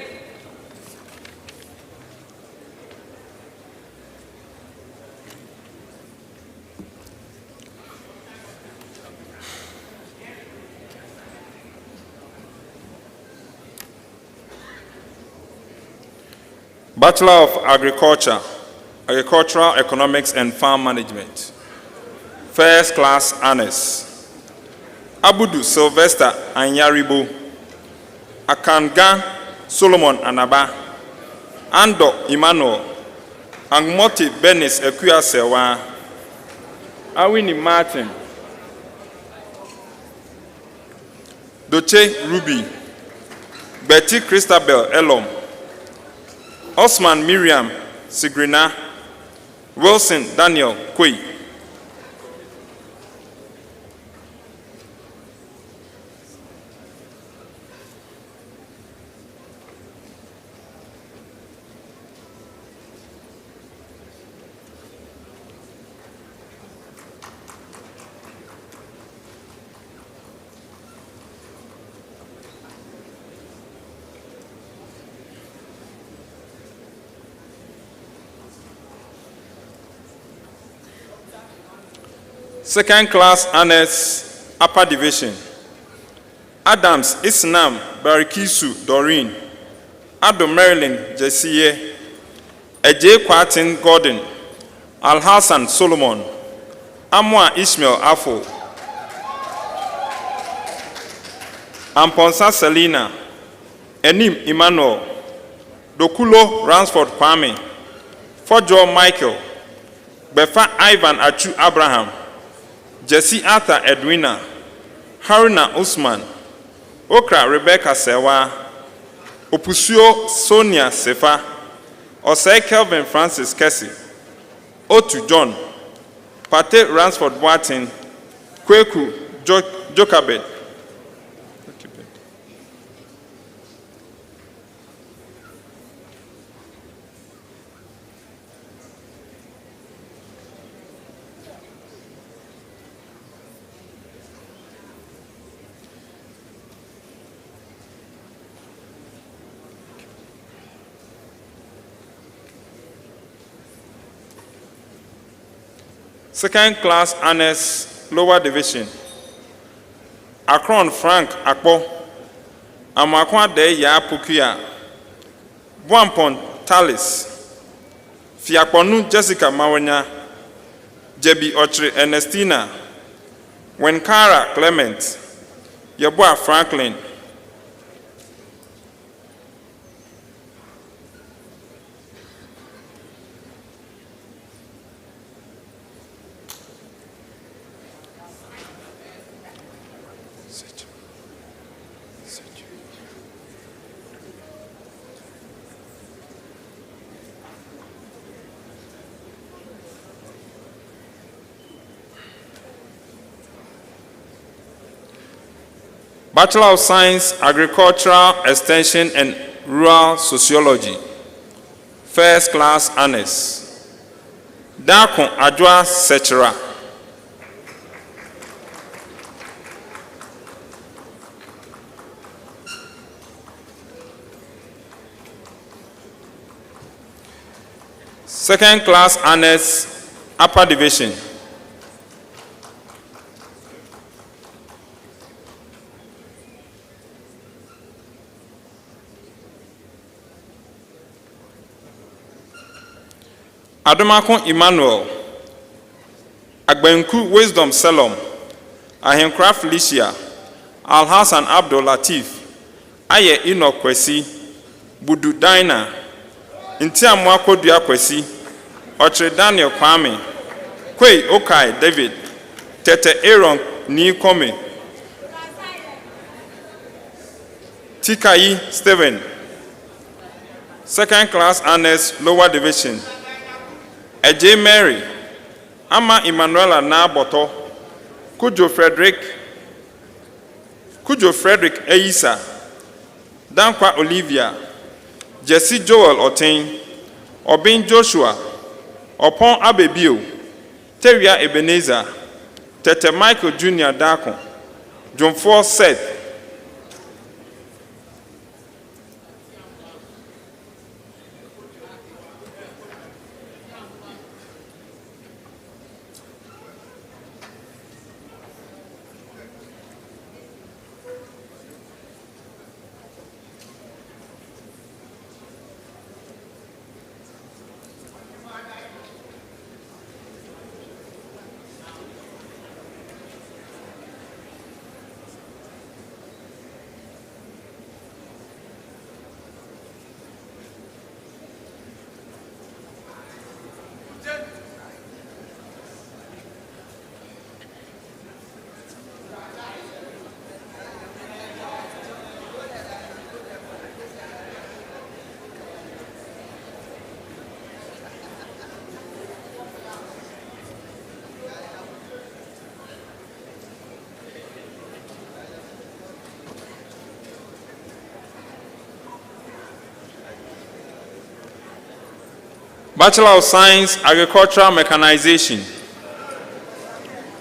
Bachelor of Agriculture, Agricultural Economics and Farm Management. First Class Honors. Abudu Sylvester Anyaribo, Akanga Solomon Anaba, Ando Emmanuel, Angmoti Benis Ekuya Sewa, Awini Martin, Doche Ruby, Betty Christabel Elom, Osman Miriam Sigrina, Wilson Daniel Kui. Second Class Honors, Upper Division. Adams Isnam Barikisu Doreen, Ado Marilyn Jessiye, Eje Kwatin Gordon, Al-Hassan Solomon, Amwa Ishmael Afo, Amponsa Selina, Enim Emmanuel, Dokulo Ransford Kwame, Fojo Michael, Befa Ivan Achu Abraham, Jesse Arthur Edwina, Haruna Usman, Okra Rebecca Sewa, Opusio Sonia Sefa, Osei Kelvin Francis Kessie, Otu John, Pate Ransford Watin, Kweku Jokabed. Second class honors lower division. Akron Frank Akpo, Amakwa de ya Pukia, Buampon Talis, Fiakponu Jessica Mawanya, Jebi Ochre Ernestina, Wenkara Clement, Yabua Franklin. Bachelor of Science, Agricultural Extension and Rural Sociology. First class honors. Dakon Adwa Sechera. Second class honors, Upper Division. Adomakon Emmanuel, Agbenku Wisdom Salom, Ahenkra Felicia, Al-Hassan Abdul Latif, Aye Enoch Kwesi, Budu Dina, Intiamwa Kodua Kwesi, Ochre Daniel Kwame, Kwei Okai David, Tete Aaron Nikome, Tikai Stephen. Second class honors lower division. Eje Mary, Ama Emmanuela Naboto, Kujo Frederick Eisa, Dankwa Olivia, Jesse Joel Otain, Obin Joshua, Opon Abebio, Teria Ebenezer, Tete Michael Jr. Dako, John 4 Seth. Bachelor of Science, Agricultural Mechanization.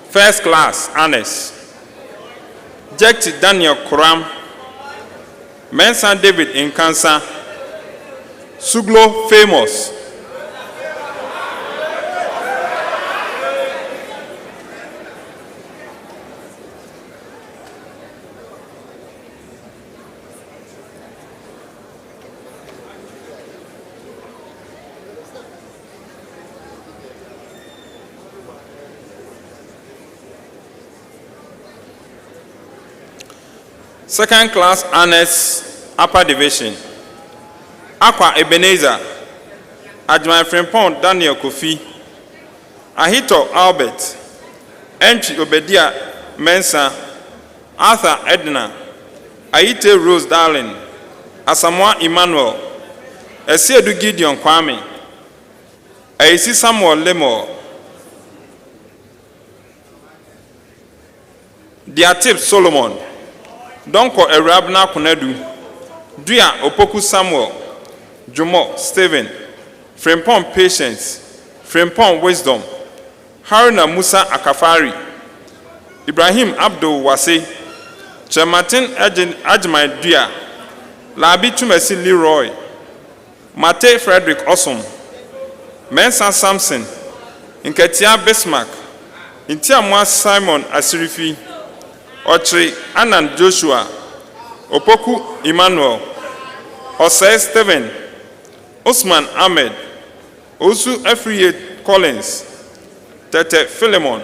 First class, honors. Jekt Daniel Kuram, Mensa David Nkansa, Suglo Famous. Second class honors upper division. Aqua Ebenezer, Ajman Frimpon Daniel Kofi, Ahito Albert, Entry Obedia Mensa, Arthur Edna, Aite Rose Darling, Asamoah Emmanuel, Esiedu Gideon Kwame, Aisi Samuel Lemore, Diatip Solomon, Donko Erabna Kunedu, Dua Opoku Samuel, Jomo Stephen, Frimpong Patience, Frimpong Wisdom, Haruna Musa Akafari, Ibrahim Abdul Wase, Chematin Ajmai Dua, Labi Tumesi Leroy, Mate Frederick Osom, Mensa Samson, Nketia Bismarck, Intiamwa Simon Asirifi, Ochri Anan Joshua, Opoku Emmanuel, Osei Stephen, Osman Ahmed, Osu Efriye Collins, Tete Philemon.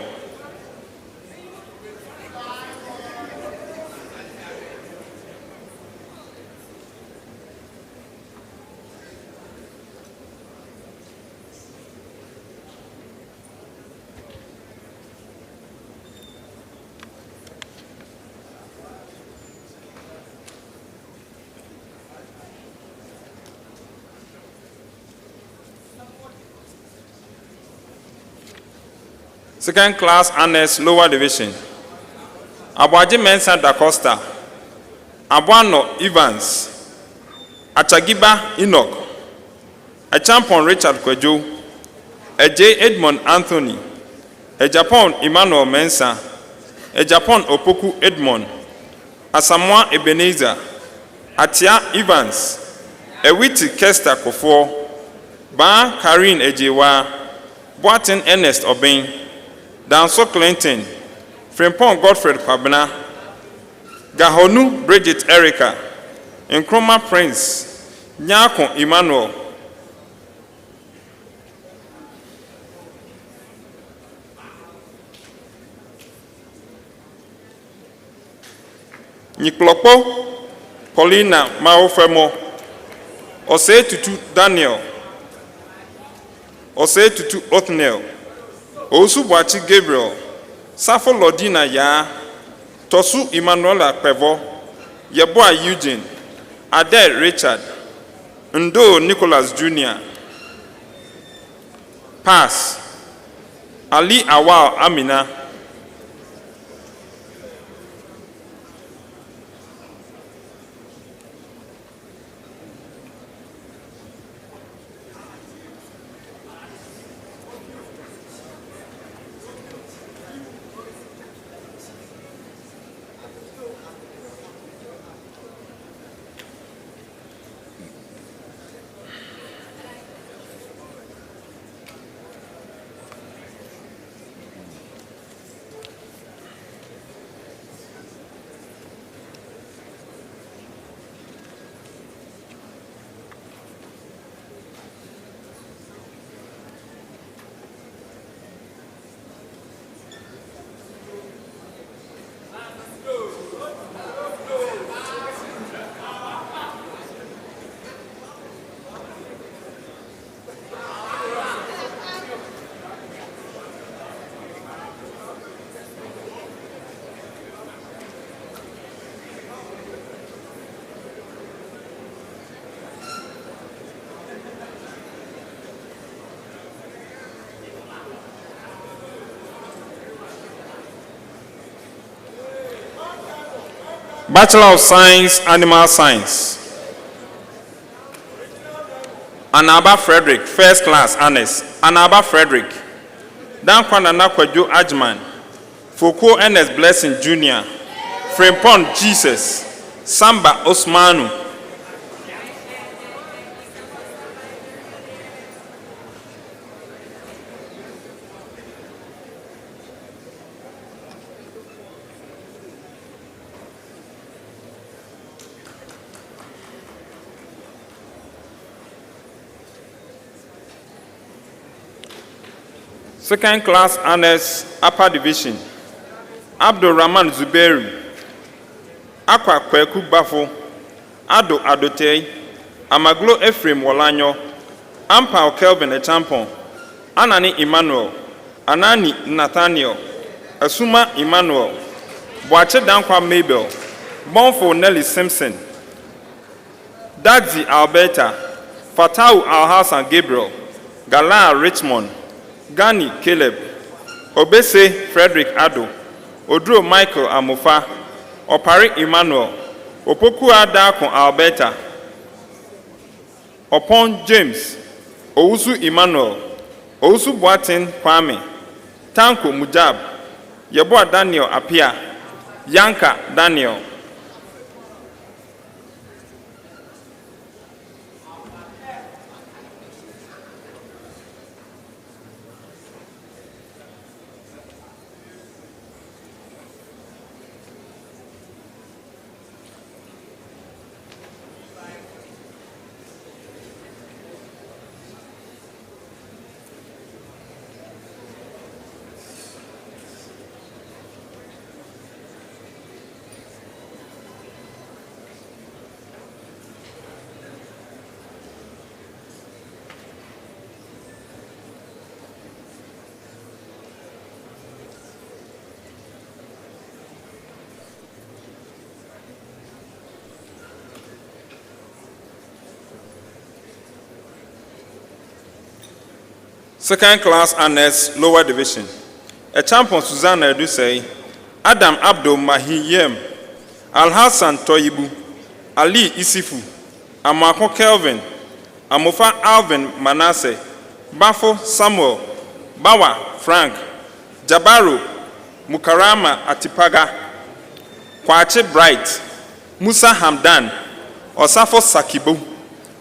Second class honors lower division. Abuaji Mensa da Costa, Abuano Evans, Achagiba Enoch, a Champon Richard Kwejo, a J. Edmond Anthony, a Japan Emmanuel Mensa, a Japan Opoku Edmond, a Samoa Ebenezer, Atia Evans, a Witty Kester Kofo, Ba Karine Ejewa, Boatin Ernest Obeng, Danso Clinton, Frimpong Godfred Kwabena, Gahonu Bridget Erica, Nkrumah Prince, Nyako Emmanuel, Niklokpo, Paulina Maofemo, Osei Tutu Daniel, Osei Tutu Othniel, Osu Bwachi Gabriel, Safo Lodina Ya, Tosu Emmanuela Pevo, Yeboa Eugene, Ade Richard, Ndo Nicholas Jr. Pass, Ali Awal Amina, Bachelor of Science, Animal Science. Anaba Frederick, first class honors. Anaba Frederick. Dankwana Nakwajo Ajman. Foucault Ernest Blessing Jr. Frimpong Jesus. Samba Osmanu. Second class honors upper division. Abdul Rahman Zuberi. Akwa Kweku Bafo, Ado Adotei, Amaglo Ephraim Wolanyo, Ampao Kelvin Echampon, Anani Emmanuel, Anani Nathaniel, Asuma Emmanuel, Boache Dankwa Mabel, Bonfo Nelly Simpson, Dagzi Alberta, Fatau Alhassan Gabriel, Galan Richmond, Gani Caleb, Obese Frederick Ado, Odro Michael Amufa, Opari Emmanuel, Opoku Adakon Alberta, Opon James, Ousu Emmanuel, Ousu Boatin Kwame, Tanko Mujab, Yeboa Daniel Apia, Yanka Daniel. Second class honors, lower division. A champion Susanna Edusei, Adam Abdul Mahiyem, Al Hassan Toyibu, Ali Isifu, Amako Kelvin, Amofa Alvin Manasseh, Bafo Samuel, Bawa Frank, Jabaru Mukarama Atipaga, Kwache Bright, Musa Hamdan, Osafo Sakibu,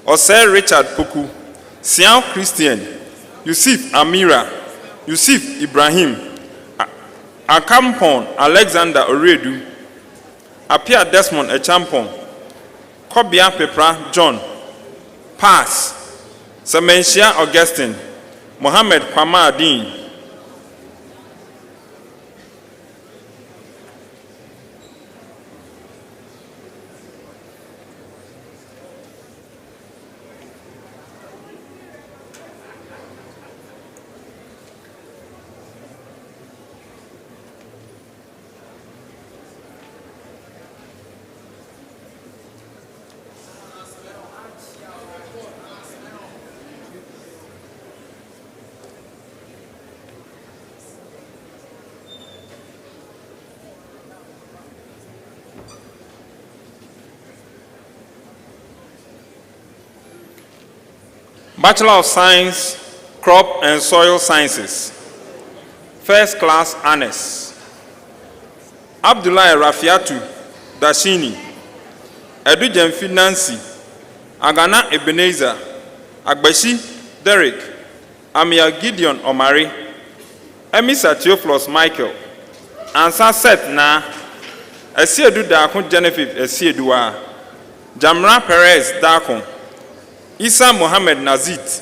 Ose Richard Poku, Siao Christian, Yusuf Amira, Yusuf Ibrahim, Akampon Alexander Oredu, Apia Desmond Echampon, Kobia Pepra John, Pass, Semenshia Augustine, Mohammed Kwama Adin. Bachelor of Science, Crop and Soil Sciences. First class honors. Abdullahi Rafiatu Dashini, Edu Jemfi Nancy, Agana Ebenezer, Agbeshi Derek, Amia Gideon Omari, Emisa Theophilus Michael, Ansa Set Na, Esiedu Dakon Genevieve Esiedua, Jamra Perez Dakon, Isa Mohammed Nazit,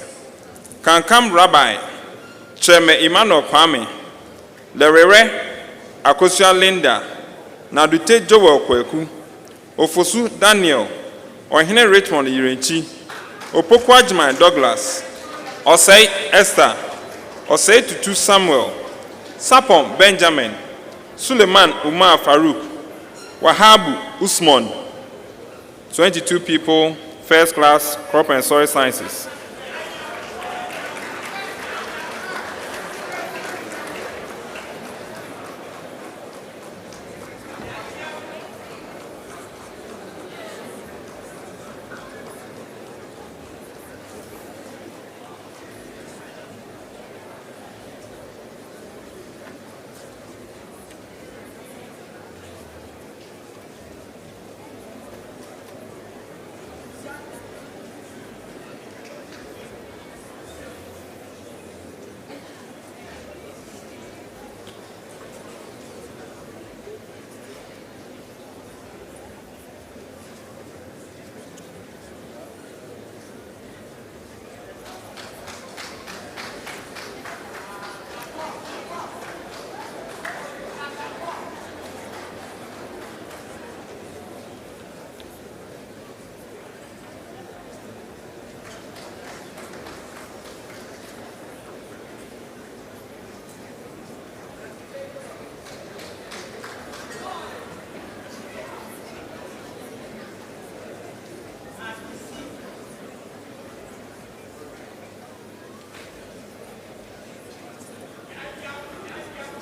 Kankam Rabbi, Cheme Emmanuel Kwame, Lerere Akosua Linda, Nadute Joel Kweku, Ofosu Daniel, Ohine Richmond Irenchi, Opokwajman Douglas, Osei Esther, Osei Tutu Samuel, Sapon Benjamin, Suleiman Umar Farouk, Wahabu Usman. 22 people, first class, crop and soil sciences.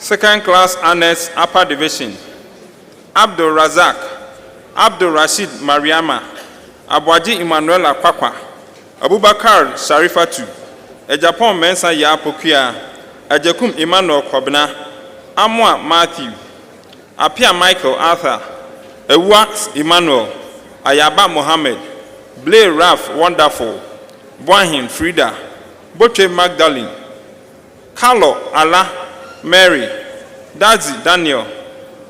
Second class honors upper division. Abdul Razak, Abdul Rashid Mariama, Abwaji Emmanuel Akwakwa, Abubakar Sharifatu, Ejapon Mensa Yapokia, Ejekum Emmanuel Kobna, Amwa Matthew, Apia Michael Arthur, Ewa Emmanuel, Ayaba Mohammed, Blair Ralph Wonderful, Boahin Frida, Boche Magdalene, Carlo Allah, Mary, Dazi Daniel,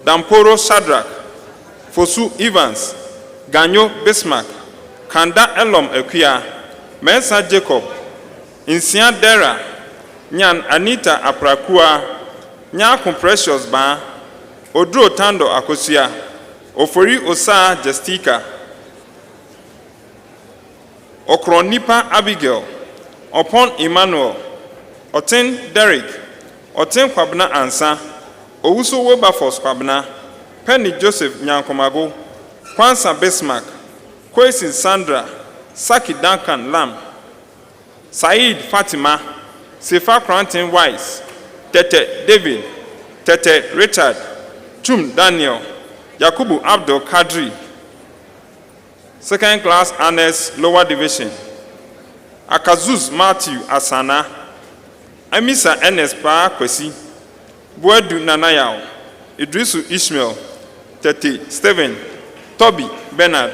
Damporo Shadrach, Fosu Evans, Ganyo Bismarck, Kanda Elom Equia, Mensa Jacob, Insian Dera, Nyan Anita Aprakua, Nyakun Precious Ba, Odro Tando Akosia, Ofori Osa Justika, Okronipa Abigail, Upon Emmanuel, Oten Derek, Oten Kwabna Ansa, Owusu Wilberforce Kwabna, Penny Joseph Nyankomago, Kwansa Bismarck, Kwesi Sandra, Saki Duncan Lam, Said Fatima, Sefa Cranton Wise, Tete David, Tete Richard, Chum Daniel, Yakubu Abdul Kadri. Second class honors lower division. Akazuz Matthew Asana, Amisa Ernest Pa Kwesi, Buedu Nanayao, Idrisu Ishmael, Tete Stephen, Toby Bernard.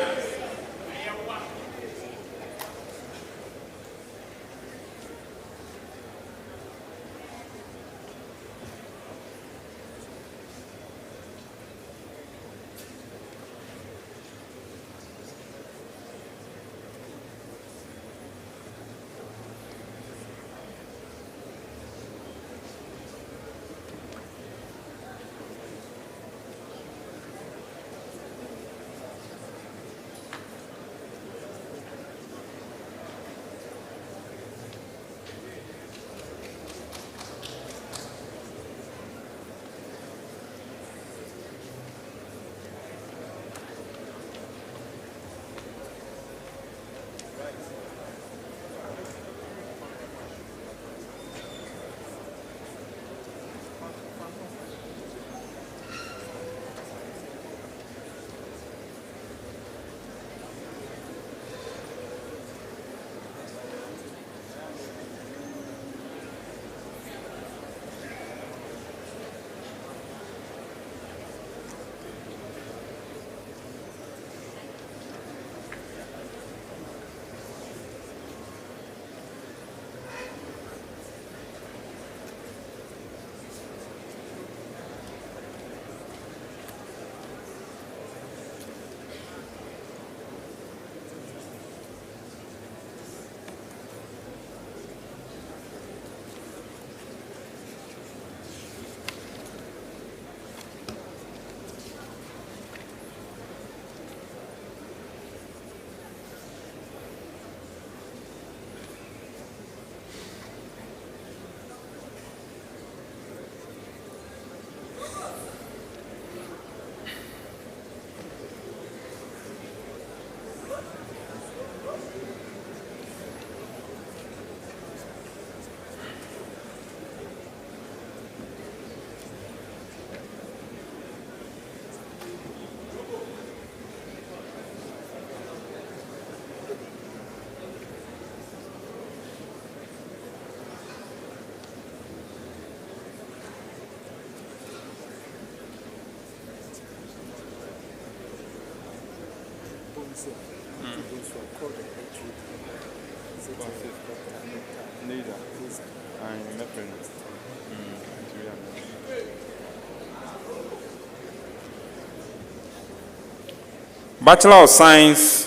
Bachelor of Science,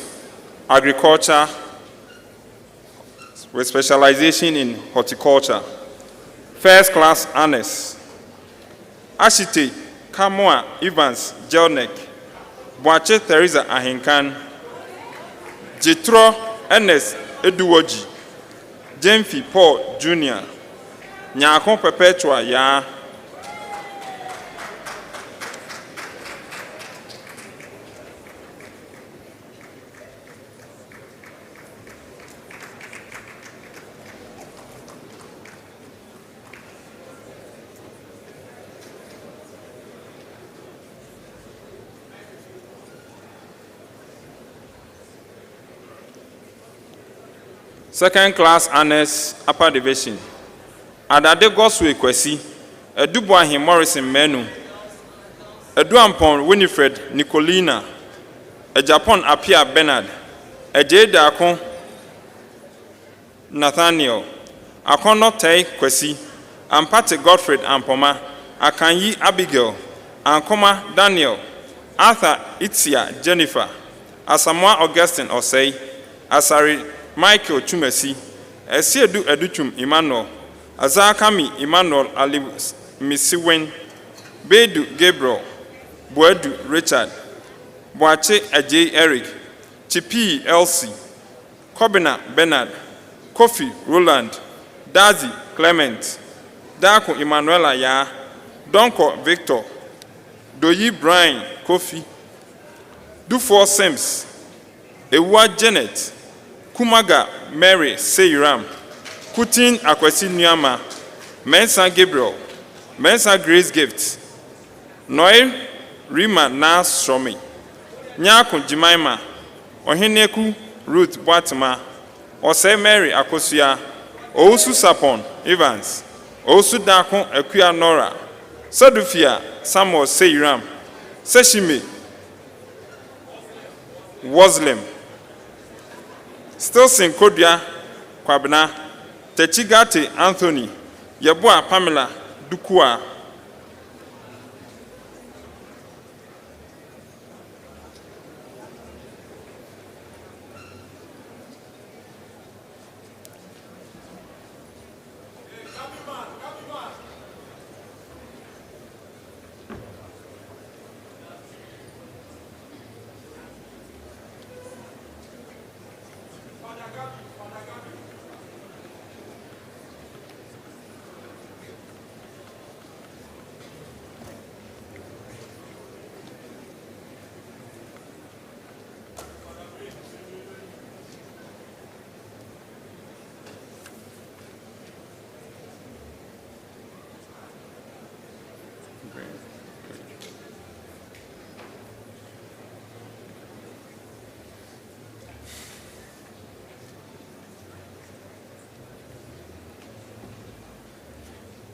Agriculture, with specialization in horticulture. First class honors. Ashite Kamwa Evans Jelnek, Boache Teresa Ahinkan, Jitro Ernest Eduwoji, Jemfi Paul Jr., Nyakon Perpetua Ya. Second class honors, upper division. Adade Goswe Kwesi, Edubuahi Morrison Menu, Eduampon Winifred Nicolina, Japan Apia Bernard, Jada Akon Nathaniel, Akono-TEK Kwesi, Ampate Godfred Ampoma, Akanyi Abigail, Ankoma Daniel, Arthur Itzia Jennifer, Asamoah Augustine Osei, Asari Michael Chumesi, Esiedu Educhum Emmanuel, Azakami Emmanuel Ali Misiwen, Bedu Gabriel, Boedu Richard, Boache Ajay Eric, Chipi Elsie, Kobina Bernard, Kofi Roland, Dazi Clement, Dako Emmanuela Ya, Donko Victor, Doyi Brian Kofi, Dufour Sims, Ewa Janet, Kumaga Mary Seiram, Kutin Akwesi Nyama, Mensa Gabriel, Mensa Grace Gift, Noel Rima Nas Shomi, Nyako Jimaima, Ohineku Ruth Boatema, Ose Mary Akosia, Ousu Sapon Evans, Ousu Dakon Ekuya Nora, Sadufia Samuel Seiram, Seshime Waslem, Stilson Kodia Kwabna, Techigate Anthony, Yabua Pamela Dukua.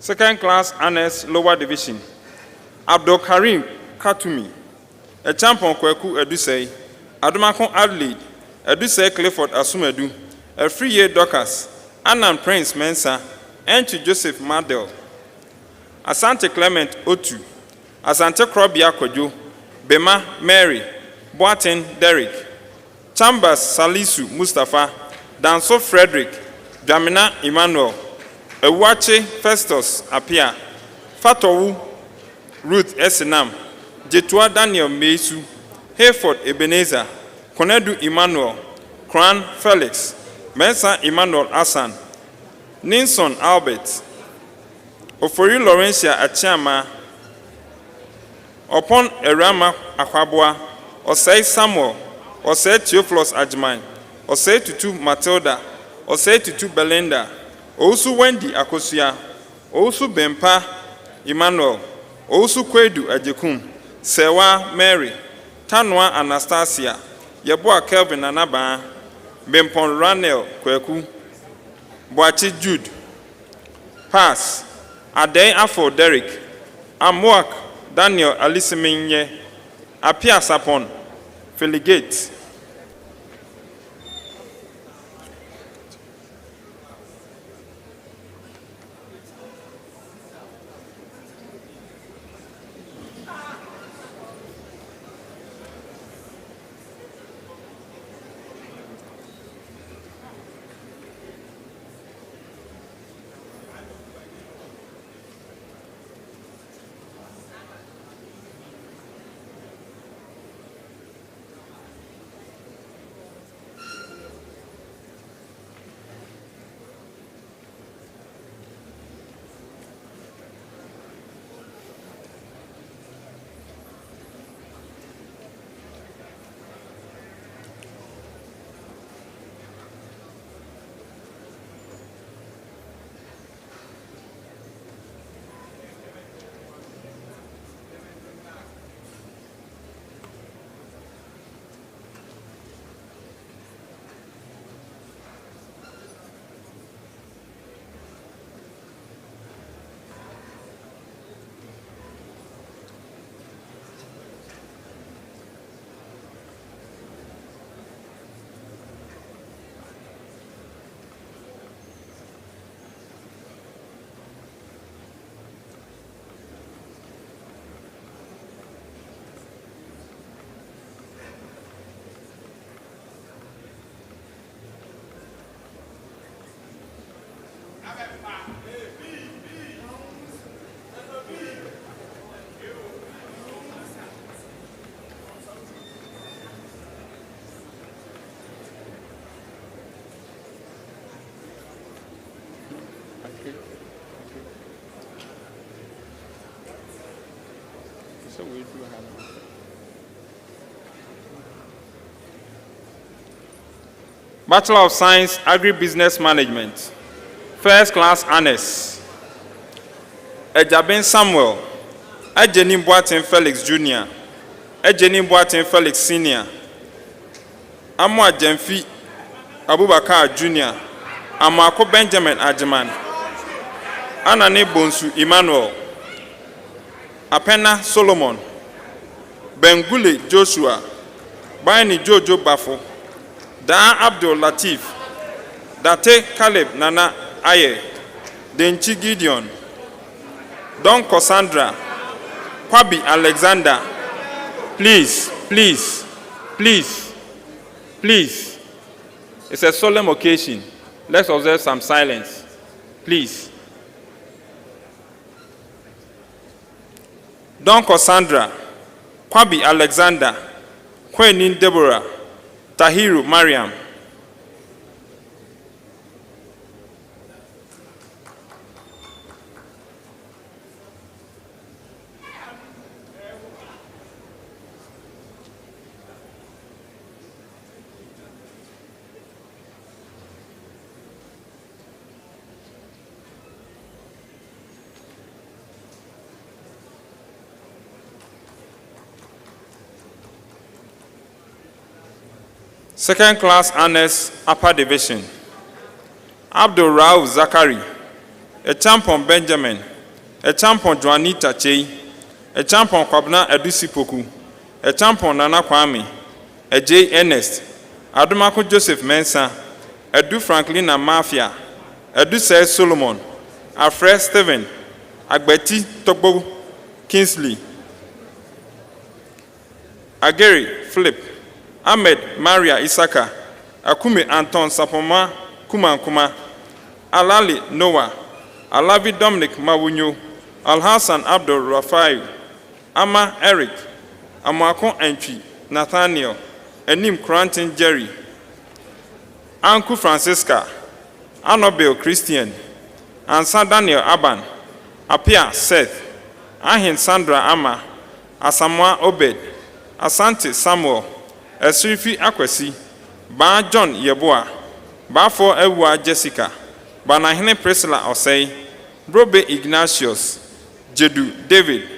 Second class honors lower division. Abdul Karim Katumi, a champion Kweku Edusei, Adumakon Adelaide, Edusei Clifford Asumedu, a 3-year Docas, Annan Prince Mensa, and to Joseph Madel, Asante Clement Otu, Asante Krobia Kojo, Bema Mary, Boaten Derek, Chambers Salisu Mustafa, Danso Frederick, Jamina Emmanuel, Ewache Festus Apia, Fatowu Ruth Esenam, Jetua Daniel Meisu, Hayford Ebenezer, Konedu Emmanuel, Kran Felix, Mensa Emmanuel Asan, Ninson Albert, Ofori Laurentia Achiama, upon Erama Akwabwa, Osei Samuel, Osei Theophilus Ajman, Osei Tutu Matilda, Osei Tutu Belinda, Ousu Wendy Akosia, Ousu Bempa Emmanuel, Ousu Kwedu Ajekum, Sewa Mary, Tanwa Anastasia, Yabua Kelvin Anaba, Bempon Ranel Kweku, Boachi Jude, Pass, Ade Afo Derek, Amoak Daniel Aliseminye, Apia Sapon, Feligate. Bachelor of Science, Agribusiness Management, First Class Honors. Ejabin Samuel, Ejeni Boatin Felix Jr., Ejeni Boatin Felix Sr., Amwa Jemfi Abubakar Jr., Amako Benjamin Ajiman, Anane Bonsu Emmanuel, Apena Solomon, Bengule Joshua, Baini Jojo Bafo, Da Abdul Latif, Date Caleb Nana Aye, Denchi Gideon, Don Cassandra, Kwabi Alexander. Please, please, please, please. It's a solemn occasion. Let's observe some silence. Please. Don Cassandra, Kwabi Alexander, Kwenin Deborah, Tahiru Mariam. Second Class Honors, Upper Division. Abdul Rauf Zakari, a champion Benjamin, a champion Juanita Chei, a champion Kwabna Edusipoku, a champion Nana Kwame, a J. Ernest, Adumako Joseph Mensa, Edu Franklin and Mafia, Edu Sir Solomon, Alfred Stephen, Agbeti Togbo Kingsley, Ageri Philip, Ahmed Maria Isaka, Akumi Anton Sapoma Kumankuma, Alali Noah, Alavi Dominic Mawunyo, Alhassan Abdul Rafael, Ama Eric, Amako Entry, Nathaniel, Enim Cranton Jerry, Anku Francisca, Annabel Christian, Ansa Daniel Aban, Apia Seth, Ahin Sandra Ama, Asamoah Obed, Asante Samuel, Esrifi Akwesi, Ba John Yeboah, Ba For Ewa Jessica, Banahine Priscilla Osei, Brobe Ignatius, Jedu David,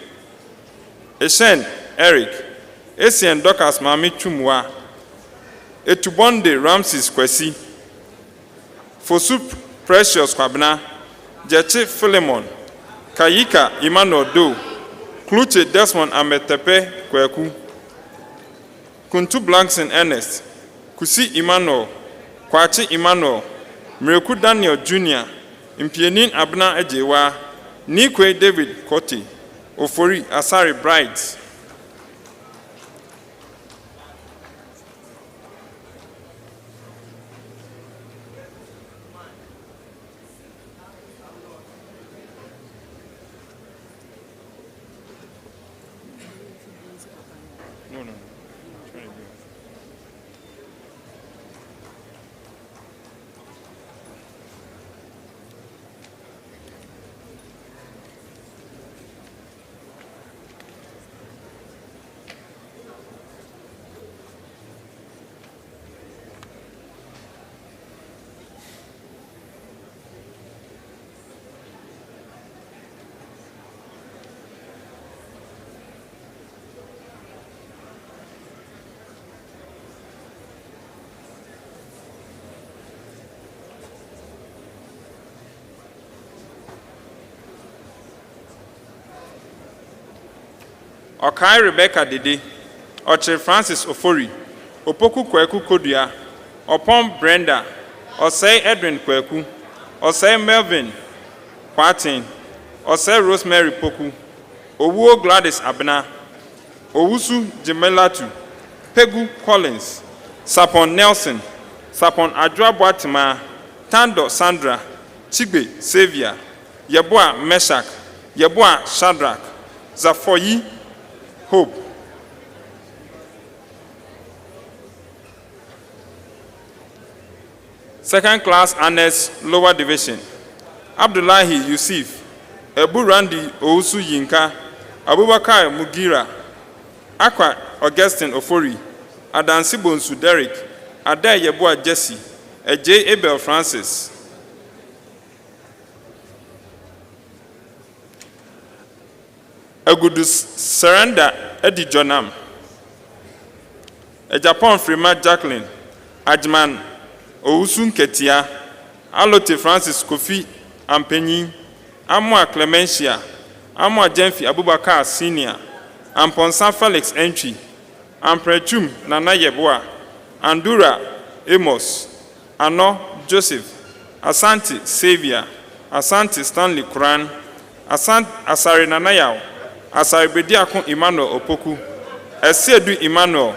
Eshen Eric, Esien Dokas Mami Chumwa, Etubonde Ramses Kwesi, Fosu Precious Kwabna, Jeche Philemon, Kayika Emmanuel Do, Kluche Desmond Ametepe Kweku, Kuntu Blankson Ernest, Kusi Emmanuel, Kwachi Emmanuel, Mreku Daniel Jr., Impienin Abna Ejewa, Nikwe David Kote, Ofori Asari Brides. Okai Rebecca Dede, Oche Francis Ofori, Opoku Kweku Kodua, Opom Brenda, Osei Edwin Kweku, Osei Melvin Kwatin, Osei Rosemary Poku, Owuo Gladys Abena, Owusu Jemelatu, Pegu Collins, Sapon Nelson, Sapon Adwa Boatima, Tando Sandra, Chigbe Xavier, Yeboah Meshach, Yeboah Shadrach, Zafoyi Hope. Second Class Honors, Lower Division. Abdullahi Yusuf, Ebu Randi Ousu Yinka, Abubakar Mugira, Akwa Augustine Ofori, Adansi Bonsu Derek, Ada Yeboah Jesse, J. Abel Francis. Agudus Surrender Eddie Jonam, Japan Frima Jacqueline, Ajman Ousun Ketia, Alote Francis Kofi Ampenyi, Amwa Clementia, Amwa Jenfi Abubakar Senior, Amponsan Felix Entry, Amprechum Nana Yeboah, Andura Amos, Ano Joseph, Asante Xavier, Asante Stanley Kuran, Asare Nanayao, Asare Bediakon Emmanuel Opoku, Esiedu Emmanuel,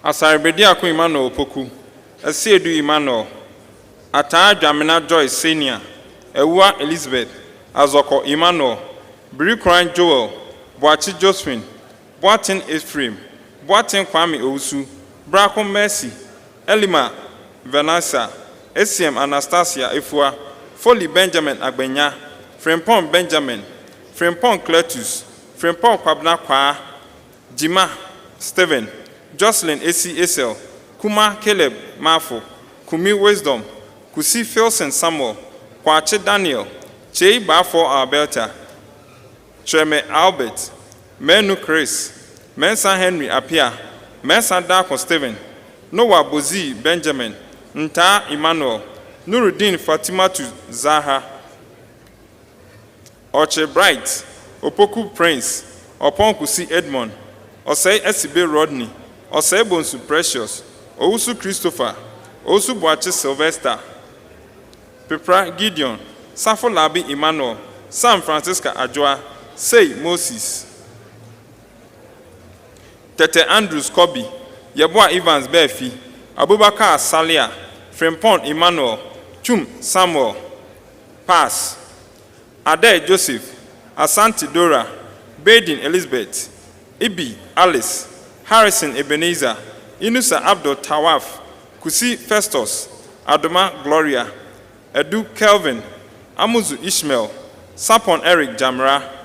Asarbediakon Emmanuel Opoku, Esiedu Emmanuel, Ata Jamina Joyce Senior, Ewa Elizabeth, Azoko Emmanuel, Birikran Joel, Boachi Josephine, Boatin Ephraim, Boatin Kwame Ousu, Brako Mercy, Elima Vanessa, SCM Anastasia Efua, Foley Benjamin Agbenya, Frempon Benjamin, Frempon Cletus, Frempon Kwabna Kwa, Jima Stephen, Jocelyn A.C. Esel, Kuma Caleb Mafo, Kumi Wisdom, Kusi Filson Samuel, Kwache Daniel, Chei Bafo Alberta, Treme Albert, Menu Chris, Mensa Henry Apia, Mensa Darko Stephen, Noah Bozi Benjamin, Nta Emmanuel, Nuruddin Fatimatu Zaha, Oche Bright, Opoku Prince, Opon Kusi Edmond, Osei Esibe Rodney, Osei Bonsu Precious, Ousu Christopher, Ousu Boache Sylvester, Pepra Gideon, Safo Labi Emmanuel, Sam Francisca Adjoa, Say Moses, Tete Andrews Kobe, Yeboah Evans Befi, Abubakar Salia, Frempon Emmanuel, Chum Samuel, Pass, Ade Joseph, Asante Dora, Baden Elizabeth, Ibi Alice, Harrison Ebenezer, Inusa Abdul Tawaf, Kusi Festus, Adoma Gloria, Edu Kelvin, Amuzu Ishmael, Sapon Eric Jamra.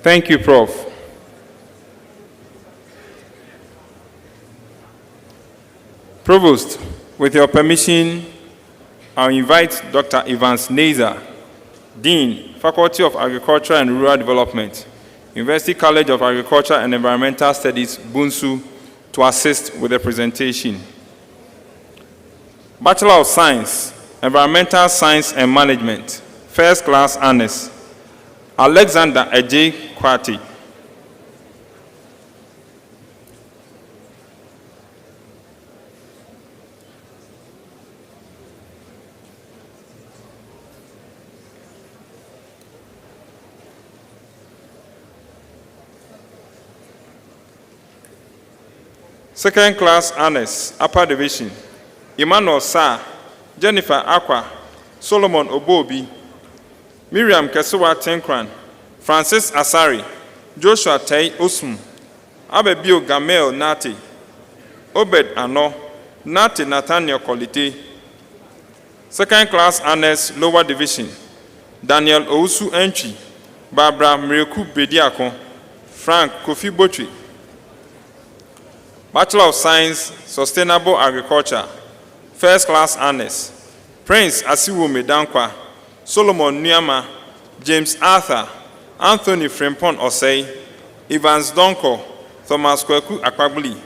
Thank you, Prof. Provost, with your permission, I'll invite Dr. Evans Nazer, Dean, Faculty of Agriculture and Rural Development, University College of Agriculture and Environmental Studies, Bunsu, to assist with the presentation. Bachelor of Science, Environmental Science and Management, First Class Honors, Alexander Ejay Kwati. Second Class Honors, Upper Division, Emmanuel Sa, Jennifer Aqua, Solomon Obobi, Miriam Kesuwa Tenkran, Francis Asari, Joshua Tei Osum, Abebio Gamel Nati, Obed Ano, Nati Nathaniel Kolite. Second Class Honors, Lower Division, Daniel Ousu Enchi, Barbara Mreku Bediako, Frank Kofi Botri. Bachelor of Science, Sustainable Agriculture, First Class Honors, Prince Asiwo Medankwa, Solomon Niama, James Arthur, Anthony Frempon Osei, Evans Donko, Thomas Kweku Akpabuli.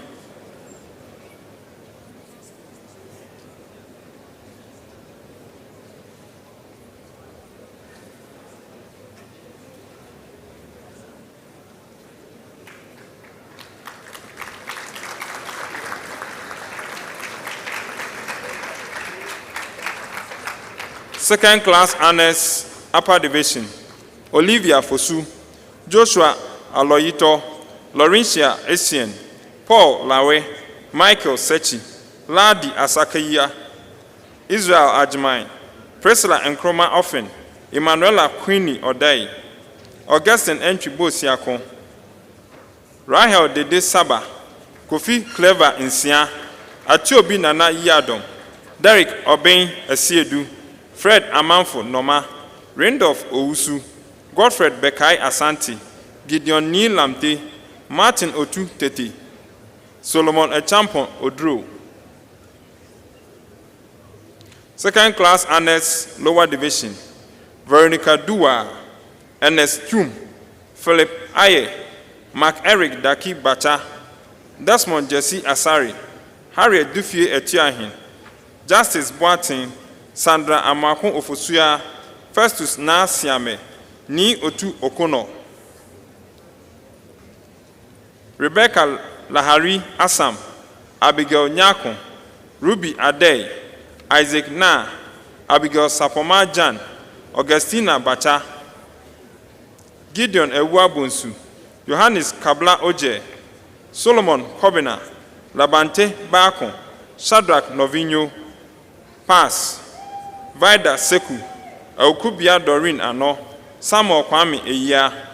Second Class Honors, Upper Division, Olivia Fosu, Joshua Aloyito, Laurentia Essien, Paul Lawe, Michael Sechi, Ladi Asakaya, Israel Ajmai, Priscilla Nkrumah Offen, Emanuela Queenie Odai, Augustine Entry Siako, Rahel Dede Saba, Kofi Clever Insia, Atiobi Nana Yadom, Derek Obain Esiedu, Fred Amanfo Noma, Randolph Ousu, Godfred Bekai Asante, Gideon Neil Lamte, Martin Otu Tete, Solomon Echampon Odro. Second class honors lower division, Veronica Dua, Ernest Chum, Philip Aye, Mark Eric Daki Bacha, Desmond Jesse Asari, Harriet Dufie Etiahin, Justice Boatin, Sandra Amakon Ofosuya, Festus Na Siame, Ni Otu Okono, Rebecca Lahari Assam, Abigail Nyakon, Ruby Adey, Isaac Na, Abigail Sapoma Jan, Augustina Bacha, Gideon Ewabunsu, Johannes Kabla Oje, Solomon Kobina, Labante Bakon, Shadrach Novinho, Pass, Vida Seku, Eukubia Doreen Ano, Samuel Kwame Eya.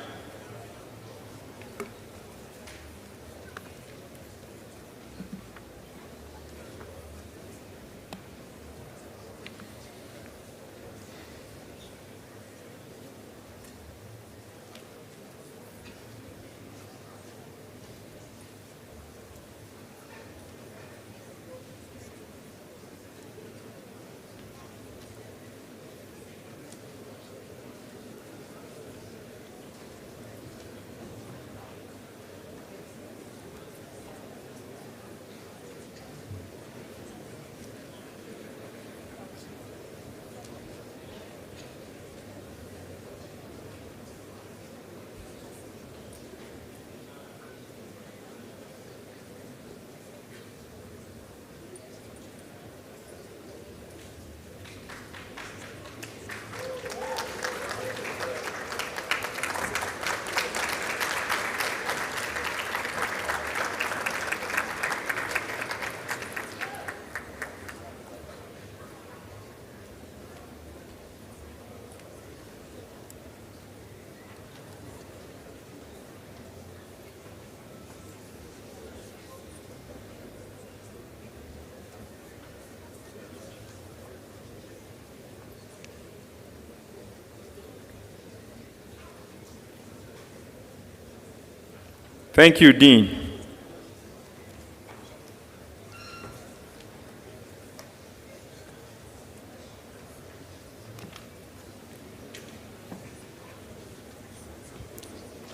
Thank you, Dean.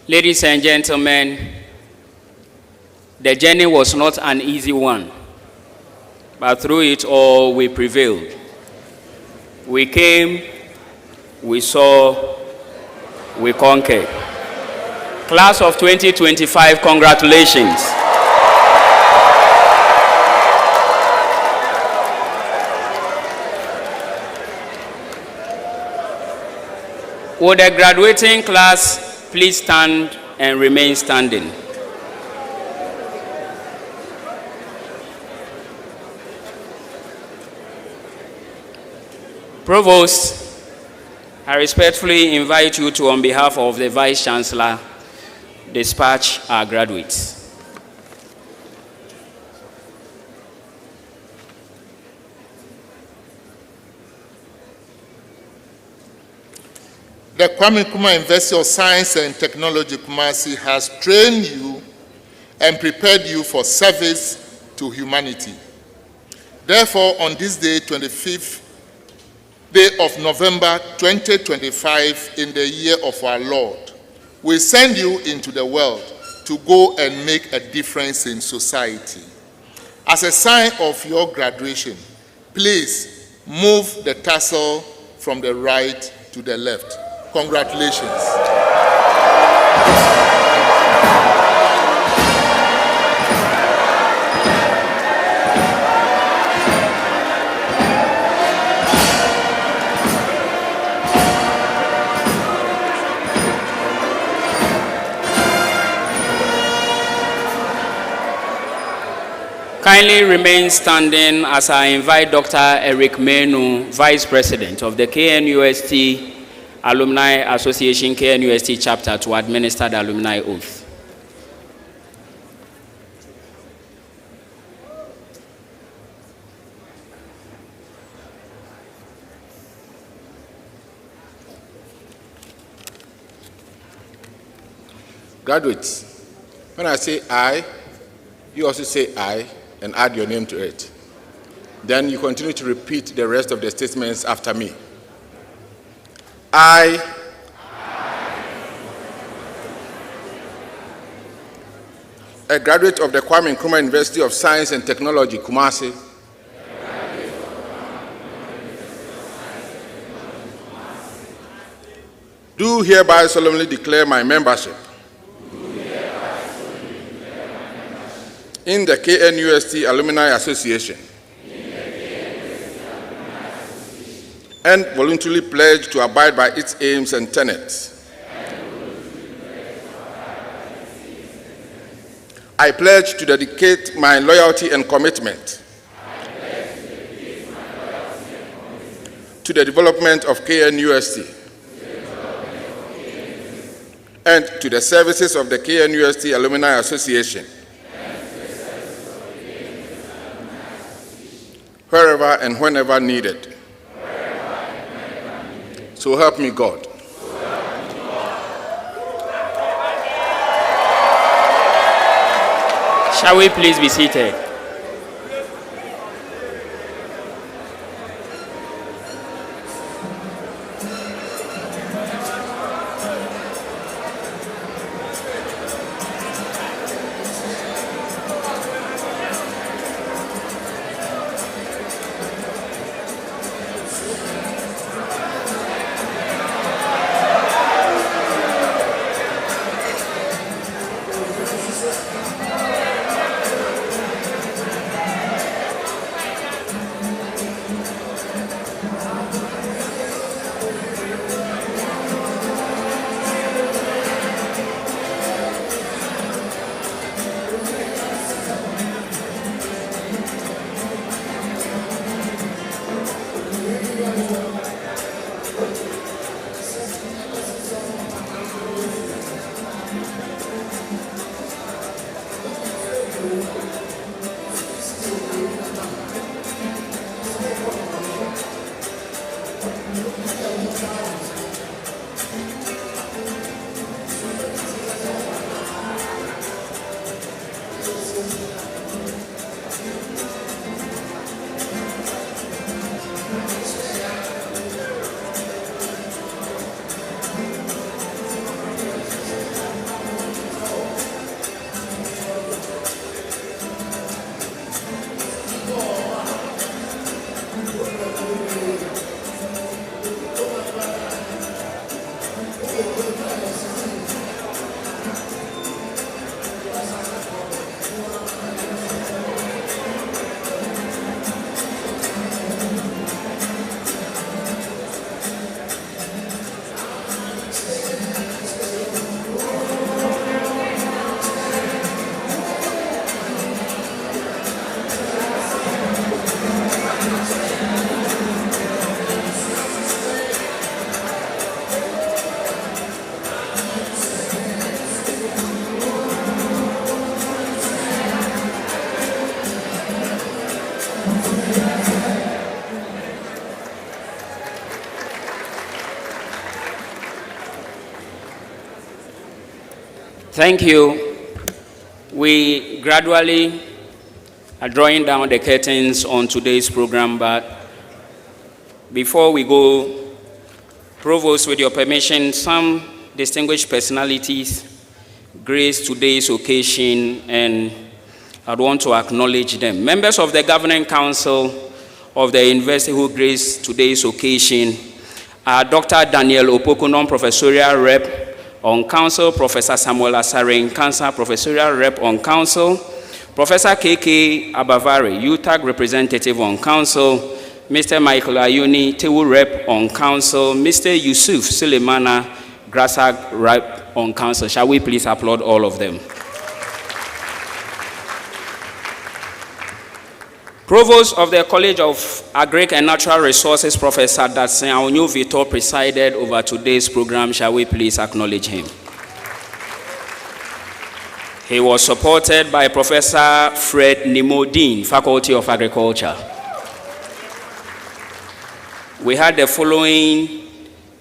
Ladies and gentlemen, the journey was not an easy one, but through it all we prevailed. We came, we saw, we conquered. Class of 2025, congratulations. Would the graduating class please stand and remain standing? Provost, I respectfully invite you to, on behalf of the Vice Chancellor, dispatch our graduates. The Kwame Nkrumah University of Science and Technology Kumasi has trained you and prepared you for service to humanity. Therefore, on this day, 25th day of November 2025, in the year of our Lord, we send you into the world to go and make a difference in society. As a sign of your graduation, please move the tassel from the right to the left. Congratulations. Kindly remain standing as I invite Dr. Eric Menu, Vice President of the KNUST Alumni Association KNUST chapter to administer the alumni oath. Graduates, when I say I, you also say I and add your name to it. Then you continue to repeat the rest of the statements after me. I, a graduate of the Kwame Nkrumah University of Science and Technology, Kumasi, do hereby solemnly declare my membership in the KNUST Alumni Association and voluntarily pledge to abide by its aims and tenets. I pledge to dedicate my loyalty and commitment to the development of KNUST and to the services of the KNUST Alumni Association, wherever and whenever needed. So help me God. Shall we please be seated? Thank you. We gradually are drawing down the curtains on today's program, but before we go, Provost, with your permission, some distinguished personalities grace today's occasion, and I'd want to acknowledge them. Members of the Governing Council of the University who grace today's occasion are Dr. Daniel Opoku, non-professorial rep on Council, Professor Samuel Asare, Cancer Professorial Rep on Council, Professor KK Abavari, UTAG Representative on Council, Mr. Michael Ayuni, Tewu Rep on Council, Mr. Yusuf Sulemana, Grasag Rep on Council. Shall we please applaud all of them? Provost of the College of Agric and Natural Resources, Professor Datsen Aonyo Vitor, presided over today's program. Shall we please acknowledge him? He was supported by Professor Fred Nimo Dean, Faculty of Agriculture. We had the following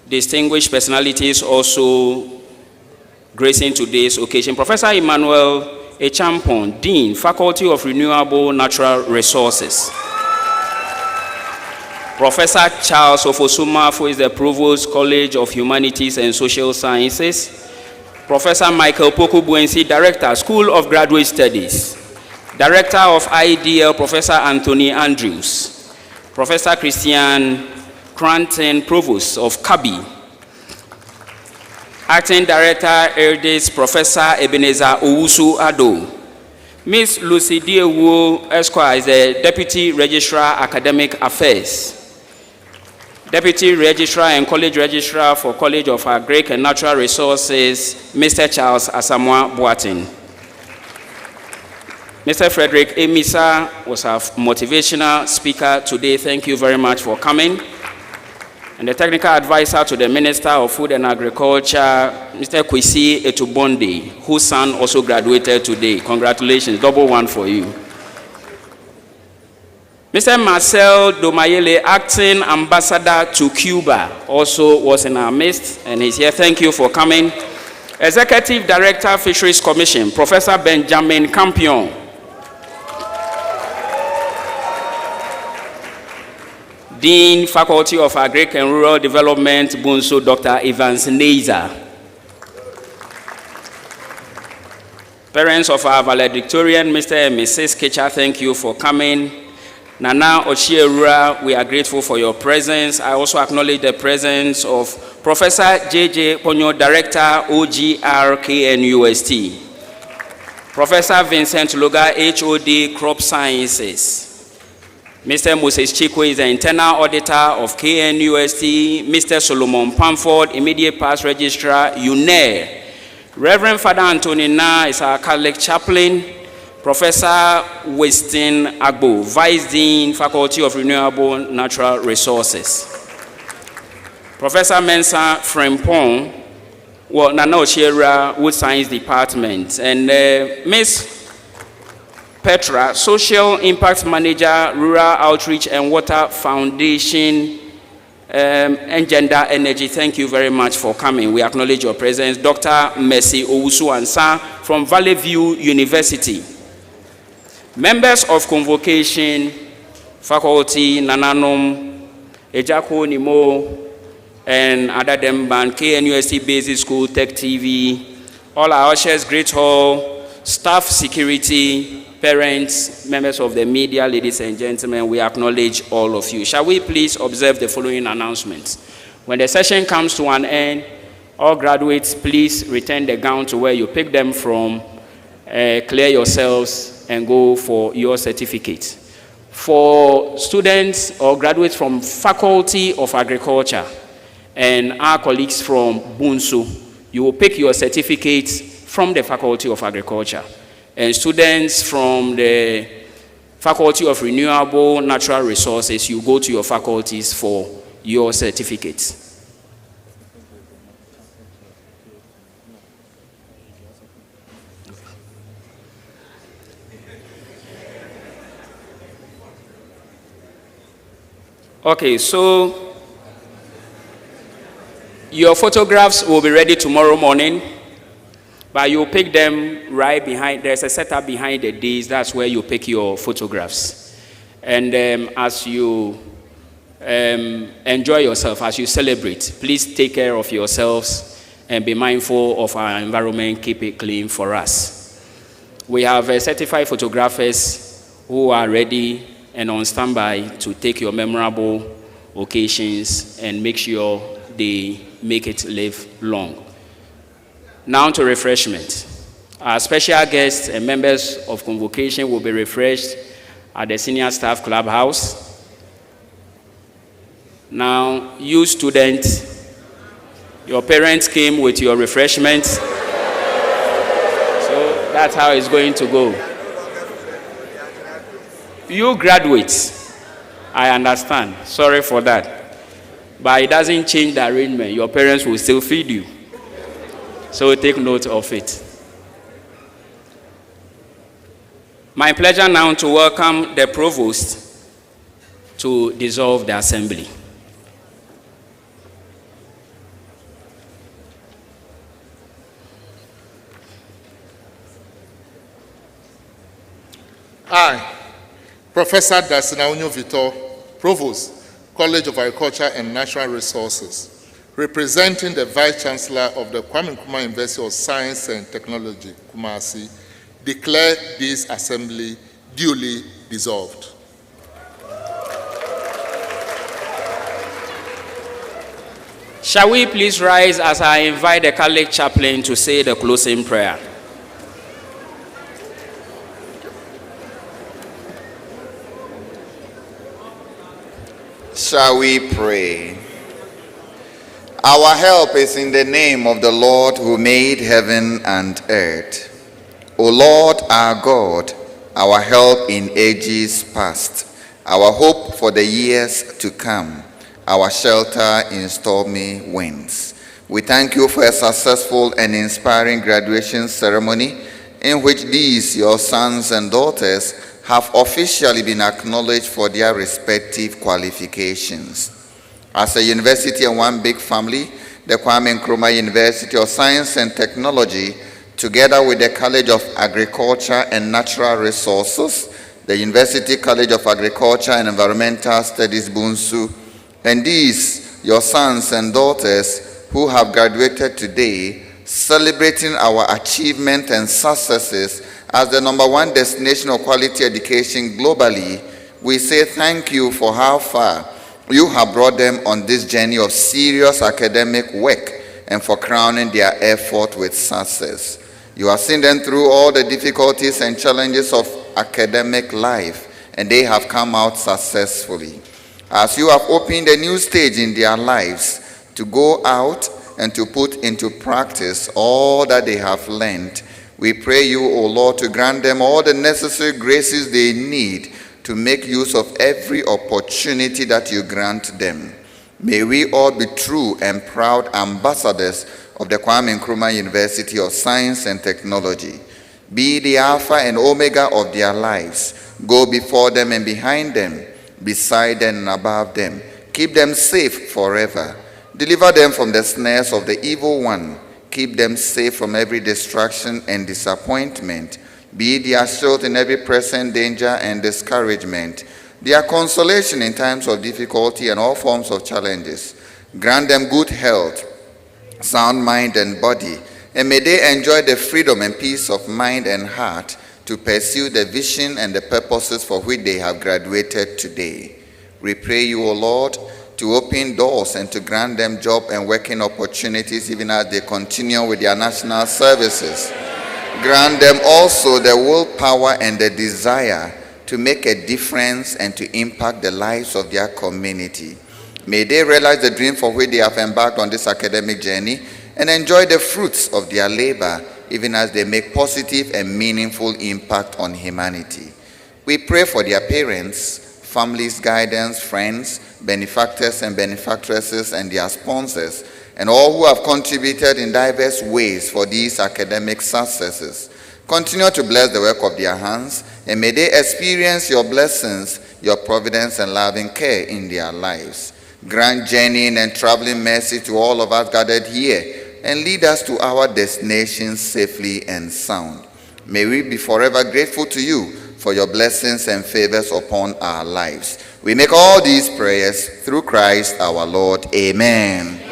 distinguished personalities also gracing today's occasion. Professor Emmanuel Echampon, Dean, Faculty of Renewable Natural Resources. Professor Charles Ofosuma, who is the Provost, College of Humanities and Social Sciences. Professor Michael Pokubuensi, Director, School of Graduate Studies. Director of IDL, Professor Anthony Andrews. Professor Christian Cranton, Provost of Kabi. Acting Director, Erdis, Professor Ebenezer Owusu Ado. Ms. Lucy Diewu Esquire is the Deputy Registrar, Academic Affairs. Deputy Registrar and College Registrar for College of Agric and Natural Resources, Mr. Charles Asamoah Boateng. Mr. Frederick Emisa was our motivational speaker today. Thank you very much for coming. And the technical advisor to the Minister of Food and Agriculture, Mr. Kwesi Etubonde, whose son also graduated today. Congratulations, double one for you. Mr. Marcel Domayele, Acting Ambassador to Cuba, also was in our midst, and he's here. Thank you for coming. Executive Director, Fisheries Commission, Professor Benjamin Campion. Dean, Faculty of Agric and Rural Development, Bunso, Dr. Evans Neiza. Parents of our valedictorian, Mr. and Mrs. Kecha, thank you for coming. Nana Ochierura, we are grateful for your presence. I also acknowledge the presence of Professor J.J. Ponyo, Director, OGR KNUST. Professor Vincent Loga, HOD, Crop Sciences. Mr. Moses Chikwe is the Internal Auditor of KNUST. Mr. Solomon Pamford, Immediate Past Registrar, UNER. Reverend Father Anthony Na is our Catholic Chaplain. Professor Weston Agbo, Vice Dean, Faculty of Renewable Natural Resources. Professor Mensa Frempong, Nana Ochiera, Wood Science Department. And Ms. Petra, Social Impact Manager, Rural Outreach and Water Foundation, and Gender Energy. Thank you very much for coming. We acknowledge your presence. Dr. Mercy Owusu Ansa from Valley View University. Members of Convocation, Faculty, Nananom, Ejako Nimo, and Adadem Band, KNUST Basic School, Tech TV, all our ushers, Great Hall, staff security, parents, members of the media, ladies and gentlemen, we acknowledge all of you. Shall we please observe the following announcements? When the session comes to an end, all graduates, please return the gown to where you picked them from, clear yourselves, and go for your certificate. For students or graduates from Faculty of Agriculture and our colleagues from Bunso, you will pick your certificates from the Faculty of Agriculture. And students from the Faculty of Renewable Natural Resources, you go to your faculties for your certificates. Okay, so your photographs will be ready tomorrow morning, but you'll pick them right behind. There's a setup behind the days. That's where you pick your photographs. And as you enjoy yourself, as you celebrate, please take care of yourselves and be mindful of our environment. Keep it clean for us. We have certified photographers who are ready and on standby to take your memorable occasions and make sure they make it live long. Now to refreshment. Our special guests and members of Convocation will be refreshed at the Senior Staff Clubhouse. Now, you students, your parents came with your refreshments. So that's how it's going to go. you graduates, I understand. Sorry for that. But it doesn't change the arrangement. Your parents will still feed you. So take note of it. My pleasure now to welcome the provost to dissolve the assembly. I, Professor Dasina Victor, Provost, College of Agriculture and Natural Resources, representing the Vice Chancellor of the Kwame Nkrumah University of Science and Technology, Kumasi, declare this assembly duly dissolved. Shall we please rise as I invite the college chaplain to say the closing prayer? Shall we pray? Our help is in the name of the Lord who made heaven and earth. O Lord our God, our help in ages past, our hope for the years to come, our shelter in stormy winds. We thank you for a successful and inspiring graduation ceremony in which these, your sons and daughters, have officially been acknowledged for their respective qualifications. As a university and one big family, the Kwame Nkrumah University of Science and Technology, together with the College of Agriculture and Natural Resources, the University College of Agriculture and Environmental Studies, Bunsu, and these, your sons and daughters who have graduated today, celebrating our achievement and successes as the #1 destination of quality education globally, we say thank you for how far you have brought them on this journey of serious academic work and for crowning their effort with success. You have seen them through all the difficulties and challenges of academic life, and they have come out successfully. As you have opened a new stage in their lives to go out and to put into practice all that they have learned, we pray you, O Lord, to grant them all the necessary graces they need to make use of every opportunity that you grant them. May we all be true and proud ambassadors of the Kwame Nkrumah University of Science and Technology. Be the Alpha and Omega of their lives. Go before them and behind them, beside them and above them. Keep them safe forever. Deliver them from the snares of the evil one. Keep them safe from every distraction and disappointment. Be their shield in every present danger and discouragement, their consolation in times of difficulty and all forms of challenges. Grant them good health, sound mind and body, and may they enjoy the freedom and peace of mind and heart to pursue the vision and the purposes for which they have graduated today. We pray you, O Lord, to open doors and to grant them job and working opportunities even as they continue with their national services. Grant them also the willpower and the desire to make a difference and to impact the lives of their community. May they realize the dream for which they have embarked on this academic journey and enjoy the fruits of their labor even as they make positive and meaningful impact on humanity. We pray for their parents, families, guidance, friends, benefactors and benefactresses and their sponsors, and all who have contributed in diverse ways for these academic successes. Continue to bless the work of their hands, and may they experience your blessings, your providence and loving care in their lives. Grant journeying and traveling mercy to all of us gathered here, and lead us to our destination safely and sound. May we be forever grateful to you for your blessings and favors upon our lives. We make all these prayers through Christ our Lord. Amen.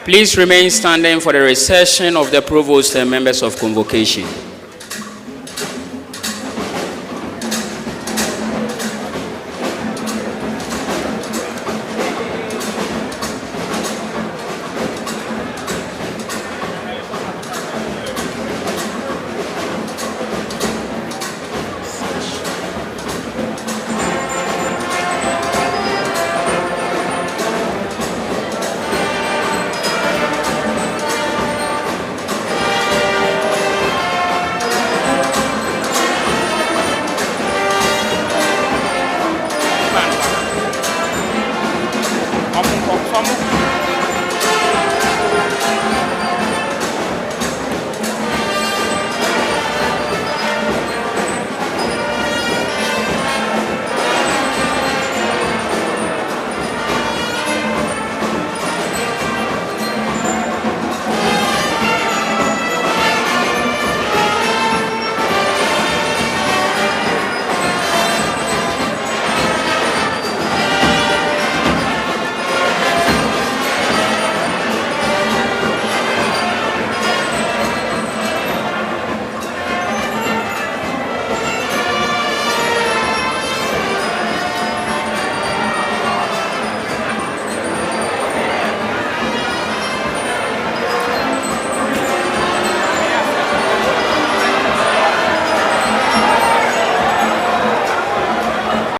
Please remain standing for the recession of the provost and members of convocation.